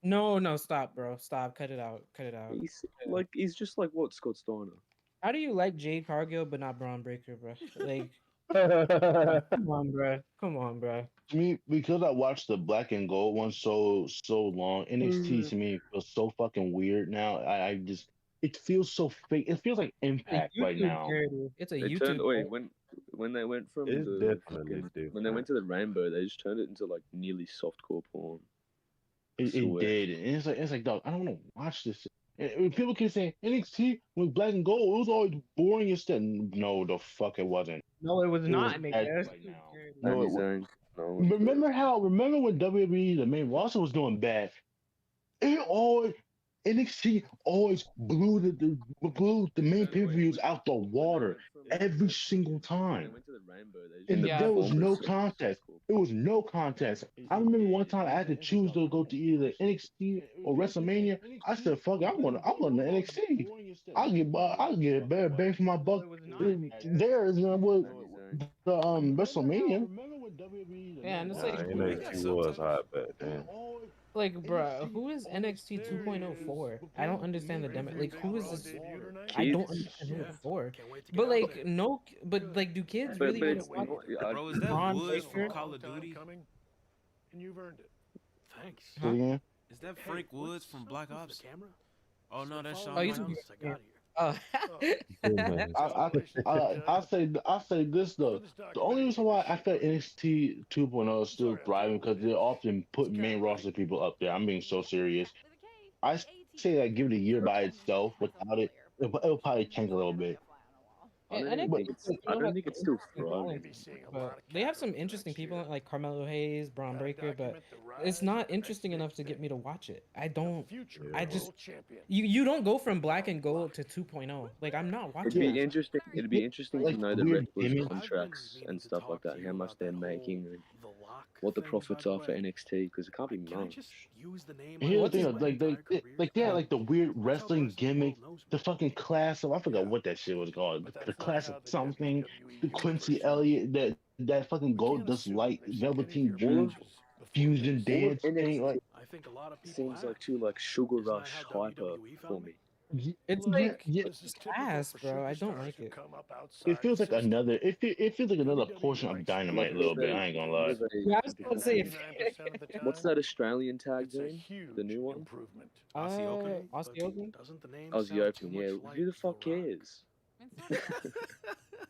No, stop, bro. Stop. Cut it out. He's just like what Scott Steiner. How do you like Jade Cargill but not Braun Breaker, bro? Like, come on, bro. To me, because I watched the black and gold one so long, NXT to me feels so fucking weird now. I just it feels so fake. It feels like Impact right now. It's a They YouTube. turned when they went from It's the definitely different. when they went to the Rainbow, they just turned it into like nearly softcore porn. It did, and it's like, dog, I don't want to watch this. And people keep saying NXT was black and gold. It was always boring and stuff. No, the fuck it wasn't. No, it was It not, was nigga. bad right now. No, No, it was. Remember when WWE the main roster was doing bad? It always NXT always blew the main pay-per-views out the water every single time. And there was no contest. It was no contest. I remember one time I had to choose to go to either NXT or WrestleMania. I said, "Fuck it, I'm going to NXT. I'll get a better bang for my buck there than I would the WrestleMania." Yeah, and it's like, NXT was hot back then. like, bro, who is NXT 2.0 for? I don't understand the demo. Like, who is this? I don't understand who it's for. But like, no, but like, do kids really want to watch? Bro, is that Braun Woods Breaker? from Call of Duty? And you've earned it. Thanks. Yeah. Is that Frank Woods from Black Ops? Camera? Oh no, that's Shawn Oh, he's Michaels. I got here. Oh, I say this though. The only reason why I feel NXT 2.0 is still thriving because they often put main roster people up there. I'm being so serious. I say that give it a year by itself. Without it, it'll probably tank a little bit. I don't think it's still thriving. but they have some interesting people like Carmelo Hayes, Braun Breaker, but it's not interesting enough to get me to watch it. I don't. I just you don't go from black and gold to 2.0. Like, I'm not watching. It'd be interesting. It'd be interesting to know the wrestlers' contracts and stuff like that, how much they're making, and what the profits are for NXT, because it can't be much. Here's the thing, like they had like the weird wrestling gimmick, the fucking class of I forgot what that shit was called, the class of something, the Quincy Elliott, that fucking Goldust Light Velveteen Dream fusion dance thing, like I think a lot of people seems like too like Sugar Rush hyper for me. It's like it's ass, bro. I don't like it. It feels like another. It feels like another portion of Dynamite a little bit. I ain't gonna lie. Yeah, I was gonna say, What's that Australian tag team? The new one? Aussie Open? Doesn't the name Aussie Open, yeah. Who the fuck cares?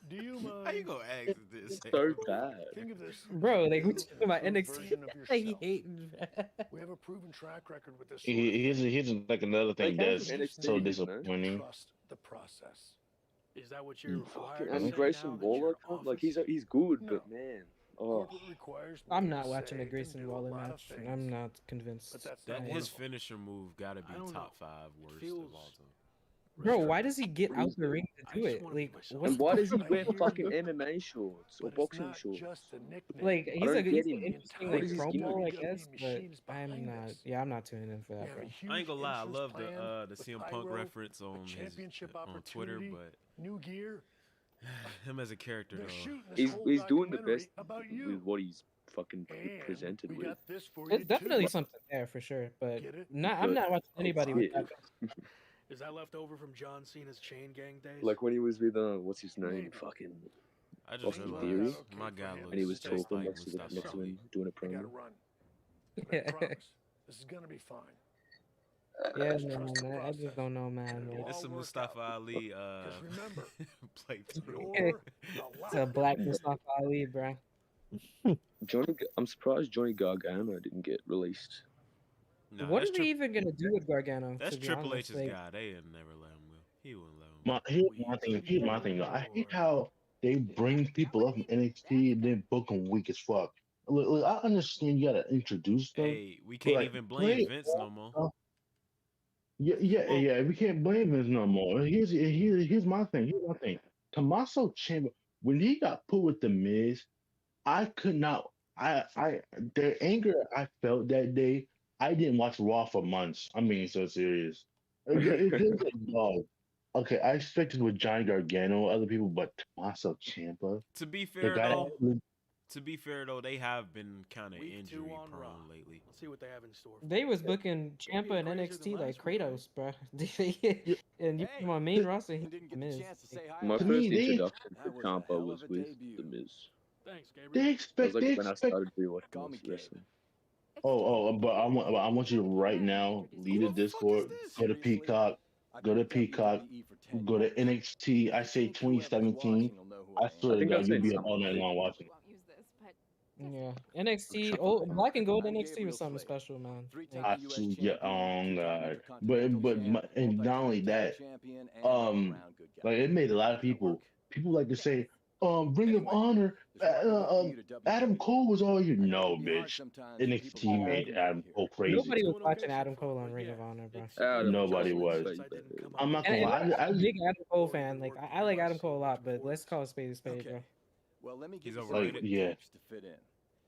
Do you mind? How you gonna ask this? So bad. Think of this. Bro, like, we're talking about NXT. I hate. We have a proven track record with this. Here's like another thing that's so disappointing. Trust the process. Is that what you're required? And Grayson Waller, like he's good, but man, I'm not watching a Grayson Waller match. I'm not convinced. That his finisher move gotta be top 5 worst of all time. Bro, why does he get out the ring to do it? Like, and why does he wear fucking MMA shorts or boxing shorts? Like, he's an interesting like promo, I guess, but I'm not. Yeah, I'm not tuning in for that, bro. I ain't gonna lie, I love the CM Punk reference on on Twitter, but new gear. Him as a character though, he's doing the best with what he's fucking presented with. It's definitely something there for sure, but I'm not watching anybody with that. Is that left over from John Cena's Chain Gang days? Like when he was with what's his name? Fucking I just Austin realized Theory. my guy looks And he was just talking like next to him, doing a promo. Run. I promise. This is gonna be fine. Yeah, man, I just don't know, man. Like, It's a Mustafa Ali playthrough. It's a black Mustafa Ali, bro. I'm surprised Johnny Gargano didn't get released. No, what are they even gonna do with Gargano? That's to be Triple honest? H's Like, guy. They would never let him go. He wouldn't let him. Here's my thing though. I hate how they bring people up from NXT and then book them weak as fuck. Look, I understand you gotta introduce them. Hey, we can't even blame Vince no more. Yeah. We can't blame Vince no more. Here's my thing. Tommaso Ciampa, when he got put with the Miz, I could not. The anger I felt that day. I didn't watch Raw for months. I'm being so serious. It feels like, dog. Okay, I expected with Johnny Gargano, other people, but Tommaso Ciampa. To be fair though, they have been kind of injury prone lately. Let's see what they have in store. they was booking Ciampa and NXT like Kratos, bro. And you put him on main roster, he Miz. My first introduction to Ciampa was with The Miz. Thanks, Gabriel. They expect. That was like when I started rewatching wrestling. But I want you to right now lead a Discord. Go to Peacock. Go to NXT. I say 2017. I swear to God, you'll be up all night long watching. Yeah, NXT. Oh, Black and Gold NXT was something special, man. I see. Yeah, oh god. And not only that, like it made a lot of people like to say, Ring of Honor, Adam Cole was all here. No, bitch. NXT made Adam Cole crazy. Nobody was watching Adam Cole on Ring of Honor, bro. Nobody was. I'm not gonna lie. I'm a big Adam Cole fan. Like I like Adam Cole a lot, but let's call a spade, bro. Well, let me He's give you overrated. some Yeah. tips to fit in.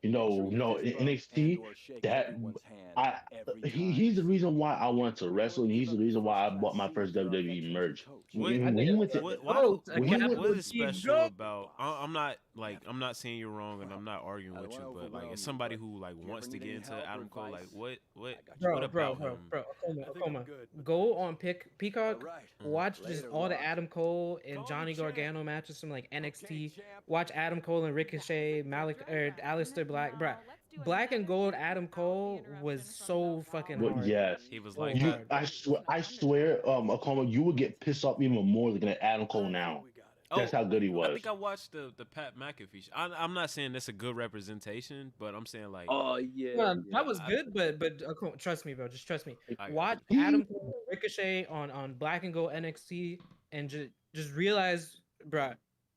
No, NXT. He's the reason why I wanted to wrestle, and he's the reason why I bought my first WWE merch. When he went to, What is special about? I'm not saying you're wrong, and I'm not arguing with you, but like, as somebody who like wants to get into Adam Cole, like, what about him? Bro, go on Peacock, watch just all the Adam Cole and Johnny Gargano matches from like NXT. Watch Adam Cole and Ricochet, Aleister Black, bro. Black and Gold Adam Cole was so fucking hard. Yes, He was like, I swear, Akoma, you would get pissed off even more looking at Adam Cole now. That's how good he was. I think I watched the Pat McAfee. I'm not saying that's a good representation, but I'm saying like, that was good, but trust me, bro. Just trust me. Watch Adam Cole and Ricochet on Black and Gold NXT, and just realize, bro,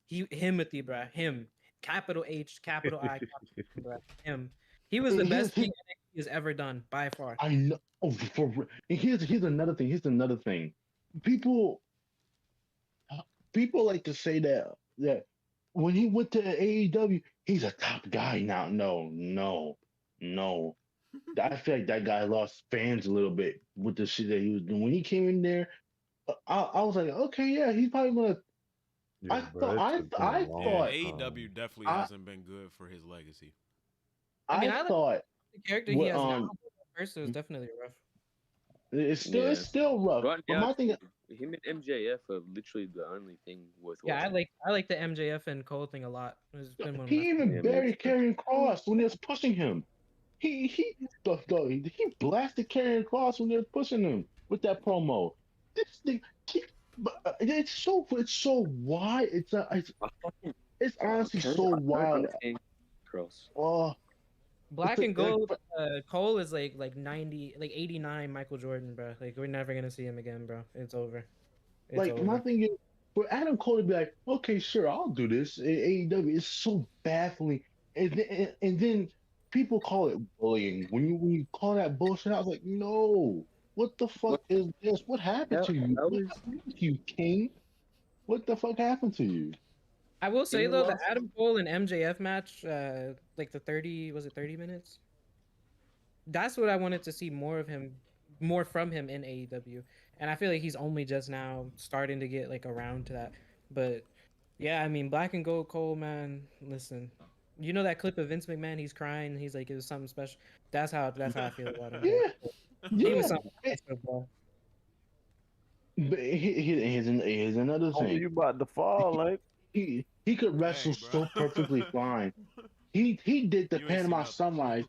him. Capital H, capital I, capital him. He was the best thing NXT has ever done by far. I know. Oh, here's another thing. People like to say that when he went to AEW, he's a top guy now. No. I feel like that guy lost fans a little bit with the shit that he was doing. When he came in there, I was like, okay, yeah, he's probably gonna. Yeah, I thought AEW definitely hasn't been good for his legacy. I thought the character he has now, first it was definitely rough. It's still rough. Right but now, my thing, him and MJF are literally the only thing worth Yeah, watching. I like the MJF and Cole thing a lot. It's been one of he even buried Karrion Kross when they was pushing him. He blasted Karrion Kross when they were pushing him with that promo. This thing, it's so wide. It's honestly so wild. Cross. Oh, Black and Gold. Cole is like 90, like 89 Michael Jordan, bro. Like we're never gonna see him again, bro. It's over. My thing is, for Adam Cole to be like, okay, sure, I'll do this. AEW is so baffling, and then people call it bullying. When you call that bullshit, I was like, no. What the fuck is this? What happened to you? What happened to you, King? What the fuck happened to you? I will say though, the Adam Cole and MJF match, like the 30 minutes? That's what I wanted to see more from him in AEW. And I feel like he's only just now starting to get like around to that. But yeah, I mean, Black and Gold Cole, man, listen. You know that clip of Vince McMahon, he's crying, he's like, it was something special. That's how I feel about him. He was something special, bro. But here's another thing. You about to fall, like he could wrestle so perfectly fine. He did the Panama Sunrise.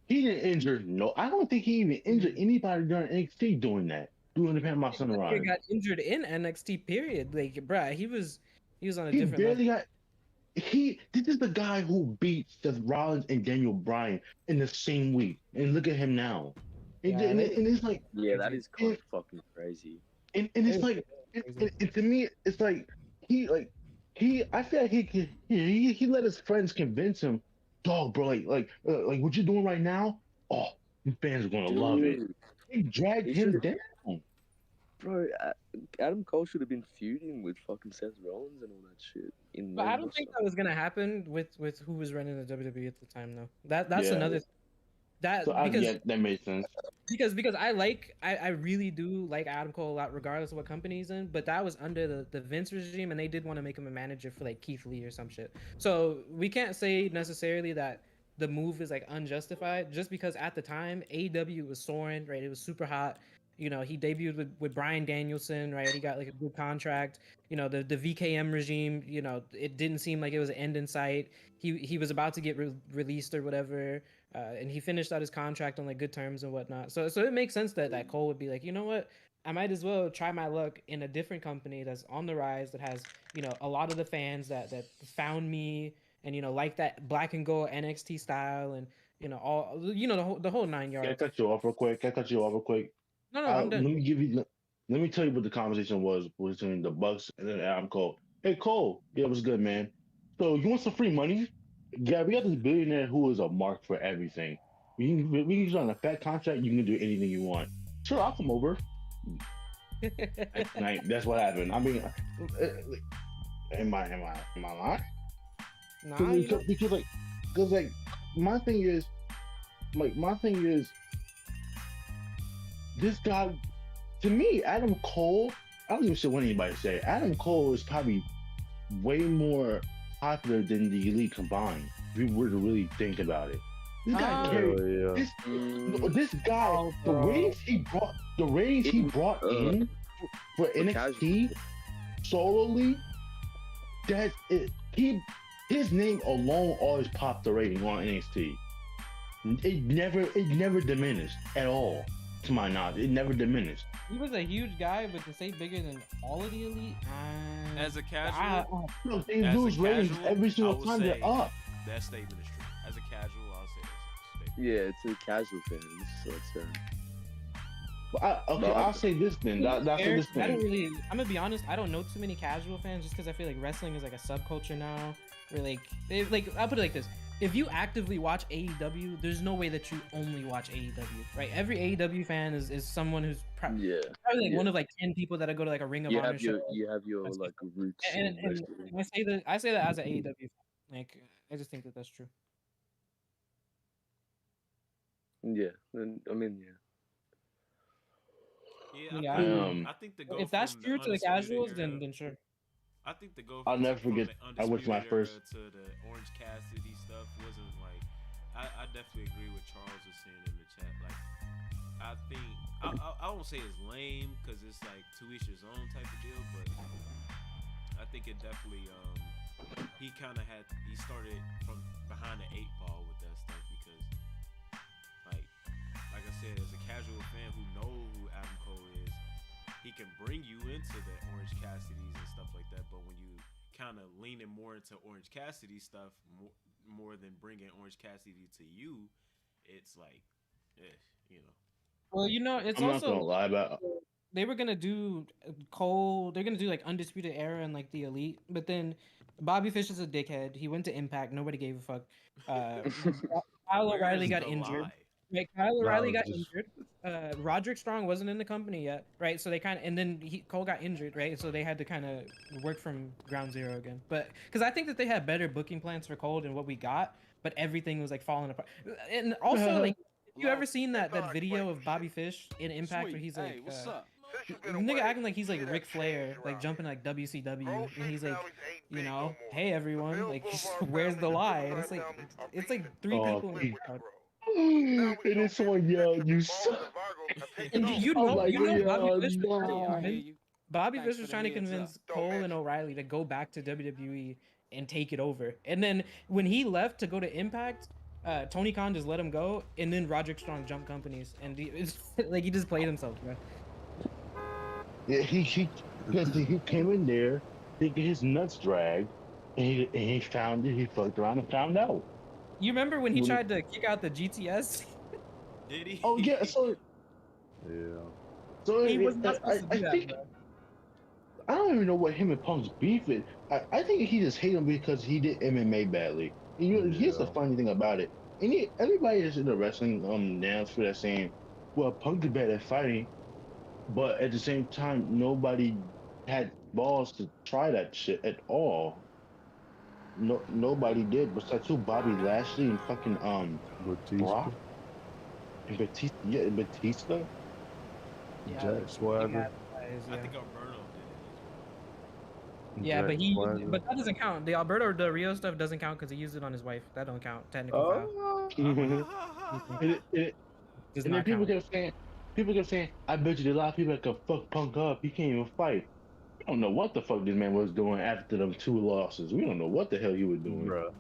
He didn't injure I don't think he even injured anybody during NXT doing the Panama Sunrise. He got injured in NXT. Period. Like, bruh, he was on a he different barely level. This is the guy who beat Seth Rollins and Daniel Bryan in the same week, and look at him now. And it's like, that is kind of fucking crazy. And it's like, and to me, it's like I feel like he let his friends convince him, dog, bro, like what you're doing right now, oh, fans are gonna love it. He dragged him down. Bro, Adam Cole should have been feuding with fucking Seth Rollins and all that shit. But I don't think that was gonna happen with who was running the WWE at the time, though. That's another. That makes sense. Because I really do like Adam Cole a lot, regardless of what company he's in. But that was under the Vince regime, and they did want to make him a manager for like Keith Lee or some shit. So we can't say necessarily that the move is like unjustified, just because at the time AEW was soaring, right? It was super hot. You know, he debuted with Bryan Danielson, right? He got like a good contract. You know, the VKM regime, you know, it didn't seem like it was an end in sight. He was about to get released or whatever, and he finished out his contract on like good terms and whatnot. So it makes sense that Cole would be like, you know what, I might as well try my luck in a different company that's on the rise, that has, you know, a lot of the fans that found me and like that black and gold NXT style, and all the whole 9 yards. Can I cut you off real quick? No, I'm Let done. me let me tell you what the conversation was between the Bucks and then Adam Cole. Hey Cole, yeah, what's good, man? So you want some free money? Yeah, we got this billionaire who is a mark for everything. We can get on a fat contract. You can do anything you want. Sure, I'll come over. That's what happened. I mean, am I lying? Nah, Because my thing is, this guy, to me, Adam Cole. I don't even say what anybody say. Adam Cole is probably way more popular than the Elite combined. If we were to really think about it, this guy carried this guy. The ratings he brought in for NXT solely. That's it. His name alone always popped the rating on NXT. It never diminished at all, to my knowledge. It never diminished. He was a huge guy, but to say bigger than all of the Elite, As a casual, they lose ratings every single time they're up. That statement is true. As a casual, I'll say that's a statement. Yeah, it's a casual fan. So it's I'll say this then. I don't really. I'm gonna be honest. I don't know too many casual fans just because I feel like wrestling is like a subculture now. Where I'll put it like this: if you actively watch AEW, there's no way that you only watch AEW, right? Every AEW fan is someone who's probably one of 10 people that go to a Ring of Honor show. You have your roots. And I say that as an AEW fan. I just think that that's true. Yeah, I mean, yeah. Yeah, I think if that's true to the casuals, then sure. I think the go. I'll never forget. I was my first to the Orange Cassidy stuff wasn't like. I definitely agree with Charles was saying in the chat. Like, I think I won't say it's lame because it's like to each his own type of deal, but I think it definitely he started from behind the 8 ball with that stuff because like I said, as a casual fan who knows who Adam Cole is, he can bring you into the Orange Cassidy's and stuff like that. But when you kind of leaning more into Orange Cassidy stuff more than bringing Orange Cassidy to you, it's like, Well, it's I'm also not gonna lie about. They were gonna do Cole. They're gonna do Undisputed Era and the Elite, but then Bobby Fish is a dickhead. He went to Impact. Nobody gave a fuck. Kyle O'Reilly got injured. Right, Kyle O'Reilly got injured. Roderick Strong wasn't in the company yet, right? So they and then Cole got injured, right? So they had to kind of work from ground zero again. But because I think that they had better booking plans for Cole than what we got, but everything was falling apart. And also, have you ever seen that video of Bobby Fish in Impact where he's like, what's up? nigga acting like he's like Ric Flair, jumping WCW, and he's like, hey everyone, where's the lie? And it's like 3 people in the crowd. It is someone yelled, "You suck!" And Bobby Fish was trying to convince Cole and O'Reilly to go back to WWE and take it over. And then when he left to go to Impact, Tony Khan just let him go, and then Roderick Strong jumped companies, and he just played himself, bro. Yeah, he came in there thinking his nuts dragged, and he found it. He fucked around and found out. You remember when he tried to kick out the GTS? Did he? Oh yeah, so yeah. So he was not supposed to do that, think bro. I don't even know what him and Punk's beef is. I think he just hate him because he did MMA badly. Here's the funny thing about it. Everybody that's in the wrestling dance for that saying, well, Punk is bad at fighting, but at the same time, nobody had balls to try that shit at all. No, nobody did besides Bobby Lashley and fucking Batista. Brock and Batista. Yeah, Batista. Jack Swagger. I think Alberto did it. Yeah, but that doesn't count. The Alberto Del Rio stuff doesn't count because he used it on his wife. That don't count technically. And then people kept saying, I bet you there are a lot of people that can fuck Punk up. He can't even fight. I don't know what the fuck this man was doing after them 2 losses. We don't know what the hell he was doing. Bruh,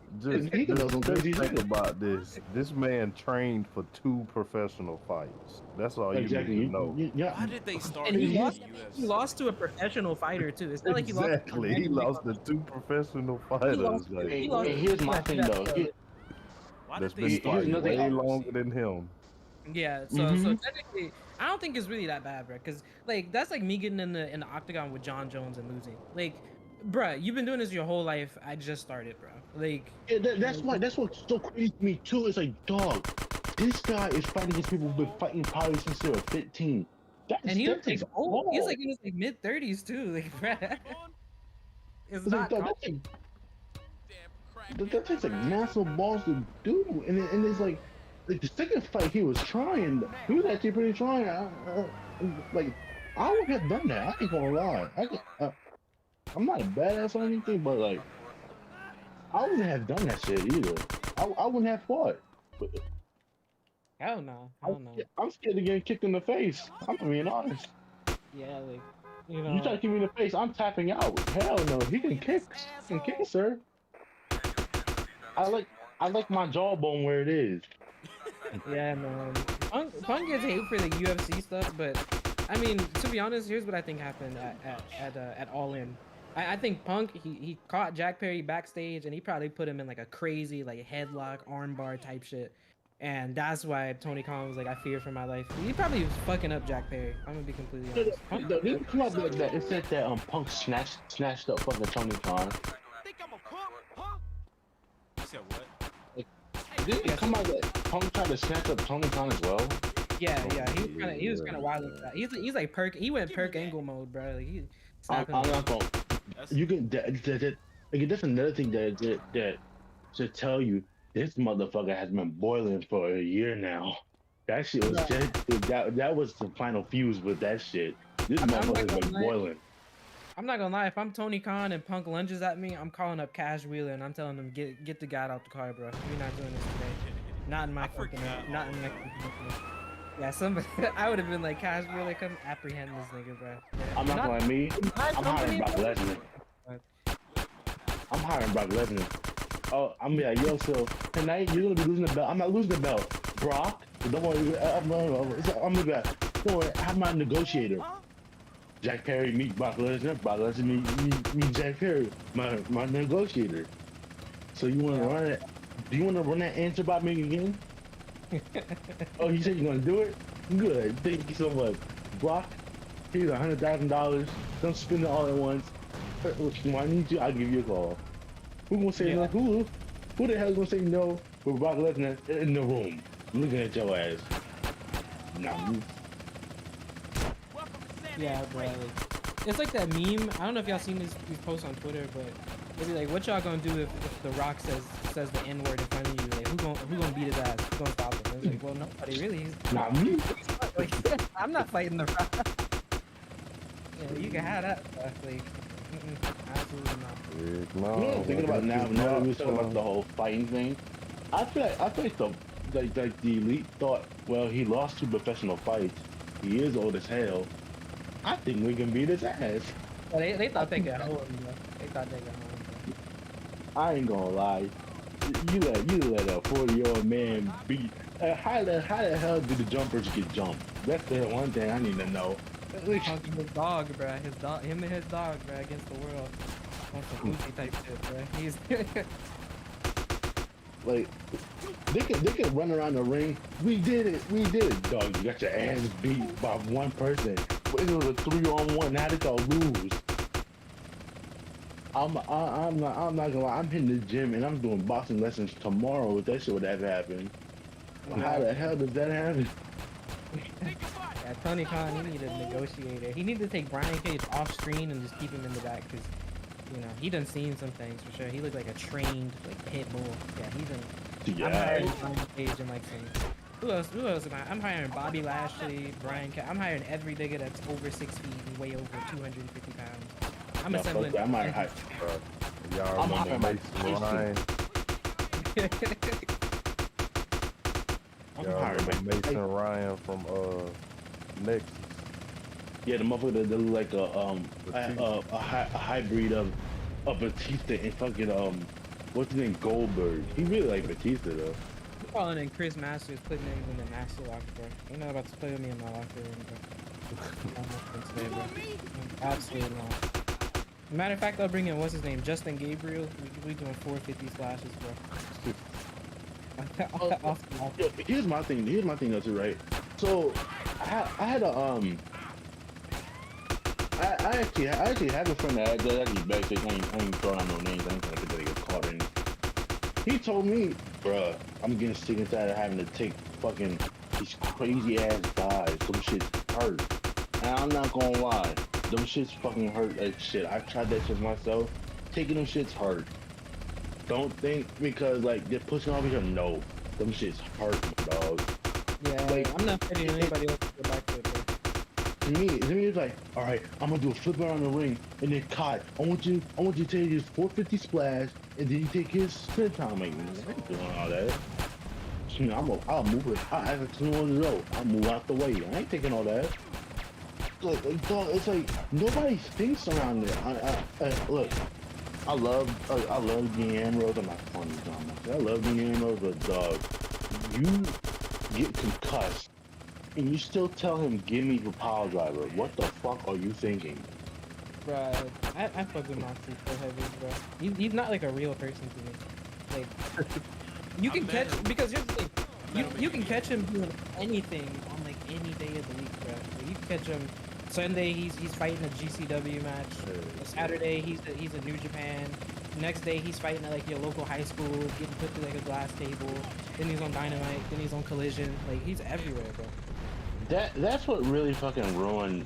He could have some just crazy think shit. about this. This man trained for 2 professional fights. That's all Exactly. you need to know. Yeah. Why did they start And he in the lost. UFC? He lost to a professional fighter too. It's not like he lost. Exactly. He lost to 2 professional fighters. lost- Like, he lost- Hey, here's my thing though. Why that's did been they start fighting another- way longer than him. Yeah, so technically, I don't think it's really that bad, bro. Because like that's like me getting in the octagon with John Jones and losing. Like, bruh, you've been doing this your whole life. I just started, bro. Like, Yeah, that's what's so crazy to me too. It's like, dog, this guy is fighting against people who've been fighting probably since they were 15. and he That was like takes old. He's balls. like in his like mid-30s too. Like, bruh. It's It's not. like, dog, that takes like massive balls to do, and it's like the second fight he was trying. He was actually pretty trying. Like I would have done that. I ain't gonna lie. I'm not a badass or anything, but like I wouldn't have done that shit either. I wouldn't have fought. Hell no. Hell no. I'm scared of getting kicked in the face. I'm being honest. Yeah, like, you know. You try to kick me in the face, I'm tapping out. Hell no, he can kick. He can kick, sir. I like my jawbone where it is. Yeah, man. Punk gets hate for the UFC stuff, but I mean, to be honest, here's what I think happened at All In. I think Punk he caught Jack Perry backstage and he probably put him in like a crazy like headlock armbar type shit, and that's why Tony Khan was like, I fear for my life. He probably was fucking up Jack Perry. I'm gonna be completely honest. Punk, Didn't come out that it said that Punk snatched up fucking Tony Khan. You said what? Didn't it come out that Punk tried to snatch up Tony Khan as well? yeah, he was kind of wild with that. He's like Perk. He went Perk Angle mode, bro. Like he. I'm not gonna. You can that's another thing that should tell you this motherfucker has been boiling for a year now. That shit was that was the final fuse with that shit. This motherfucker's been boiling. I'm not gonna lie, if I'm Tony Khan and Punk lunges at me, I'm calling up Cash Wheeler and I'm telling him get the guy out the car, bro. We're not doing this today. Not in my fucking not in my company. Yeah, somebody I would have been like, Cash Wheeler, come apprehend this nigga, bro. Yeah. I'm not gonna me. I'm hiring Brock Lesnar. I'm hiring Brock Lesnar. Oh, I'm gonna be like, yo, so tonight you're gonna be losing the belt. I'm not losing the belt, Brock. Don't worry, I'm gonna be like, don't worry, I'm my negotiator. Jack Perry meet Brock Lesnar. Brock Lesnar meet Jack Perry, my negotiator. So you want to run it? Do you want to run that answer by me again? Oh, you said you're gonna do it? Good. Thank you so much, Brock. Here's $100,000. Don't spend it all at once. When I need you, I'll give you a call. Who gonna say no? Who the hell gonna say no with Brock Lesnar in the room looking at your ass? Nah. Yeah, bro. Like, it's like that meme. I don't know if y'all seen these posts on Twitter, but it'd be like, what y'all gonna do if The Rock says the N word in front of you? Like, who gonna beat his ass? Who gonna stop him? It's like, well, nobody really. Not me. Like, I'm not fighting The Rock. Yeah, you can have that stuff. Like, absolutely not. No, Thinking about now that we were talking about the whole fighting thing, I feel like the elite thought, well, he lost 2 professional fights. He is old as hell. I think we can beat his ass. Well, they thought they could hold him, bro. They thought they could hold him. I ain't gonna lie. You let a 40-year-old man beat. How the hell do the jumpers get jumped? That's the one thing I need to know. Punk and his dog, bro. Him and his dog, bro, against the world. That's some goofy type shit, bro. He's like they can run around the ring. We did it, dog. You got your ass beat by one person. It was a 3-on-1. How did y'all lose? I'm not gonna lie. I'm hitting the gym and I'm doing boxing lessons tomorrow. If that shit would ever happen, how the hell does that happen? Yeah, Tony Khan, he needed a negotiator. He needed to take Brian Cage off screen and just keep him in the back because, you know, he done seen some things for sure. He looked like a trained like pit bull. Yeah, he done. Yeah. I'm hiring Brian Cage and like saying, who else am I? I'm hiring Bobby Lashley, Brian Cage. I'm hiring every nigga that's over 6 feet and way over 250 pounds. I'm assembling. I'm hiring. Y'all remember Mason Ryan? Y'all remember Mason Ryan from Nexus? Yeah, the motherfucker that look like a hybrid of Batista and fucking what's his name, Goldberg. He really like Batista though. Calling in Chris Masters, putting names in the master locker, bro. You're not about to play with me in my locker room, bro. I'm not today, bro. Absolutely not. Matter of fact, I'll bring in what's his name, Justin Gabriel. We doing 450 splashes, bro. Yo, here's my thing. Here's my thing though too, right? So I had a I actually have a friend that actually backstage. I ain't throwing out no names. I ain't trying to get that get caught in. He told me, bruh, I'm getting sick and tired of having to take fucking these crazy ass dives. Some shit's hurt. And I'm not gonna lie, them shits fucking hurt like shit. I've tried that shit myself. Taking them shits hurt. Don't think because like they're pushing off each other. No, them shits hurt, my dog. Yeah, Like, I'm not fighting anybody else to go back to it, bro. To me, it's like, all right, I'm gonna do a flip around the ring, and then Kai, I want you to take his 450 splash, and then you take his spin time. Like, man, I ain't doing all that. You know, I'll move it. I'll act like someone else. I'll move out the way. I ain't taking all that. Like dog, it's like nobody thinks around there. Look, I love Dean Ambrose. I'm not funny, John. I love Dean Ambrose, but dog, you get concussed. And you still tell him, give me your power driver. What the fuck are you thinking? Bruh, I fuck with Moxley so heavy, bro. He's not like a real person to me. Like, you can catch, because here's the thing, you can catch him doing anything on like any day of the week, bro. Like, you can catch him Sunday, he's fighting a GCW match. Saturday, he's a New Japan. Next day, he's fighting at like your local high school, getting put through like a glass table. Then he's on Dynamite. Then he's on Collision. Like, he's everywhere, bro. That's what really fucking ruined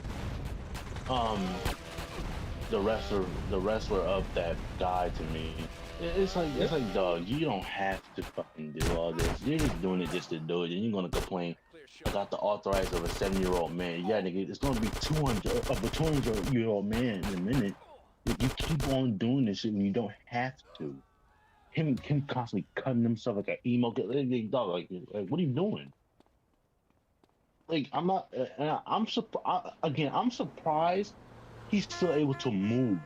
the wrestler of that guy to me. It's like dog, you don't have to fucking do all this. You're just doing it just to do it, and you're gonna complain about the arthritis of a 7-year-old man. Yeah, nigga, it's gonna be 200 of a 200-year-old man in a minute. You keep on doing this shit when you don't have to. Him constantly cutting himself like an emo kid. Like, dog, like what are you doing? Like, I'm not. I'm surprised he's still able to move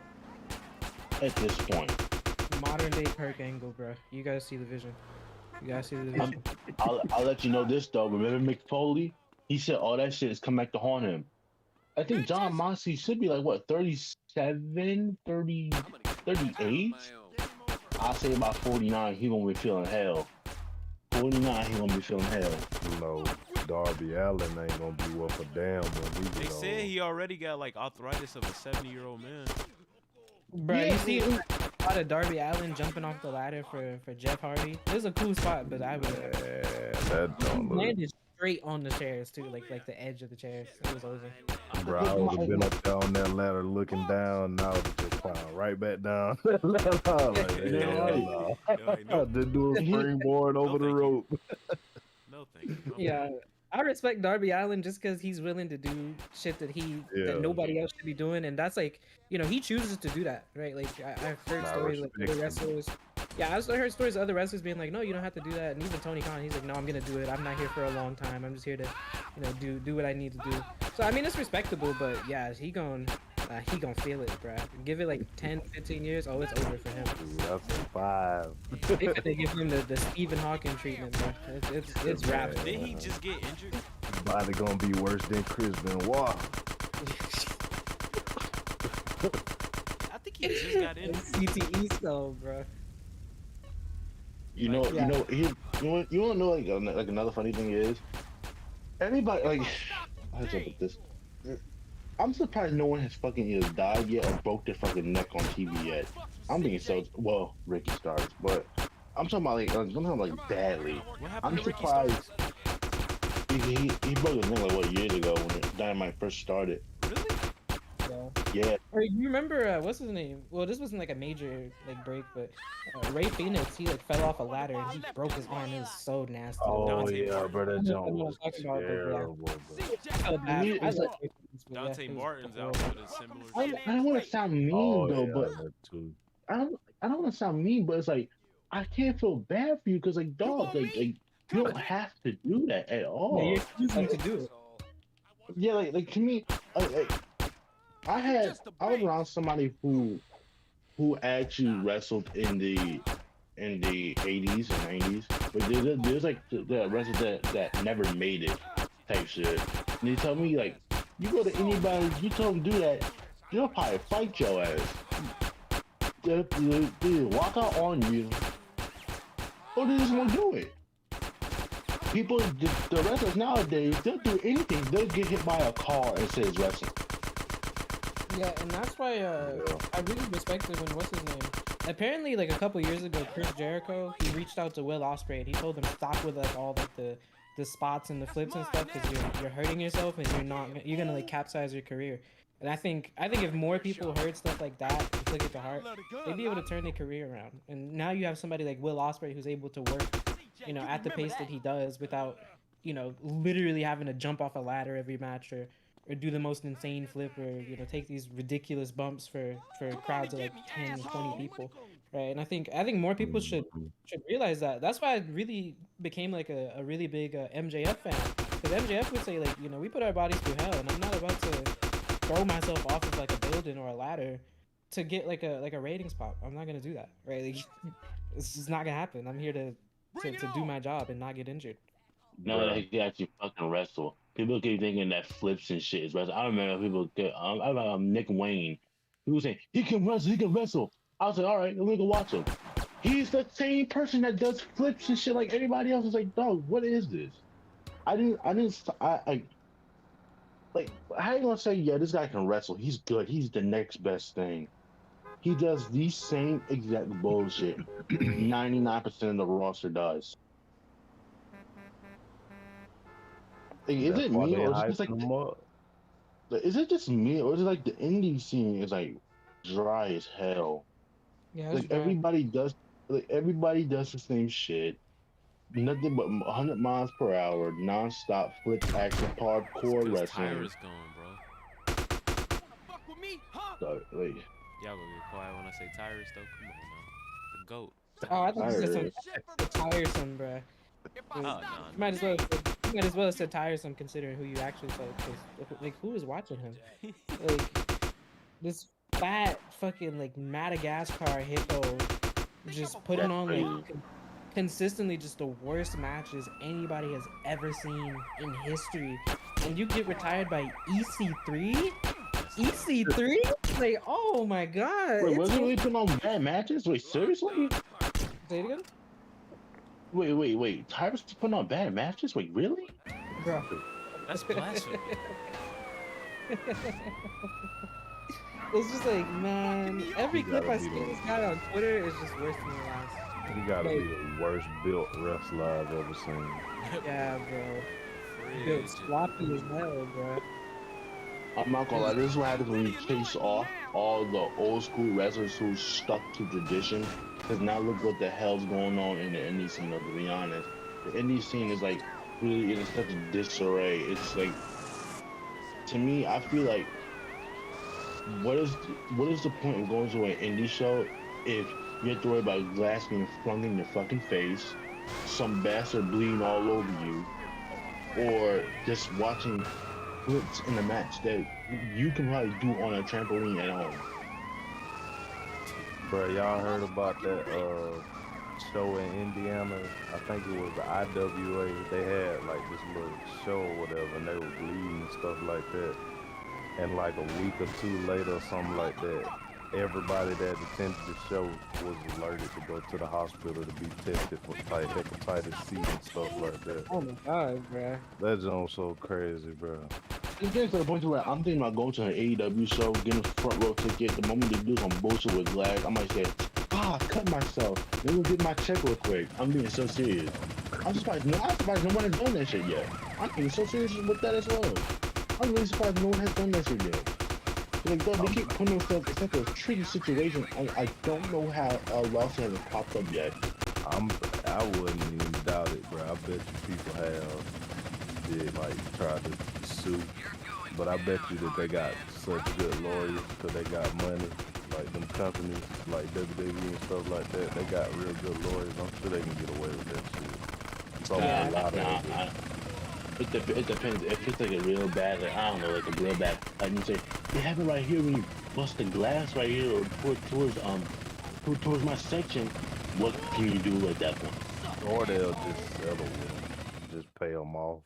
at this point. Modern day Kurt Angle, bro. You guys see the vision. You guys see the vision. I'll let you know this though. Remember Mick Foley? He said all that shit is come back to haunt him. I think John Moxley should be like what, 37, 30, 38? I'll say about 49. He gonna be feeling hell. 49. He gonna be feeling hell. No. Darby Allin ain't gonna be worth a damn when he They get said old. he already got like arthritis of a 70-year-old man. Bro, you see a spot of Darby Allin jumping off the ladder for Jeff Hardy. It was a cool spot, but I would that don't look. landed straight on the chairs too, like the edge of the chairs. It was over. Bro, I would have been up there on that ladder looking down, and I would have just climbed right back down. Like, no. Just do a springboard over the rope. No thank you. Yeah, I respect Darby Allin just because he's willing to do shit that nobody else should be doing, and that's like, you know, he chooses to do that, right? Like I've heard stories like other wrestlers. Yeah, I also heard stories of other wrestlers being like, no, you don't have to do that, and even Tony Khan, he's like, no, I'm gonna do it. I'm not here for a long time. I'm just here to, you know, do what I need to do. So I mean, it's respectable, but yeah, he gonna feel it, bro. Give it like 10, 15 years, oh, it's over for him. That's 5. They give him the Stephen Hawking treatment, bro. It's wrapped. Did he just get injured? Body gonna be worse than Chris Benoit. I think he just got injured. CTE stuff, bro. You know, you wanna know like another funny thing is, everybody like, how do I put this? I'm surprised no one has fucking either died yet or broke their fucking neck on TV yet. I'm being so well, Ricky Starks, but I'm talking about like badly. I'm surprised. He broke his neck like what, years ago when Dynamite first started. Really? Yeah. Or you remember what's his name? Well, this wasn't like a major like break, but Ray Phoenix, he like fell off a ladder and he broke his arm. It was so nasty. Oh Dante yeah, Martin. bro, that I joint know was what I'm talking about, but yeah. terrible, bro. I felt bad. Me, I it's like like- Ray Phoenix, but Dante yeah, it was Martin's out horrible. with a similar. I don't want to sound mean Oh though, yeah, but that too. I don't want to sound mean, but it's like I can't feel bad for you because like dog, like you don't have to do that at all. Yeah, you're choosing to do it. Yeah, like to me, I was around somebody who actually wrestled in the 80s and 90s, but there's like the wrestlers that never made it type shit. And they tell me like, you go to anybody, you tell them to do that, they'll probably fight your ass. They walk out on you, or they just won't do it. People, the wrestlers nowadays, they'll do anything. They'll get hit by a car and say it's wrestling. Yeah, and that's why I really respected when what's his name. Apparently, like a couple years ago, Chris Jericho, he reached out to Will Ospreay and he told him stop with like all like the spots and the flips and stuff because you're hurting yourself and you're gonna like capsize your career. And I think if more people heard stuff like that and took it to heart, they'd be able to turn their career around. And now you have somebody like Will Ospreay who's able to work, you know, at the pace that he does without, you know, literally having to jump off a ladder every match or do the most insane flip or, you know, take these ridiculous bumps for crowds of like 10, 20 people, right? And I think more people should realize that. That's why I really became like a really big MJF fan, because MJF would say like, you know, we put our bodies through hell, and I'm not about to throw myself off of like a building or a ladder to get like a ratings pop. I'm not gonna do that, right? Like, it's just not gonna happen. I'm here to do my job and not get injured. No, he can actually fucking wrestle. People keep thinking that flips and shit is wrestling. I remember people get, Nick Wayne. People saying, he can wrestle. I was like, all right, let me go watch him. He's the same person that does flips and shit like everybody else. Is like, dog, what is this? I like, how you gonna say, yeah, this guy can wrestle, he's good, he's the next best thing? He does the same exact bullshit 99% of the roster does. Like, is it me, or is it just like, is it just me, or is it like the indie scene is like dry as hell? Yeah, like everybody does the same shit. Nothing but 100 miles per hour, non-stop flip action, hardcore wrestling. Tyra's gone, bro. So, like, y'all gonna get quiet when I say Tyrus, though. Come on, now. The GOAT. Oh, I thought you said tiresome, bro. No. You might as well have said tiresome considering who you actually saw. Like, who is watching him? Like, this fat fucking like Madagascar hippo just putting on like consistently just the worst matches anybody has ever seen in history, and you get retired by EC3? EC3? Like, oh my god. Wait, wasn't he putting on bad matches? Wait, seriously? Say it again? Wait. Tyrus putting on bad matches? Wait, really? Bro. That's blasphemy. It's just like, man, every clip I see this guy on Twitter is just worse than the last. He gotta be the worst built wrestler I've ever seen. Yeah, bro. Built sloppy as hell, bro. I'm not gonna lie, this is what happens when you chase off all the old school wrestlers who stuck to tradition. Because now look what the hell's going on in the indie scene, though, to be honest. The indie scene is like really in such a disarray. It's like, to me, I feel like, what is the point of going to an indie show if you have to worry about glass being flung in your fucking face, some bastard bleeding all over you, or just watching flips in a match that you can probably do on a trampoline at home? Bro, y'all heard about that show in Indiana? I think it was the IWA. They had like this little show or whatever, and they were bleeding and stuff like that. And like a week or two later, or something like that, everybody that attended the show was alerted to go to the hospital to be tested for hepatitis C and stuff like that. Oh my god, bro. That joint's so crazy, bro. It's getting to the point where I'm thinking about going to an AEW show, getting a front row ticket. The moment they do some bullshit with glass, I might say, cut myself. Let me get my check real quick. I'm being so serious. I'm surprised no one has done that shit yet. I'm being so serious with that as well. I'm really surprised no one has done that shit yet. Like, they keep putting themselves in such a tricky situation. I don't know how a lawsuit hasn't popped up yet. I wouldn't even doubt it, bro. I bet you people have like tried to sue, but I bet you that they got such good lawyers because they got money. Like them companies, like WWE and stuff like that, they got real good lawyers. I'm sure they can get away with that shit. So a lot of It depends. If it's like a real bad, like, I don't know, like a real bad, like you say, they have it right here when you bust the glass right here or towards my section. What can you do at that point? Or they'll just settle with them, just pay them off.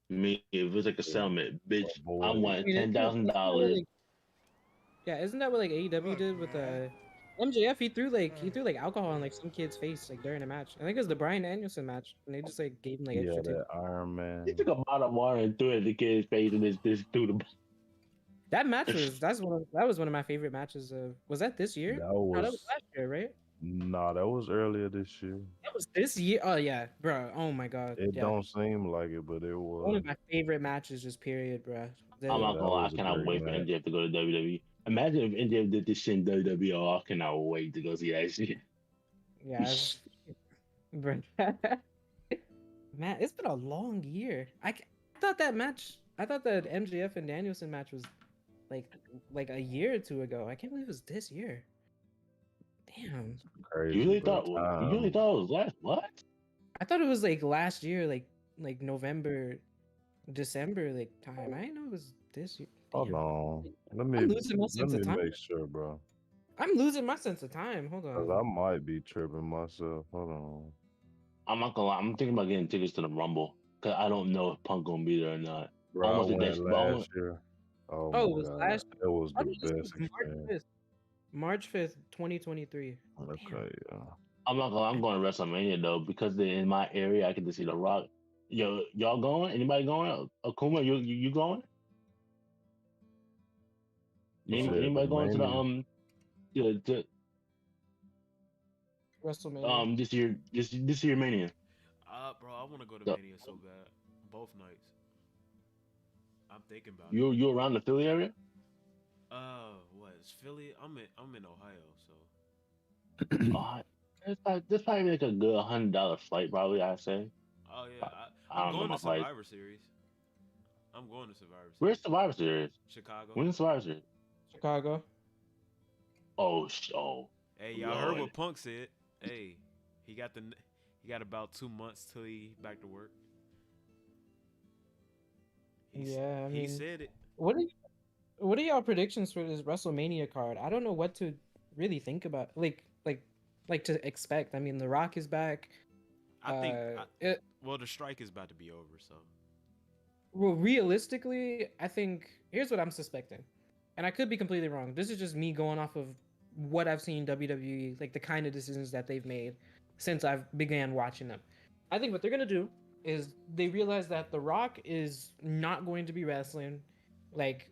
Me, if it's like a settlement, bitch, I want isn't $10,000. Yeah, isn't that what like AEW did with MJF? He threw like alcohol in like some kid's face like during a match. I think it was the Bryan Danielson match, and they just like gave him like Yeah, extra that Iron Man. He took a bottle of water and threw it in the kid's face, and this through the. That match was one of my favorite matches of. Was that this year? That No, that was was last year, right? nah, that was earlier this year. That was this year. Oh yeah, bro. Oh my god. It Yeah. don't seem like it, but it One was. of my favorite matches, just period, bro. I'm not gonna lie, I was a cannot great wait for match. MJF to go to WWE. Imagine if MJF did this shit in WWE. Oh, I cannot wait to go see that shit. Yeah, bro. Man, it's been a long year. I thought that MJF and Danielson match was like a year or two ago. I can't believe it was this year. Damn. Crazy. You really but thought it was last what? I thought it was like last year, like November, December, like time. I didn't know it was this year. Hold Damn. on. Let I'm me losing my sense of time. make sure, bro. I'm losing my sense of time. Hold Cause on. I might be tripping myself. Hold on. I'm not gonna lie, I'm thinking about getting tickets to the Rumble because I don't know if Punk gonna be there or not. Bro, I Almost went against- last year. Oh, Oh, my it was God. last. It was I the think this best was March experience. 5th. March 5th, 2023. Okay, yeah. I'm not gonna. I'm going to WrestleMania though because in my area I can just see The Rock. Yo, y'all going? Anybody going? Akuma, you going? You said Anybody going to the Mania? WrestleMania. this year Mania? Bro, I want to go to So- Mania so bad. Both nights. I'm thinking about it. You around the Philly area? What is Philly? I'm in Ohio, so That's probably like a good $100 flight, probably. I'd say. oh yeah, I I'm don't know going my to flight. Survivor Series. I'm going to Survivor Series. Where's Survivor Series? Chicago. When's Survivor Series? Chicago. Oh. Hey, y'all heard Lord. what Punk said? Hey, he got about 2 months till he back to work. Yeah, I he mean, said it. What are y'all predictions for this WrestleMania card? I don't know what to really think about. Like to expect. I mean, The Rock is back. I think. It, Well, the strike is about to be over, so. well, realistically, I think here's what I'm suspecting, and I could be completely wrong. This is just me going off of what I've seen WWE, like the kind of decisions that they've made since I've began watching them. I think what they're gonna do is they realize that The Rock is not going to be wrestling, like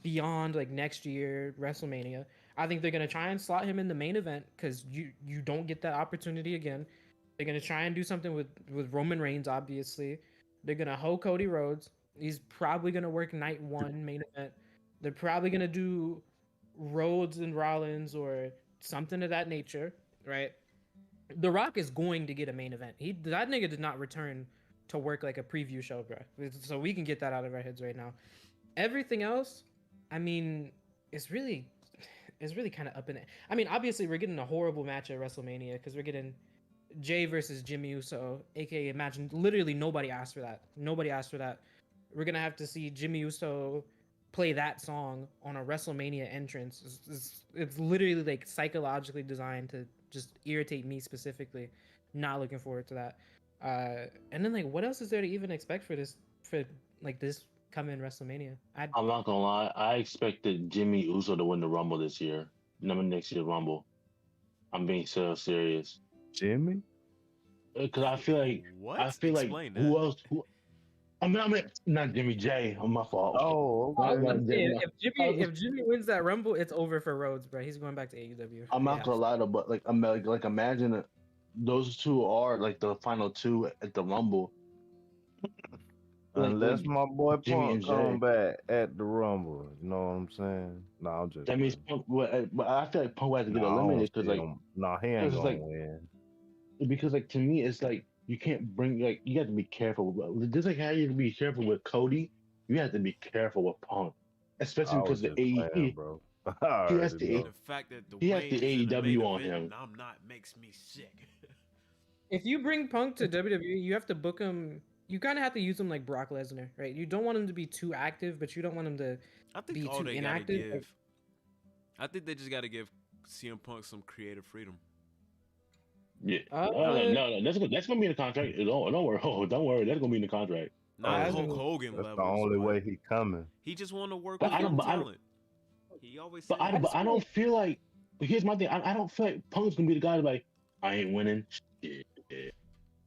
beyond like next year WrestleMania. I think they're gonna try and slot him in the main event because you don't get that opportunity again. They're gonna try and do something with Roman Reigns, obviously. They're gonna hoe Cody Rhodes. He's probably gonna work night one main event. They're probably gonna do Rhodes and Rollins or something of that nature, right? The Rock is going to get a main event. That nigga did not return to work like a preview show, bro. So we can get that out of our heads right now. Everything else, I mean, it's really kind of up in it. I mean, obviously we're getting a horrible match at WrestleMania because we're getting Jay versus Jimmy Uso, aka imagine literally nobody asked for that. Nobody asked for that. We're gonna have to see Jimmy Uso play that song on a WrestleMania entrance. It's literally like psychologically designed to just irritate me specifically. Not looking forward to that. And then like, what else is there to even expect for this coming WrestleMania? I'm not gonna lie. I expected Jimmy Uso to win the Rumble this year. Next year's Rumble. I'm being so serious. Jimmy? Because I feel like What? I feel Explain like who else? I mean, not Jimmy J. On my fault. Oh, If Jimmy wins that Rumble, it's over for Rhodes, bro. He's going back to AEW. I'm not gonna lie though, but like imagine that those two are like the final two at the Rumble. Unless my boy Jimmy Punk and Jay. come back at the Rumble, you know what I'm saying? No, I'm just. That means Punk. But I feel like Punk has to get eliminated because like he ain't gonna like, win. Because like to me, it's like you can't bring like you have to be careful. Just like how you have to be careful with Cody, you have to be careful with Punk, especially because the AEW, bro. He has The fact that he has the AEW on event him. and I'm not makes me sick. If you bring Punk to WWE, you have to book him you kind of have to use him like Brock Lesnar, right? You don't want him to be too active, but you don't want him to I think be all too they inactive. gotta give. I think they just gotta give CM Punk some creative freedom. Yeah. Uh, No. That's gonna be in the contract. Don't worry. Oh, don't worry. That's gonna be in the contract. Not that's Hulk gonna- Hogan That's the levels. only but way he coming. He just want to work But with I don't- young but I don't- talent. He always But said. I don't feel like. But here's my thing. I don't feel like Punk's gonna be the guy like I ain't winning. Shit.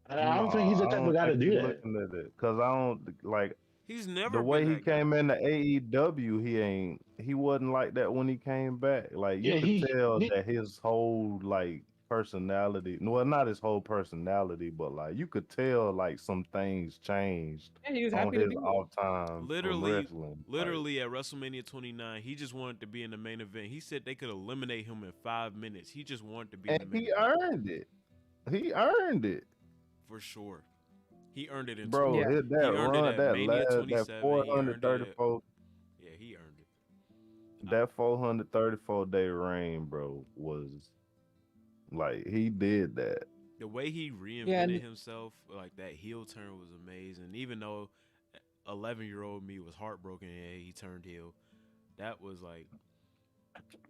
I don't think he's the type of guy to do that. Looking at it, cause I don't like He's never the way been he that guy. came into AEW. He wasn't like that when he came back. Like you Yeah, could he- tell he- that his whole like personality. Well, not his whole personality, but like you could tell like some things changed Yeah, he was on happy to his be. off time. Literally, Like, at WrestleMania 29, he just wanted to be in the main event. He said they could eliminate him in 5 minutes. He just wanted to be in the and main he event. earned it. He earned it. For sure. He earned it in Bro, Yeah. that He earned it run, at that Mania last, 27, that he earned it 434, Yeah, he earned it. that 434 day reign, bro, was like he did that. The way he reinvented and- himself, like that heel turn was amazing. Even though 11-year-old me was heartbroken and he turned heel, that was like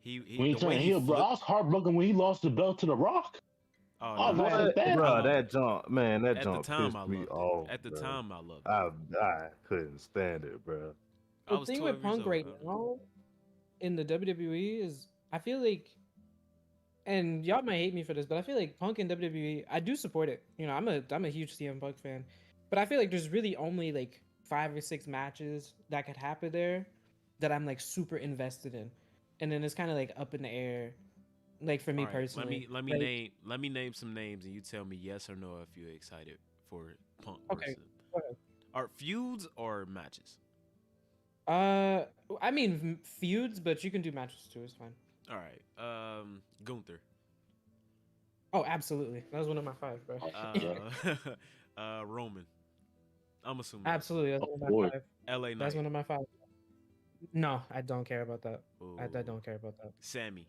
he When he the way turned he heel, bro, I was heartbroken when he lost the belt to The Rock. Oh, I no. was like, that- Bro, that jump, man, that At the jump time, pissed I me loved off. it. At the bro. time, I loved it. I couldn't stand it, bro. I The was thing 12 with years Punk old, right man. now in the WWE is I feel like, and y'all might hate me for this, but I feel like Punk in WWE, I do support it. You know, I'm a huge CM Punk fan, but I feel like there's really only like 5 or 6 matches that could happen there that I'm like super invested in, and then it's kind of like up in the air, like for me All right, personally. Let me Like, name some names and you tell me yes or no if you're excited for Punk. Okay, versus- go ahead. Are feuds or matches? I mean feuds, but you can do matches too. It's fine. All right. Gunther. Oh, absolutely. That was one of my 5, bro. Roman. I'm assuming. Absolutely, that's Of one of course. my 5. LA That's Knight. one of my 5. No, I don't care about that. I Ooh. don't care about that. Sammy.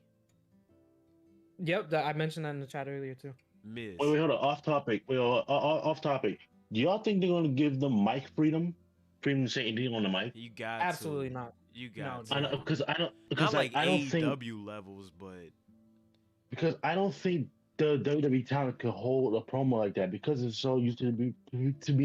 Yep, I mentioned that in the chat earlier too. Miz. Wait, hold on. Off topic. Off topic. Do y'all think they're gonna give them mic freedom? Freedom to say anything on the mic? You got Absolutely to. not. You got No, to. I know because I don't because Not like I don't think AEW levels, but because I don't think the WWE talent could hold a promo like that because it's so used to being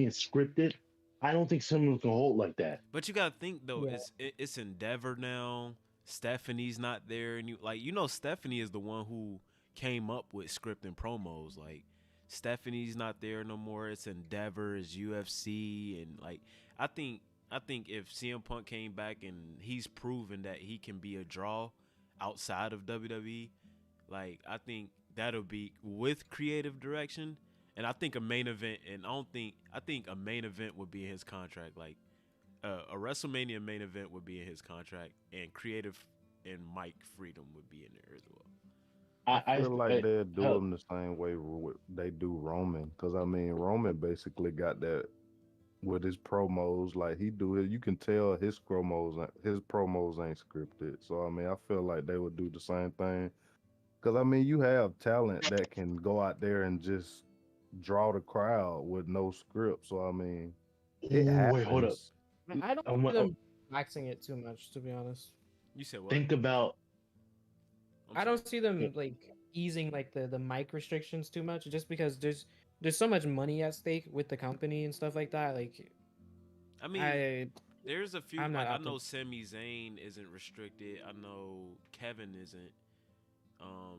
scripted. I don't think someone can hold like that. you gotta think though. Yeah. It's Endeavor now. Stephanie's not there, and you know Stephanie is the one who came up with scripting promos. Like Stephanie's not there no more. It's Endeavor, it's UFC, and like I think if CM Punk came back and he's proven that he can be a draw outside of WWE, like I think that'll be with creative direction. And I think a main event, and I think a main event would be in his contract. Like a WrestleMania main event would be in his contract, and creative and mic freedom would be in there as well. I feel like they'll do them the same way they do Roman, because I mean Roman basically got that with his promos. Like he do it, you can tell his promos ain't scripted. So I mean, I feel like they would do the same thing, because I mean you have talent that can go out there and just draw the crowd with no script. So I mean, it happens. Wait, hold up. I don't I'm- see them waxing it too much, to be honest. You said what? Think about I'm I sorry. don't see them like easing like the mic restrictions too much, just because there's so much money at stake with the company and stuff like that. Like, I mean, I there's a few. I'm Like, not I know optim- Sami Zayn isn't restricted. I know Kevin isn't.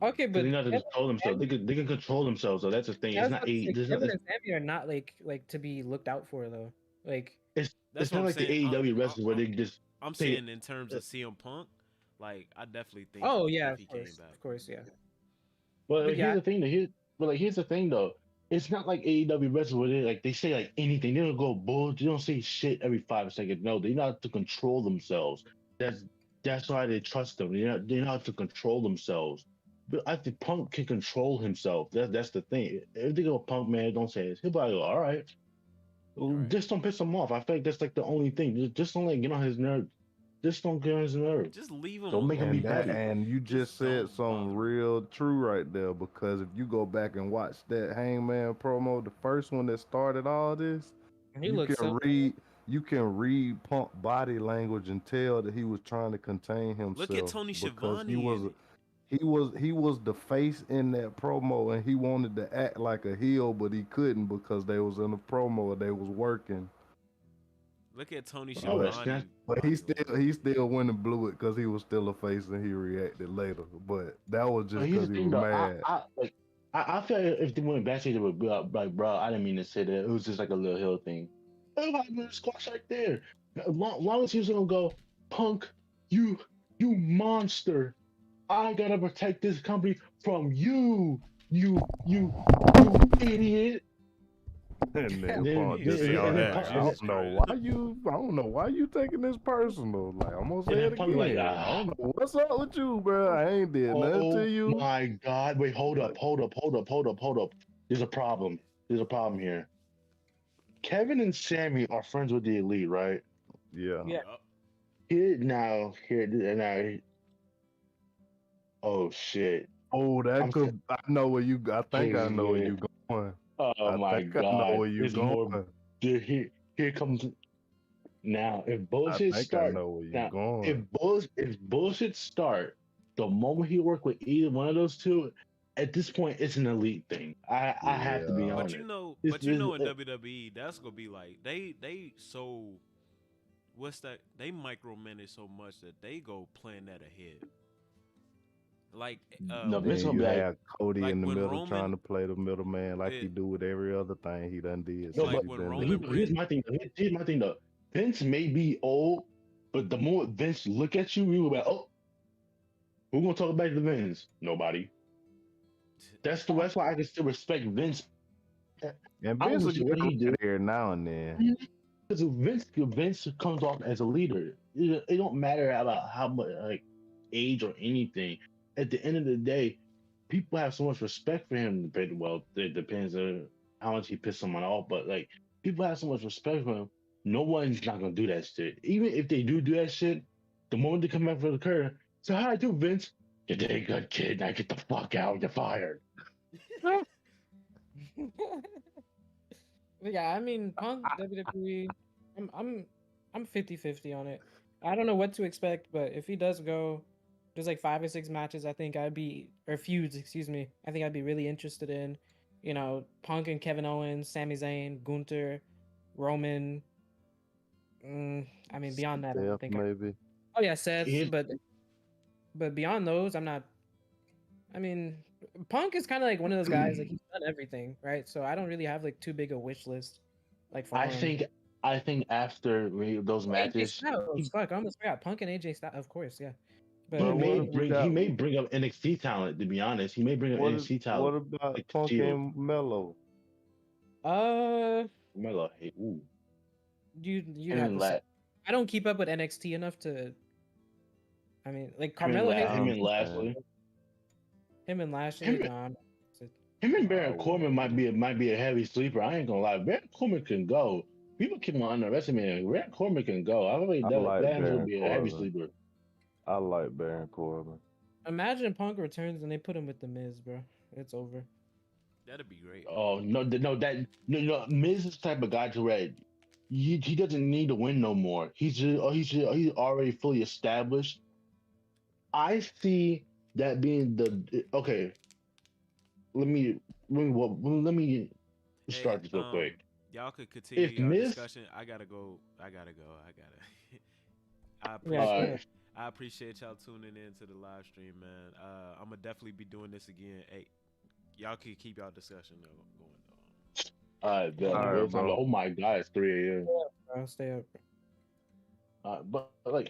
okay, but they not to control themselves. They can control themselves. So that's the thing. It's not Kevin and Sammy are not like to be looked out for though. Like, That's it's what not I'm like the saying. AEW wrestlers where they just I'm say- saying in terms of CM Punk, like I definitely think. oh yeah, if he came back. of course, yeah. Well, But yeah. here's the thing. Here's the thing though. It's not like AEW wrestlers where they say like anything. They don't go bull. They don't say shit every 5 seconds. No, they know how to control themselves. That's why they trust them. They know how to control themselves. But I think Punk can control himself. That's the thing. If they go Punk, man, don't say this. He'll probably go, all right. Right. Just don't piss him off. I feel like that's like the only thing. Just don't like get on his nerves. Just don't get on his nerves. Just leave him. Don't make him alone. be And, petty. and you just said something real true right there, because if you go back and watch that Hangman promo, the first one that started all this, He you looks can so. read Punk body language and tell that he was trying to contain himself. Look at Tony because Schiavone. he was the face in that promo, and he wanted to act like a heel, but he couldn't because they was in a promo and they was working. Look at Tony Oh, that's Schiavone. But he still went and blew it because he was still a face and he reacted later. But that was just here's because the he thing, was though. mad. I feel like if they went backstage, they would be like, bro, I didn't mean to say that. It was just like a little hill thing. Everybody made a squash right there. Long as he was gonna go, Punk, you monster. I gotta protect this company from you idiot. And then Then- Punk just then- said, and then I Punk- don't know why you taking this personal. Like, I'm gonna say And it then Punk again. like, I don't know what's up with you, bro. I ain't did nothing to you. Oh my God! Wait, hold up. There's a problem. Here. Kevin and Sammy are friends with the Elite, right? Yeah. Yeah. Here. Oh shit! Oh, I'm I know where you. I think I know where you going. Oh I my think I know God! where you There's going. more. Here comes. Now, if I bullshit think start, I know where you now going. if bullshit start, the moment he work with either one of those two, at this point, it's an Elite thing. I have to be Yeah. But honest. you know, This- in this- WWE, that's gonna be like they so what's that? They micromanage so much that they go plan that ahead. Like No, Then Vince gonna you be like, have Cody like in the when middle Roman- trying to play the middleman like he it- do with every other thing he done did. no, like since but he when been Roman there. here's my thing. Here's my thing though. Vince may be old, but the more Vince look at you, we will be like, oh, who gonna talk back to Vince? Nobody. That's why I can still respect Vince. And I Vince will wish get what he do. there now and then. Because Vince comes off as a leader. It don't matter about how much like age or anything. At the end of the day, people have so much respect for him. Well, it depends on how much he pissed someone off, but like people have so much respect for him. No one's not gonna do that shit. Even if they do that shit, the moment they come back from the curve, so how I do, Vince? You did a good, kid. Now get the fuck out. You're fired. Yeah, I mean, Punk WWE, I'm 50-50 on it. I don't know what to expect, but if he does go, there's like 5 or 6 matches. I think feuds. Excuse me. I think I'd be really interested in. You know, Punk and Kevin Owens, Sami Zayn, Gunther, Roman. I mean, beyond that, I don't Seth, think. maybe. Oh yeah, Seth, Yeah. but beyond those, I'm not. I mean, Punk is kind of like one of those guys. Like he's done everything, right? So I don't really have like too big a wish list. Like for him. I think after those AJ matches, Styles, fuck, I almost forgot Punk and AJ Styles, of course, yeah. But he But may what bring about- he may bring up NXT talent. To be honest, he may bring up What NXT talent. about like Punk Shield. and Mello? Melo, hey, ooh. you Him have and to say, Lat- I don't keep up with NXT enough to. I mean, like him and Carmelo, La- him him and Lashley. him and Lashley. him- Nah, Him and Baron Oh, Corbin might be a heavy sleeper. I ain't gonna lie. Baron Corbin can go. People keep on underestimating him. Baron Corbin can go. I think I that like that Baron would be a heavy Corbin. sleeper. I like Baron Corbin. imagine Punk returns and they put him with the Miz, bro. It's over. That'd be great. Oh no, Miz is the type of guy to where he doesn't need to win no more. He's already fully established. I see that being the okay. Let me start this real quick. Y'all could continue If your Miz- discussion. I gotta go. I Yeah, I appreciate y'all tuning in to the live stream, man. I'm gonna definitely be doing this again. Hey, y'all can keep y'all discussion going. All right, bro. Oh my God, it's 3 a.m. I'll stay up. But like